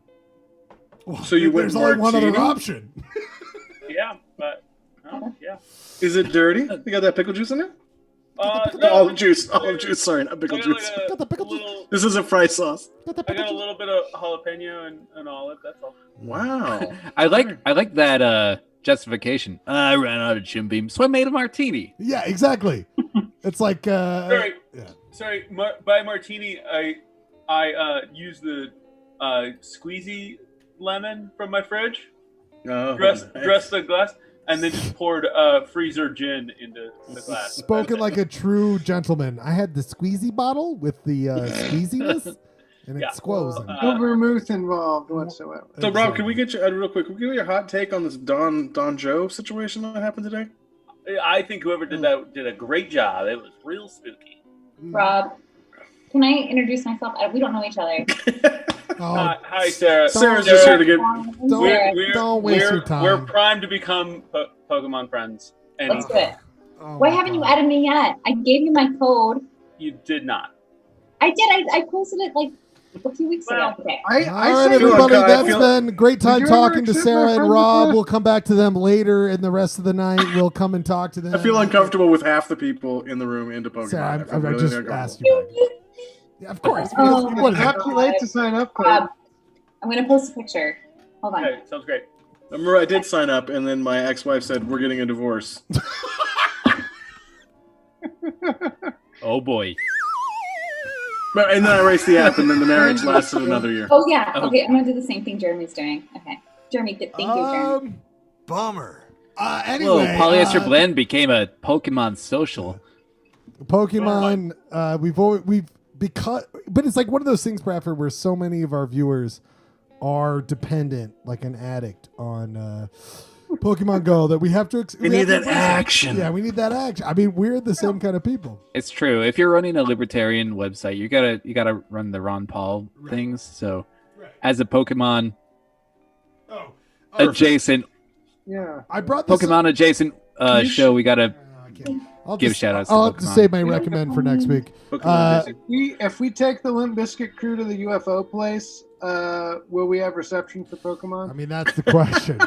So you went There's only one other martini? option. Yeah, but yeah. Is it dirty? You got that pickle juice in it? No, Olive juice. Sorry, not pickle I got juice. like a little, This is a fry sauce. I got a little bit of jalapeno and olive. That's all. Wow. I like that justification. I ran out of Jim Beam, so I made a martini. Yeah, exactly. It's like Sorry, yeah. sorry. By martini, I used the squeezy lemon from my fridge. Oh, dressed nice. the glass, and then just poured freezer gin into the glass. Spoken like a true gentleman. I had the squeezy bottle with the squeeziness, and it squoze. in it. No vermouth involved whatsoever. So, Rob, can we get you real quick? Can we get your hot take on this Don Joe situation that happened today? I think whoever did that did a great job. It was real spooky. Rob, can I introduce myself? We don't know each other. Hi, Sarah. Sarah's just here to get. Don't waste your time. We're primed to become Pokemon friends. And Let's do it. Why haven't you added me yet? I gave you my code. You did not. I did. I posted it like a few weeks ago. Okay. All right, everybody, that's been a great time talking to Sarah and Rob. We'll come back to them later in the rest of the night. We'll come and talk to them. I feel uncomfortable with half the people in the room into Pokemon. Sarah, I feel I really just uncomfortable. asked you back. Yeah, of course. It's not too late to sign up, Rob, I'm going to post a picture. Hold on. Okay, sounds great. Remember, I did sign up, and then my ex-wife said, "We're getting a divorce." Oh boy. And then I erased the app, and then the marriage lasted another year. Oh, yeah. Okay, I'm going to do the same thing Jeremy's doing. Okay. Jeremy, thank you, Jeremy. Bummer. Whoa, Anyway, Polyester Blend became a Pokemon social. Pokemon, but it's like one of those things, Bradford, where so many of our viewers are dependent, like an addict, on Pokemon Go that we have to. We need that action. Yeah, we need that action. I mean, we're the same kind of people. It's true. If you're running a libertarian website, you gotta run the Ron Paul things. So, as a Pokemon adjacent, Yeah. I brought this Pokemon adjacent show, we gotta I'll give just- shout outs. I'll to have to Pokemon. save my recommend for next week. If we take the Limp Bizkit crew to the UFO place, will we have reception for Pokemon? I mean, that's the question.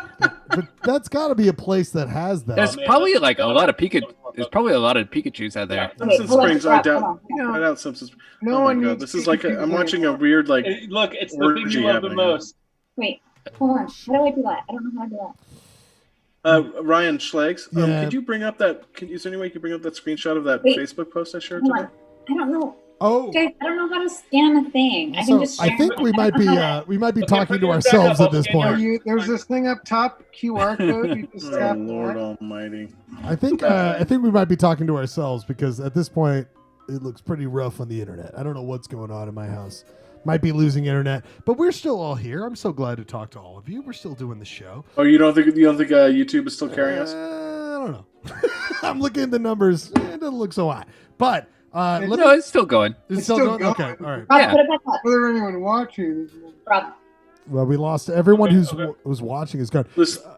but that's got to be a place that has that. There's probably like a lot of There's probably a lot of Pikachus out there. Simpson Springs, I doubt. I doubt Simpson Springs. No Oh my one god, needs this is to like keep I'm people watching a weird like. Look, it's the thing orgy you love the happening. most. Wait, hold on. How do I do that? I don't know how to do that. Ryan Schlegs, Yeah. could you bring up that? Is there any way you could bring up that screenshot of that Wait. Facebook post I shared Hold today? on. I don't know. Oh, Guys, I don't know how to scan a thing. I can just. I think we might be talking to ourselves at this point. There's this thing up top, QR code. You just tap Lord that. Almighty! I think we might be talking to ourselves because at this point it looks pretty rough on the internet. I don't know what's going on in my house. Might be losing internet, but we're still all here. I'm so glad to talk to all of you. We're still doing the show. Oh, you don't think YouTube is still carrying us? I don't know. I'm looking at the numbers. It doesn't look so high, but No, it's still going. It's still going. Okay, all right. Rob, put it back up. Was there anyone watching? Rob. Well, we lost everyone who's watching is gone.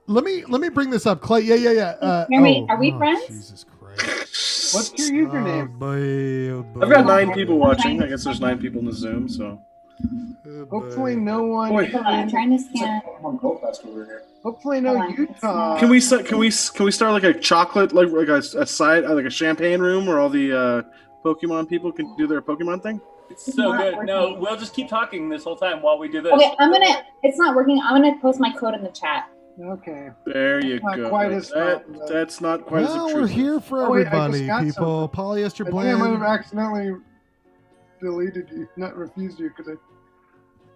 Let me bring this up, Clay. Yeah. Jeremy, are we friends? Jesus Christ. What's your username? Boy. I've got 9 people watching. I guess there's 9 people in the Zoom. So Hopefully no one. Boy. Hold on, I'm trying to scan. Hopefully no Utah. can we start like a chocolate like a side like a champagne room where all the Pokemon people can do their Pokemon thing? It's so good. No, we'll just keep talking this whole time while we do this. Okay, it's not working. I'm gonna post my code in the chat. Okay. There you Not go. quite as That's not quite as Well, intrusive. we're here for Oh, wait, I just everybody, got people. Polyester I think I might have blend. accidentally deleted you, not refused you because I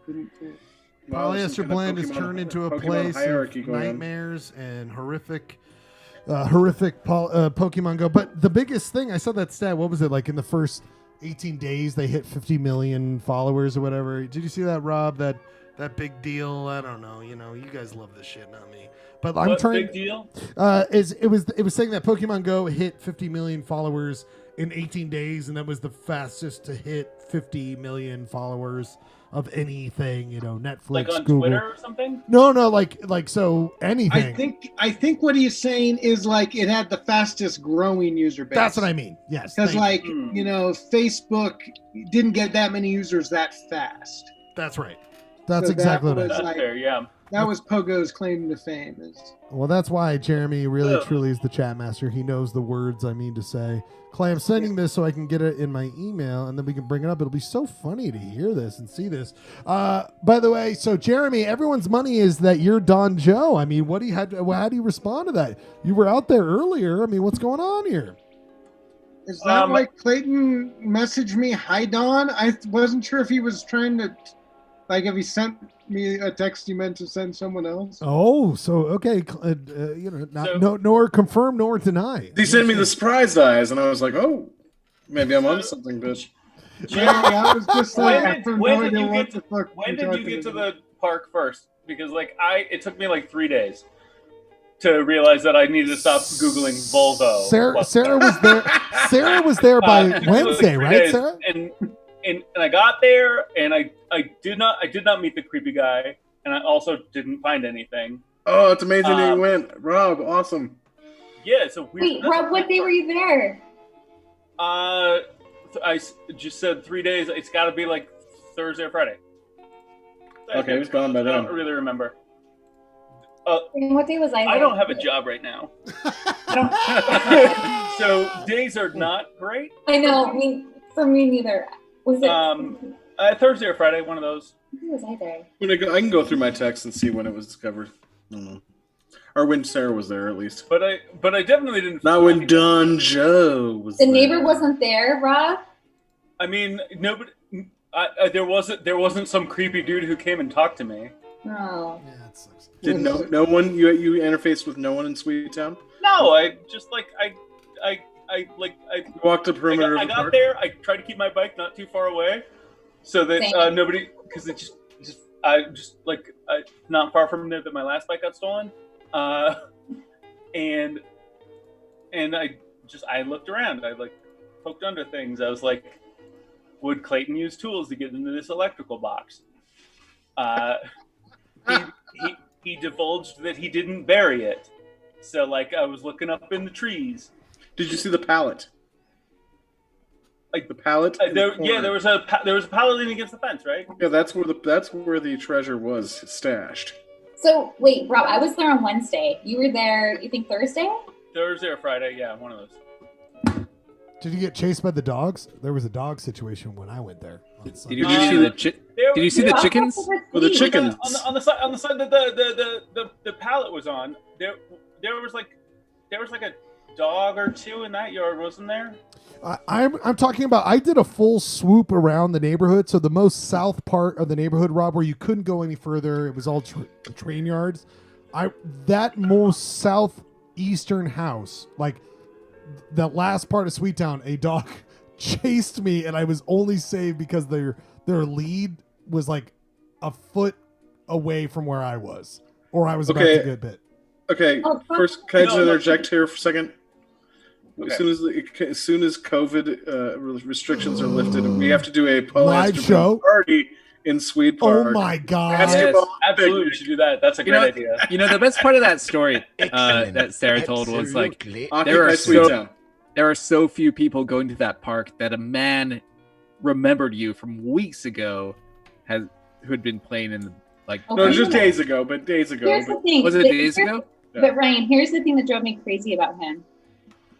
didn't see it. Wow, there's some Polyester kind of blend is Pokemon- turned into a Pokemon place hierarchy of going on. nightmares and horrific Pokemon Go. But the biggest thing, I saw that stat. What was it like in the first 18 days? They hit 50 million followers or whatever. Did you see that, Rob? That big deal? I don't know. You guys love this shit, not me. But I'm What trying. big deal? It was saying that Pokemon Go hit 50 million followers in 18 days, and that was the fastest to hit 50 million followers of anything. Netflix, Like on Google. Twitter or something? No, like so anything. I think what he's saying is like it had the fastest growing user base. That's what I mean. Yes, Because thank you. Facebook didn't get that many users that fast. That's right. That's So exactly that what I was mean. That's fair, yeah. That was Pogo's claim to fame. Well, that's why Jeremy really Ugh. truly is the chat master. He knows the words I mean to say. Clay, I'm sending this so I can get it in my email, and then we can bring it up. It'll be so funny to hear this and see this. By the way, so Jeremy, everyone's money is that you're Don Joe. I mean, how do you respond to that? You were out there earlier. I mean, what's going on here? Is that why Clayton messaged me, "Hi Don"? I wasn't sure if he was trying to, if he sent me a text he meant to send someone else. Oh, so okay, nor confirm nor deny. He sent me the surprised eyes, and I was like, "Oh, maybe I'm on something, bitch." Yeah, I was just like, I have no when did idea you what get the fuck When you're did you talking get to about. the park first? Because it took me like 3 days to realize that I needed to stop googling Volvo. Sarah was there. Sarah was there by It took me, like, Wednesday, 3 right, days, Sarah? And I got there, and I did not meet the creepy guy, and I also didn't find anything. Oh, it's amazing that you went, Rob. Awesome. Yeah, it's a weird. Wait, Rob, what day were you there? I just said 3 days. It's got to be like Thursday or Friday. Okay, it was gone by I then. don't really remember. And what day was I there? I don't have a job right now. So days are not great. I know. I mean, for me neither. Was it? Thursday or Friday, one of those. When was I there? I can go through my text and see when it was discovered. I don't know. Or when Sarah was there, at least. But I definitely didn't. Not when Don Joe was The there. neighbor wasn't there, Rob. I mean, nobody. There wasn't some creepy dude who came and talked to me. Oh. Yeah, it sucks. Did no one you interfaced with no one in Sweet Town? No, I just I walked the perimeter. I of the got park? there. I tried to keep my bike not too far away, so that Same. nobody, because it just not far from there that my last bike got stolen, and I looked around. I poked under things. I was like, would Clayton use tools to get into this electrical box? He divulged that he didn't bury it. So I was looking up in the trees. Did you see the pallet? Like the pallet? There was a pallet leaning against the fence, right? Yeah, that's where the treasure was stashed. So wait, Rob, I was there on Wednesday. You were there. You think Thursday? Thursday or Friday, yeah, one of those. Did you get chased by the dogs? There was a dog situation when I went there. Did you see the Did you see the chickens? Well, the chickens. On the side that the pallet was on, there was like a dog or two in that yard, wasn't there? I'm talking about. I did a full swoop around the neighborhood. So the most south part of the neighborhood, Rob, where you couldn't go any further, it was all train yards. That most southeastern house, like the last part of Sweetown, a dog chased me, and I was only saved because their lead was like a foot away from where I was, or I was about to get bit. Okay, first, can I just interject here for a second? Okay. As soon as COVID restrictions are lifted, we have to do a live show party in Swede Park. Oh my god! Yes, absolutely, we should do that. That's a great idea. You know, the best part of that story that Sarah told was like there are so few people going to that park that a man remembered you from weeks ago who had been playing in the no, just days ago. Here's the thing. Was it days ago? But Ryan, here's the thing that drove me crazy about him.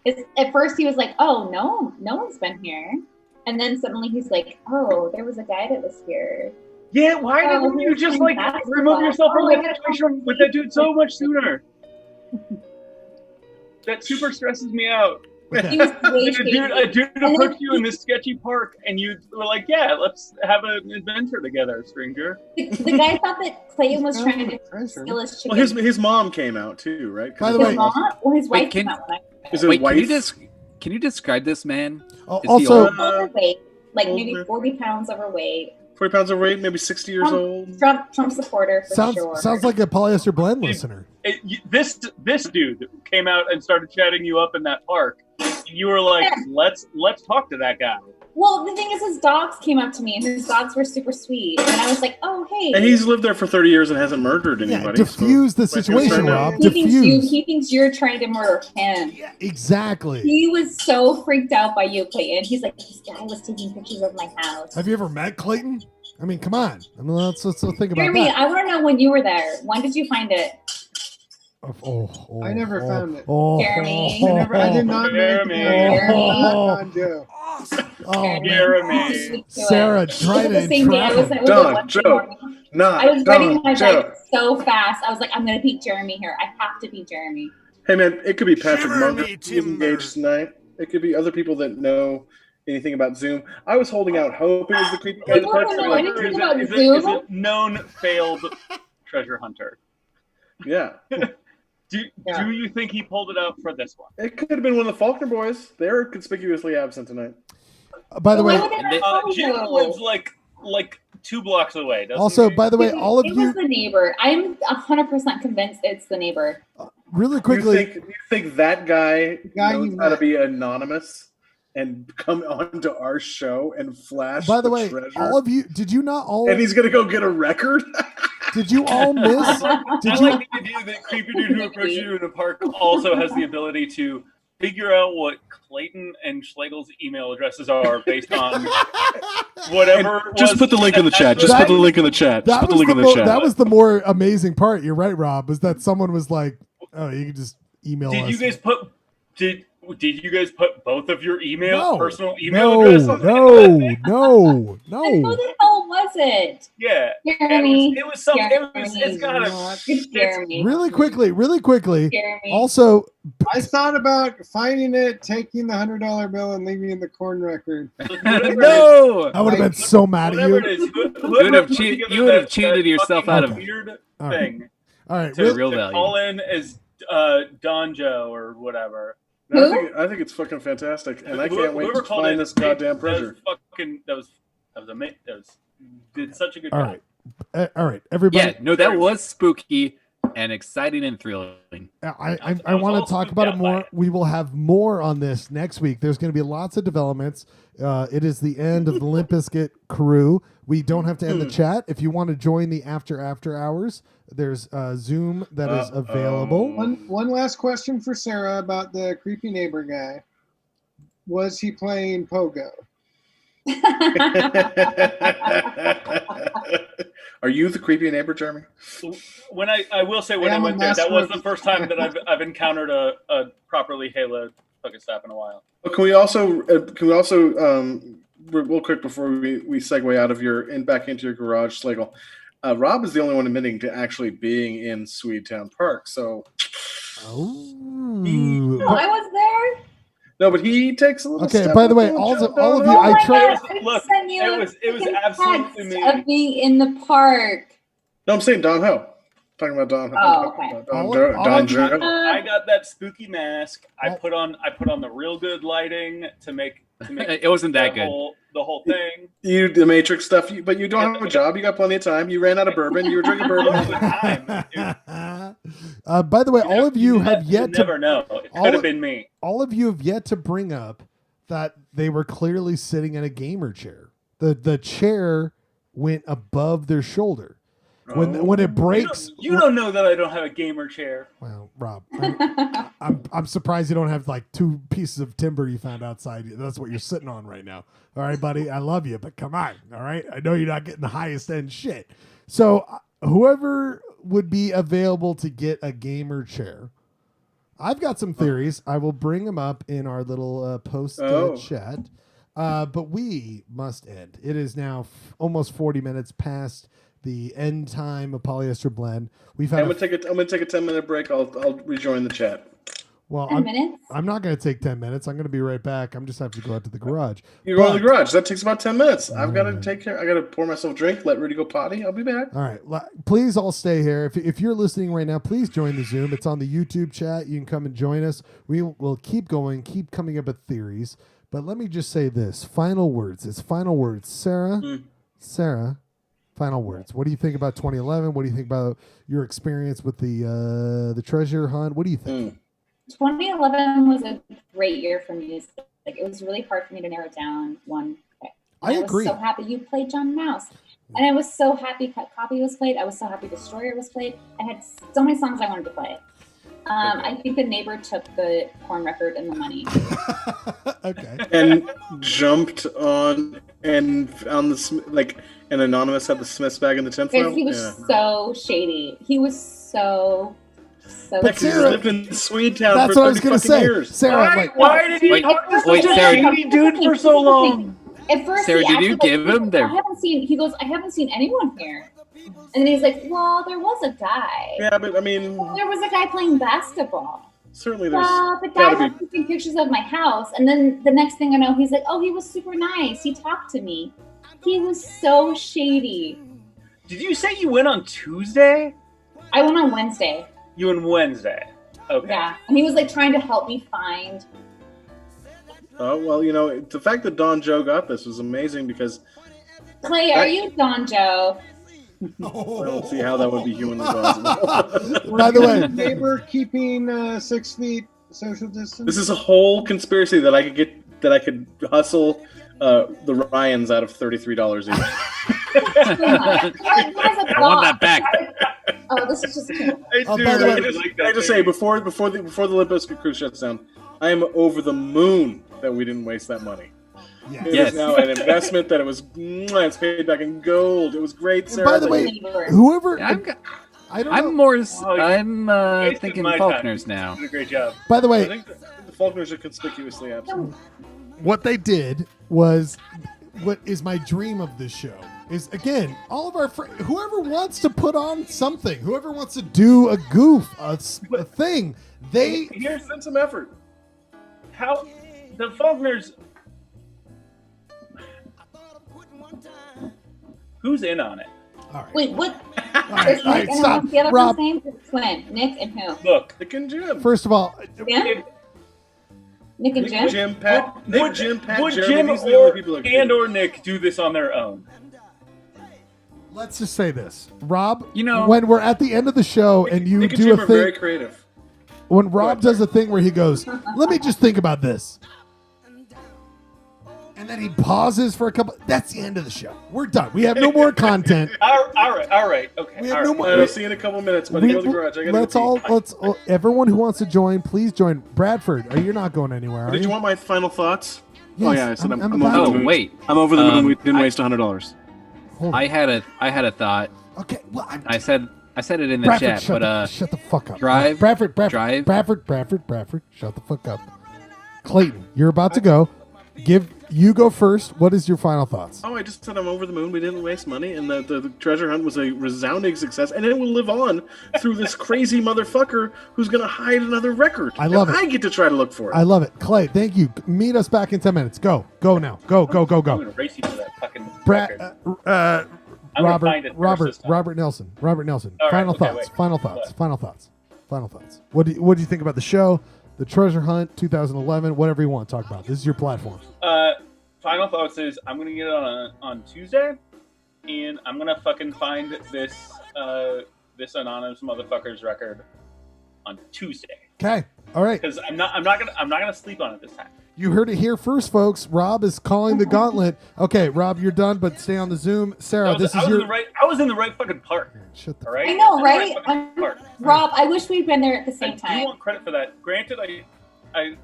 Is at first he was like, "Oh no one's been here," and then suddenly he's like, "Oh, there was a guy that was here." Yeah, why didn't you just remove yourself from that situation with that dude so much sooner? That super stresses me out. A dude approached you in this sketchy park, and you were like, "Yeah, let's have an adventure together, stranger." The guy thought that Clayton was trying to steal his chicken. Well, his mom came out too, right? By the way, his wife came out. Is it wife? Can you describe this man? Also, overweight, like maybe 40 pounds overweight. 40 pounds overweight, maybe 60 years old. Trump supporter for sure. Sounds like a Polyester Blend listener. This dude came out and started chatting you up in that park. You were like, let's talk to that guy. Well, the thing is, his dogs came up to me, and his dogs were super sweet. And I was like, "Oh, hey!" And he's lived there for 30 years and hasn't murdered anybody. Diffuse the situation, Rob. He thinks you're trying to murder him. Yeah, exactly. He was so freaked out by you, Clayton. He's like, "This guy was taking pictures of my house." Have you ever met Clayton? I mean, come on. I mean, let's think about Jeremy, that. I want to know when you were there. When did you find it? I never found it. Jeremy. I did not make it. Jeremy. Sarah, try to entrap him. I was writing my bike so fast. I was like, I'm going to beat Jeremy here. I have to beat Jeremy. Hey, man, it could be Patrick Munger who's engaged tonight. It could be other people that know anything about Zoom. I was holding out hope it was the creepy guy. Is it known failed treasure hunter? Yeah. Do you think he pulled it out for this one? It could have been one of the Faulkner boys. They're conspicuously absent tonight. By the way, Jim lives like 2 blocks away. Also, he? by the way, all of you. It was the neighbor. I'm 100% convinced it's the neighbor. Really quickly. You think that guy knows how to be anonymous and come onto our show and flash By the way, treasure? all of you, did you not all? And he's going to go get a record? Did you all miss? I like the idea that creepy dude who approaches you in a park also has the ability to figure out what Clayton and Schlegel's email addresses are based on whatever. Just put the link in the chat. Put the link in the chat. That was the more amazing part. You're right, Rob. Was that someone was like, "Oh, you can just email us." Did you guys put both of your personal email addresses? No. Who the hell was it? Yeah, Jeremy. It was something. It's gotta. Jeremy. Really quickly. Jeremy. Also, I thought about finding it, taking the $100 bill, and leaving in the corn record. No, I would have been so mad at you. You would have cheated yourself out of weird All thing. All right, to real value. Call in as Don Joe or whatever. No, I think it's fucking fantastic, and I can't wait to find this goddamn treasure. That was amazing. Did such a good job. All right, everybody. Yeah, no, that was spooky and exciting and thrilling. I want to talk about it more. We will have more on this next week. There's going to be lots of developments. It is the end of the Limp Bizkit crew. We don't have to end the chat. If you want to join the after hours, there's Zoom that is available. One last question for Sarah about the creepy neighbor guy. Was he playing Pogo? Are you the creepy neighbor, Jeremy? When I will say when I went there, that was the first time that I've encountered a properly Halo Pokestop in a while. Can we also real quick before we segue out of back into your garage, Schlegel? Rob is the only one admitting to actually being in Swedetown Park. So, No, I was No, but he takes a little. Okay. step By the up way, and all jump of down. you, I tried. Look, Send you it a was freaking absolutely text me. of being in the park. No, I'm saying Don Ho. Talking about Don Ho. Oh, okay. Don Joe. I got that spooky mask. I put on the real good lighting to make It wasn't that good. The whole thing. You the Matrix stuff, but you don't have a job. You got plenty of time. You ran out of bourbon. You were drinking bourbon all the time. By the way, all of you have yet to never know. It could have been me. All of you have yet to bring up that they were clearly sitting in a gamer chair. The chair went above their shoulder. When it breaks, You don't know that I don't have a gamer chair. well, Rob, I'm surprised you don't have like 2 pieces of timber you found outside. That's what you're sitting on right now. All right, buddy, I love you, but come on. All right, I know you're not getting the highest end shit. So whoever would be available to get a gamer chair, I've got some theories. I will bring them up in our little post chat. But we must end. It is now almost 40 minutes past the end time of Polyester Blend. We've had. I'm gonna take a 10-minute break. I'll rejoin the chat. Well, 10 minutes? I'm not going to take 10 minutes. I'm going to be right back. I'm just have to go out to the garage. You go to the garage. That takes about 10 minutes. I've got to take care. I got to pour myself a drink. Let Rudy go potty. I'll be back. All right. Please all stay here. If you're listening right now, please join the Zoom. It's on the YouTube chat. You can come and join us. We will keep going, keep coming up with theories. But let me just say this. Final words. It's final words. Sarah, final words. What do you think about 2011? What do you think about your experience with the treasure hunt? What do you think? 2011 was a great year for music. Like, it was really hard for me to narrow down one pick. I agree. was so happy you played John Mouse. And I was so happy Cut Copy was played. I was so happy Destroyer was played. I had so many songs I wanted to play. I think The Neighbor took the porn record and the money. Okay. And jumped on and found an anonymous had the Smiths bag in the tinfoil. He was so shady. He was so But he Sarah, lived in Swedetown that's for what I was 30 going to fucking say. years. Sarah, Why did he talk to such a shady dude for so long? At first, Sarah, he did acted you like, give him their- I haven't seen anyone here. And then he's like, well, there was a guy. Yeah, but I mean, There was a guy playing basketball. certainly there's The guy gotta was taking pictures of my house. And then the next thing I know, he's like, oh, he was super nice. He talked to me. He was so shady. Did you say you went on Tuesday? I went on Wednesday. You went Wednesday. Okay. Yeah. And he was like trying to help me find. Oh, well, the fact that Don Joe got this was amazing because Clay, are you Don Joe? I don't see how that would be humanly possible. By the way, neighbor keeping 6 feet social distance. This is a whole conspiracy that I could hustle the Ryans out of $33 each. I want that back. Oh, this is just too I just say before the Limp Bizkit crew shuts down, I am over the moon that we didn't waste that money. Yeah. It is now an investment that it's paid back in gold. It was great, Sarah. By the way, whoever I'm thinking my Faulkner's time. now. Did a great job. By the I way, think the Faulkners are conspicuously absent. what they did was what is my dream of this show is, again, all of our friends, whoever wants to put on something, whoever wants to do a goof, a thing, Here's some effort. How the Faulkners? Who's in on it? All right. Wait, what? All right, stop. The other Rob, names? When? Nick and who? Look, Nick and Jim. first of all, Jim? Nick and Jim? Jim, Pat, would Jim, Pat, would Jeremy, Jim these are the only people that can or Nick do this on their own? let's just say this. Rob, You when we're at the end of the show and you Nick and do Jim a are very thing, creative. when Rob does a thing where he goes, let me just think about this. And then he pauses for a couple. That's the end of the show. We're done. We have no more content. All right, okay. We have all no right. more. I'll see you in a couple minutes, buddy. Go to the garage. I gotta Everyone who wants to join, please join. Bradford, you're not going anywhere, are Did you? you want my final thoughts? Yes, Oh yeah, I said I'm I'm over about the to. moon. wait. I'm over the moon. We didn't I- waste $100. I had a thought. Okay, well, I said it in the Bradford, chat, shut the fuck up. Drive, Bradford, drive. Bradford, shut the fuck up. Clayton, you're about to go. Give you go first. What is your final thoughts? Oh, I just said I'm over the moon. We didn't waste money, and the treasure hunt was a resounding success, and it will live on through this crazy motherfucker who's going to hide another record. I love and it. I get to try to look for it. I love it. Clay, thank you. Meet us back in 10 minutes. Go now. Go. I'm gonna race you to that fucking Brad, record. I'm gonna find it first this time. Robert Nelson. All right, Final okay, thoughts. wait. Final thoughts. What do you think about the show, the treasure hunt, 2011, whatever you want to talk about? This is your platform. Final thoughts is I'm gonna get it on Tuesday, and I'm gonna fucking find this this anonymous motherfucker's record on Tuesday. Okay. All right. Because I'm not gonna sleep on it this time. You heard it here first, folks. Rob is calling the gauntlet. Okay, Rob, you're done, but stay on the Zoom. Sarah, this is your. I was in the right fucking park. Shut the. All right. I know, In the right? fucking park. Rob, I wish we'd been there at the same I time. do want credit for that. Granted, I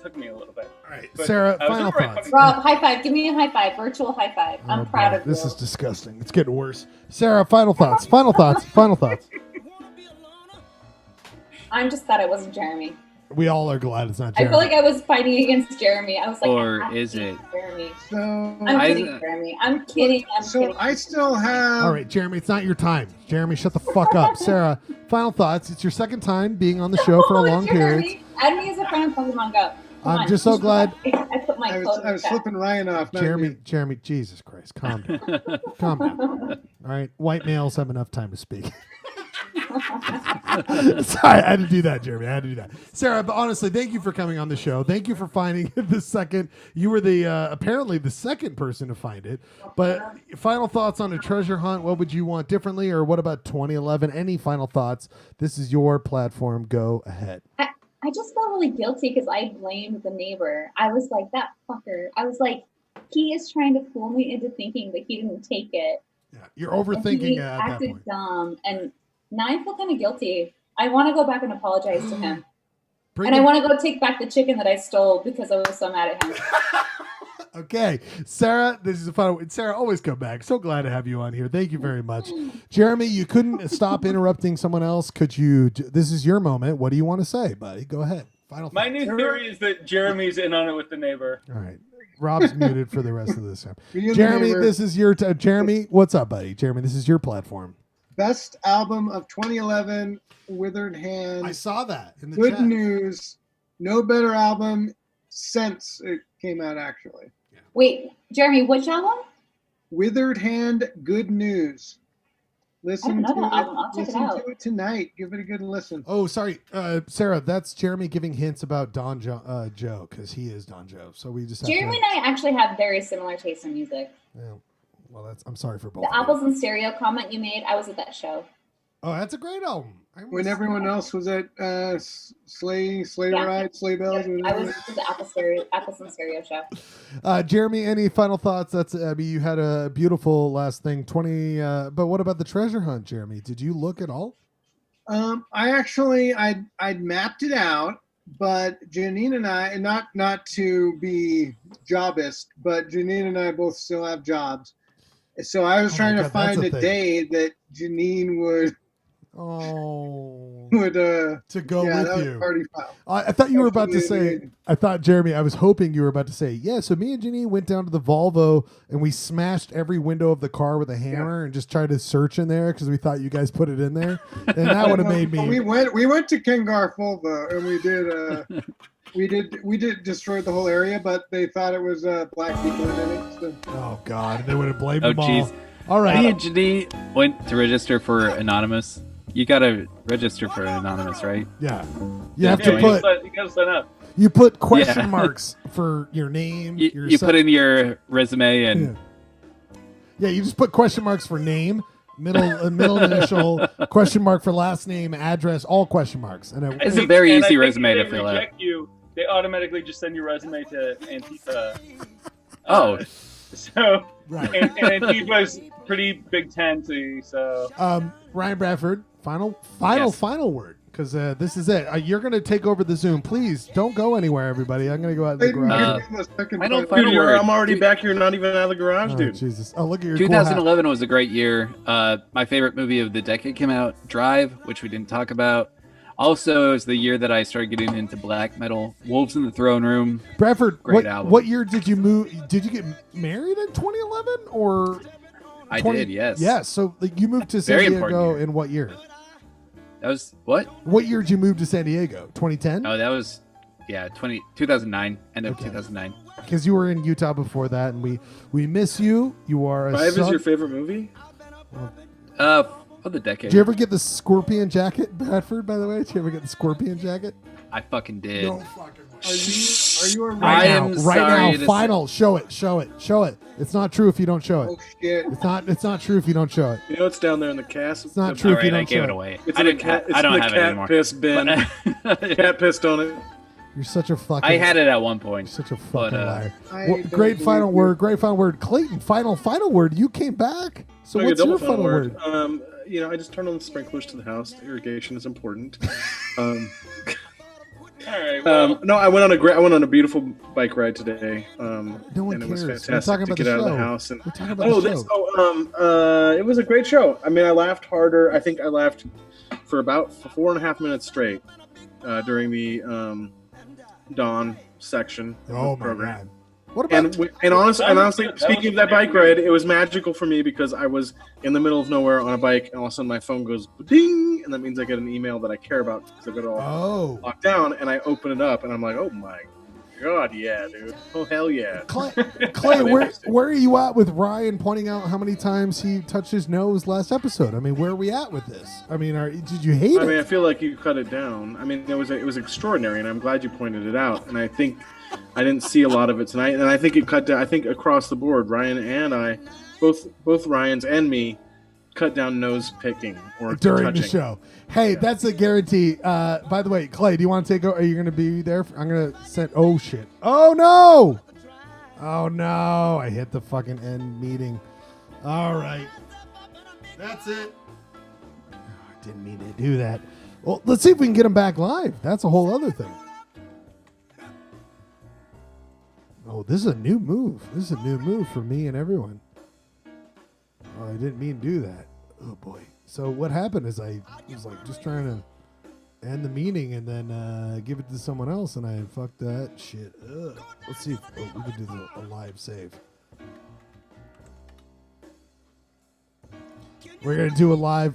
took me a little bit. All right, but Sarah, I was in final the right thoughts. fucking Rob, high five. Give me a high five. Virtual high five. I'm proud of you. This is disgusting. It's getting worse. Sarah, final thoughts. Final thoughts. I'm just glad it wasn't Jeremy. We all are glad it's not I Jeremy. feel like I was fighting against Jeremy. I was like, Or I have to is beat it? Jeremy? So, I'm kidding, Jeremy. I'm kidding. so I still have. All right, Jeremy, it's not your time. Jeremy, shut the fuck up. Sarah, final thoughts. It's your second time being on the show for a long period. Jeremy, add me as a friend on Pokemon Go. Come I'm on. just so glad. I put my code I was flipping Ryan off. not you. Jeremy, Jesus Christ, calm down. Calm down. All right, white males have enough time to speak. Sorry, I had to do that, Jeremy. I had to do that. Sarah, but honestly, thank you for coming on the show. Thank you for finding the second. You were the apparently the second person to find it. But final thoughts on a treasure hunt. What would you want differently, or what about 2011? Any final thoughts? This is your platform. Go ahead. I just felt really guilty because I blamed the neighbor. I was like, that fucker. I was like, he is trying to fool me into thinking that he didn't take it. Yeah, you're overthinking He it at that acted point. dumb, and now I feel kind of guilty. I want to go back and apologize to him. Bring And I it- want to go take back the chicken that I stole because I was so mad at him. Okay, Sarah, this is a fun one. Sarah, always come back. So glad to have you on here. Thank you very much. Jeremy, you couldn't stop interrupting someone else. Could you? This is your moment. What do you want to say, buddy? Go ahead. Final My thoughts. new theory is that Jeremy's in on it with the neighbor. All right. Rob's muted for the rest of this time. Me and the Jeremy, neighbor. this is your Jeremy. What's up, buddy? Jeremy, this is your platform. Best album of 2011, Withered Hand. I saw that in the Good chat. news. No better album since it came out, actually. Wait, Jeremy, which album? Withered Hand, Good News. Listen I don't to know that it. album. I'll check it Listen out. to it tonight. Give it a good listen. Oh, sorry, Sarah. That's Jeremy giving hints about Don Joe because he is Don Joe. So we just have Jeremy to. and I actually have very similar tastes in music. Yeah. Well, I'm sorry for both. The of you. Apples in Stereo comment you made, I was at that show. Oh, that's a great album. When everyone else was at Sleigh Yeah. Ride, Sleigh Bells. I whatever. was at the Apples in Stereo show. Jeremy, any final thoughts? I mean, you had a beautiful last thing, 20. But what about the treasure hunt, Jeremy? Did you look at all? I'd mapped it out, but Janine and I, and not to be jobist, but Janine and I both still have jobs. So I was Oh my trying to God, that's find a a thing. day that Janine would to go yeah, that with was you. party foul. I thought you were about to Absolutely. say. I thought Jeremy. I was hoping you were about to say. Yeah. So me and Ginny went down to the Volvo and we smashed every window of the car with a hammer and just tried to search in there because we thought you guys put it in there, and that would have made me. We went to Kengar Fulva and we did destroy the whole area, but they thought it was black people in it. So. Oh God! They would have blamed Oh them all. jeez. All right. Me and Janine went to register for Anonymous. You gotta register for Anonymous, right? Yeah. You have to you put. gotta sign up. You put question Yeah. marks for your name. You put in your resume and Yeah, you just put question marks for name, middle initial, question mark for last name, address, all question marks. And It's a very And I easy think resume if to they fill out. reject you, they automatically just send your resume to Antifa. Oh. So Right. and Antifa's pretty big tenty, so Ryan Bradford, final word, because this is it. You're going to take over the Zoom. Please don't go anywhere, everybody. I'm going to go out in the garage. I don't Dude, final word. I'm already back here, not even out of the garage, Oh, dude. Jesus. Oh, look at your cool hat. 2011 was a great year. My favorite movie of the decade came out, Drive, which we didn't talk about. Also, it was the year that I started getting into black metal. Wolves in the Throne Room. Bradford, Great album. what year did you move? Did you get married in 2011 or? I did, yes. Yes. So like, you moved to San Very important Diego year. in what year? That was what? What year did you move to San Diego? 2010? Oh, that was 2009, end of 2009. Because you were in Utah before that, and we miss you. You are a Five son. is your favorite movie? For the decade. Did you ever get the scorpion jacket, Bradford? By the way, did you ever get the scorpion jacket? I fucking did. No fucking. Are you a Right now, am right sorry now, to final. Show it. It's not true if you don't show it. Oh shit! It's not true if you don't show it. You know what's down there in the cast? It's not true if you Alright, I don't gave show it it. away. It's I in the didn't. cat. It's I don't in the have it cat anymore. piss bin. Cat pissed on it. You're such a fucking. I had it at one point. Such a fucking liar. I Well, don't great final believe word. Great final word. Clayton, final word. You came back. So Okay, what's double your final word? I just turned on the sprinklers to the house. Irrigation is important. All right. Well, No, I went on a beautiful bike ride today. No one and it was cares. We're fantastic talking to about get the out of show. the house. And We're talking about the show. it was a great show. I mean, I laughed harder. I think I laughed for about 4.5 minutes straight during the dawn section of Oh the my program. god. What about? And honestly, That was speaking of that bike ride, it was magical for me because I was in the middle of nowhere on a bike, and all of a sudden my phone goes ding, and that means I get an email that I care about because I've got it all locked down, and I open it up, and I'm like, oh my god, yeah, dude, oh hell yeah. Clay, where are you at with Ryan pointing out how many times he touched his nose last episode? I mean, where are we at with this? I mean, did you hate I mean, I it? feel like you cut it down. I mean, it was extraordinary, and I'm glad you pointed it out. And I think I didn't see a lot of it tonight, and I think it cut down. I think across the board, Ryan and I, both Ryans and me, cut down nose picking or During touching. the show. Hey, that's a guarantee. By the way, Clay, do you want to take over? Are you going to be there? I'm going to send. Oh, shit. Oh, no. Oh, no. I hit the fucking end meeting. All right. That's it. Oh, I didn't mean to do that. Well, let's see if we can get him back live. That's a whole other thing. Oh, this is a new move. This is a new move for me and everyone. Oh, I didn't mean to do that. Oh, boy. So what happened is I was like just trying to end the meeting and then give it to someone else, and I fucked that shit up. Let's see if we can do a live save. We're going to do a live.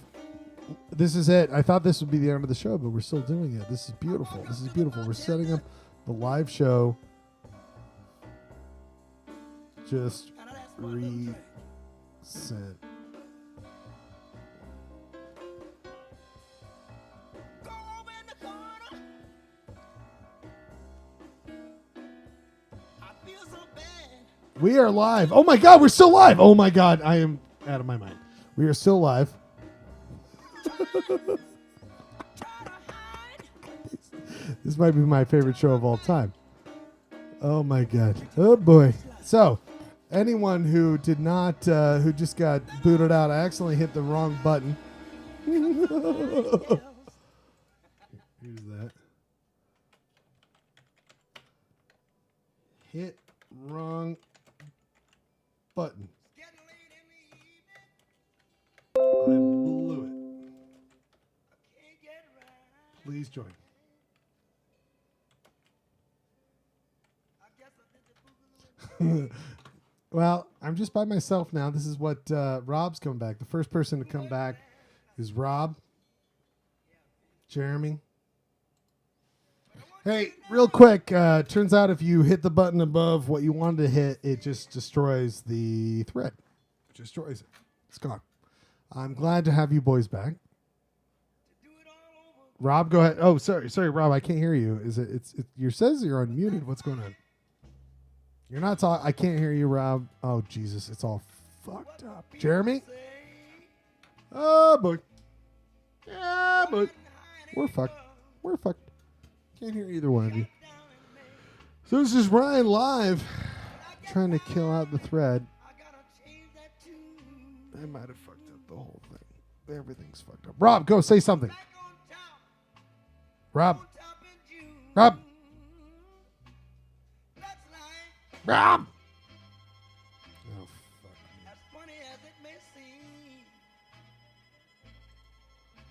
This is it. I thought this would be the end of the show, but we're still doing it. This is beautiful. This is beautiful. We're setting up the live show. Just reset. We are live. Oh my God, we're still live. Oh my God, I am out of my mind. We are still live. This might be my favorite show of all time. Oh my God. Oh boy. So, anyone who did not, who just got booted out, I accidentally hit the wrong button. Here's that. Hit wrong button. I blew it. Please join. Well, I'm just by myself now. This is what Rob's coming back. The first person to come back is Rob. Jeremy. Hey, real quick, turns out if you hit the button above what you wanted to hit, it just destroys the thread. It destroys it. It's gone. I'm glad to have you boys back. Rob, go ahead. Oh, sorry, Rob, I can't hear you. Is it you says you're unmuted. What's going on? You're not talking. I can't hear you, Rob. Oh, Jesus, it's all fucked up. Jeremy? Oh, boy. Yeah, boy. We're fucked. We're fucked. Can't hear either one of you. So this is Ryan live, trying to kill out the thread. I might have fucked up the whole thing. Everything's fucked up. Rob, go say something. Rob. Rob. Rob. Oh, fuck me.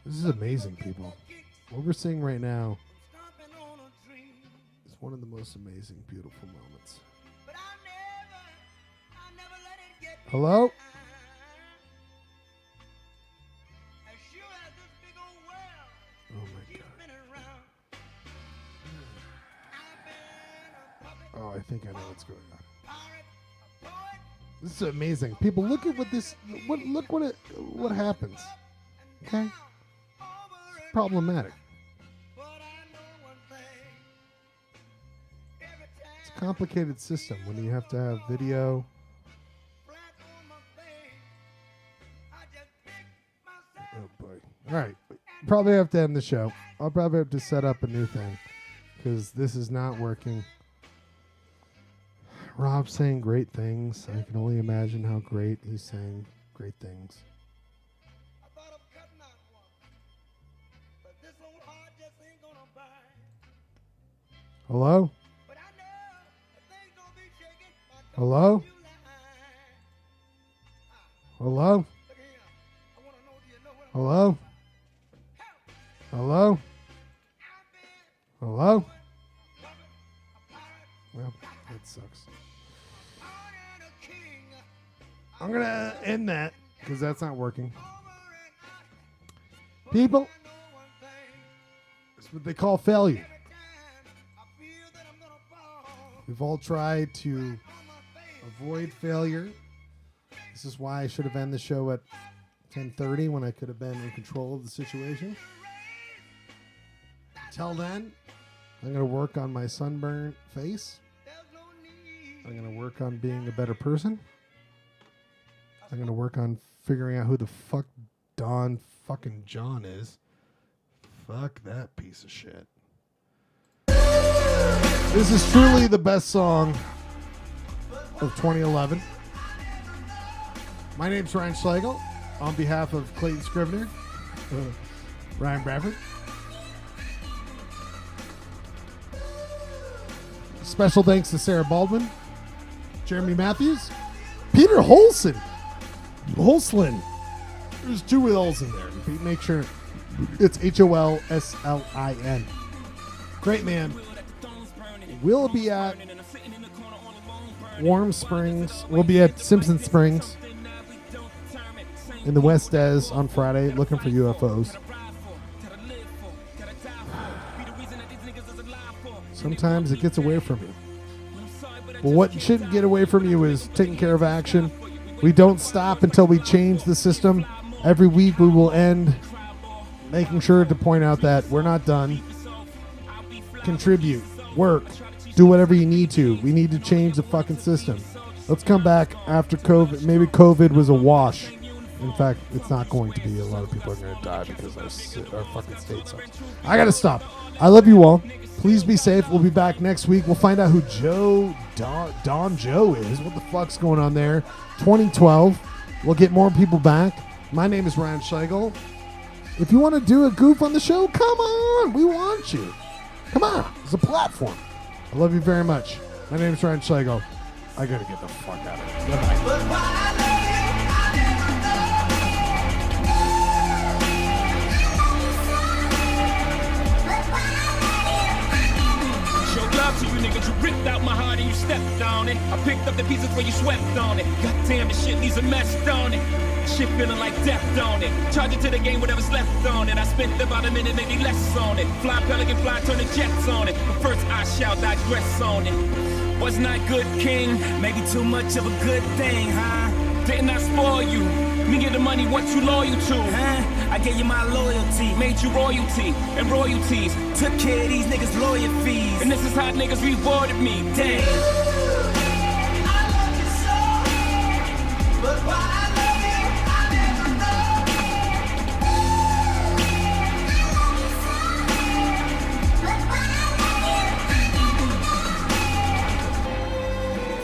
This is amazing, people. What we're seeing right now is one of the most amazing, beautiful moments. Hello? Oh my God. Oh, I think I know what's going on. This is amazing. People, look at what happens. Okay? It's problematic. It's a complicated system when you have to have video. Oh boy. All right. Probably have to end the show. I'll probably have to set up a new thing because this is not working. Rob's saying great things. I can only imagine how great he's saying great things. Hello? Hello? Hello? Hello? Hello? Hello? Well, that sucks. I'm going to end that because that's not working. People, it's what they call failure. We've all tried to avoid failure. This is why I should have ended the show at 10:30 when I could have been in control of the situation. Till then, I'm going to work on my sunburned face. I'm going to work on being a better person. I'm going to work on figuring out who the fuck Don fucking John is. Fuck that piece of shit. This is truly the best song of 2011. My name's Ryan Schlegel. On behalf of Clayton Scrivener, Ryan Bradford. Special thanks to Sarah Baldwin, Jeremy Matthews, Peter Holslin. There's two L's in there. Make sure it's Holslin. Great man. We'll be at Warm Springs. We'll be at Simpson Springs in the West Des on Friday looking for UFOs. Sometimes it gets away from you. Well, what shouldn't get away from you is taking care of action. We don't stop until we change the system. Every week we will end making sure to point out that we're not done. Contribute, work, do whatever you need to. We need to change the fucking system. Let's come back after COVID. Maybe COVID was a wash. In fact, it's not going to be. A lot of people are going to die because our fucking state sucks. I got to stop. I love you all. Please be safe. We'll be back next week. We'll find out who Don Joe is. What the fuck's going on there? 2012. We'll get more people back. My name is Ryan Schlegel. If you want to do a goof on the show, come on. We want you. Come on. It's a platform. I love you very much. My name is Ryan Schlegel. I got to get the fuck out of here. Bye-bye. To you niggas, you ripped out my heart and you stepped on it. I picked up the pieces where you swept on it. Goddamn, this shit needs a mess on it. Shit feeling like death on it. Charge it to the game, whatever's left on it. I spent about a minute, maybe less on it. Fly pelican, fly, turn the jets on it. But first I shall digress on it. Wasn't I good, king? Maybe too much of a good thing, huh? Didn't I spoil you? Me get the money, what you loyal to? Huh? I gave you my loyalty, made you royalty and royalties. Took care of these niggas' lawyer fees. And this is how niggas rewarded me, damn. I love you so, but why I love you, I never know.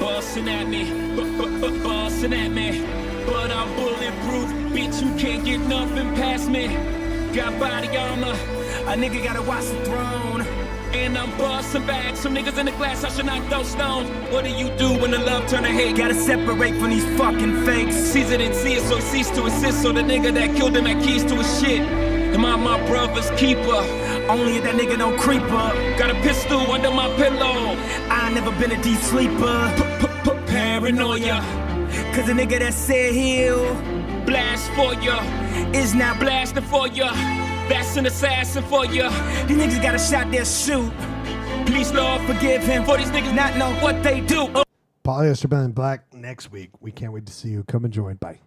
Bustin' at me, bustin' at me. But I'm bulletproof, bitch, you can't get nothing past me. Got body armor, a nigga gotta watch the throne. And I'm busting back, some niggas in the glass, I should knock those stones. What do you do when the love turn to hate? Gotta separate from these fucking fakes. Caesar didn't see it, so he ceased to assist. So the nigga that killed him had keys to his shit. Am I my brother's keeper? Only if that nigga don't creep up. Got a pistol under my pillow. I never been a deep sleeper. Paranoia. Cause the nigga that said he'll blast for ya is now blasting for ya. That's an assassin for ya. These niggas got a shot, they'll shoot. Please, Lord, forgive him for these niggas not know what they do. Polyester Men Black next week. We can't wait to see you. Come and join. Bye.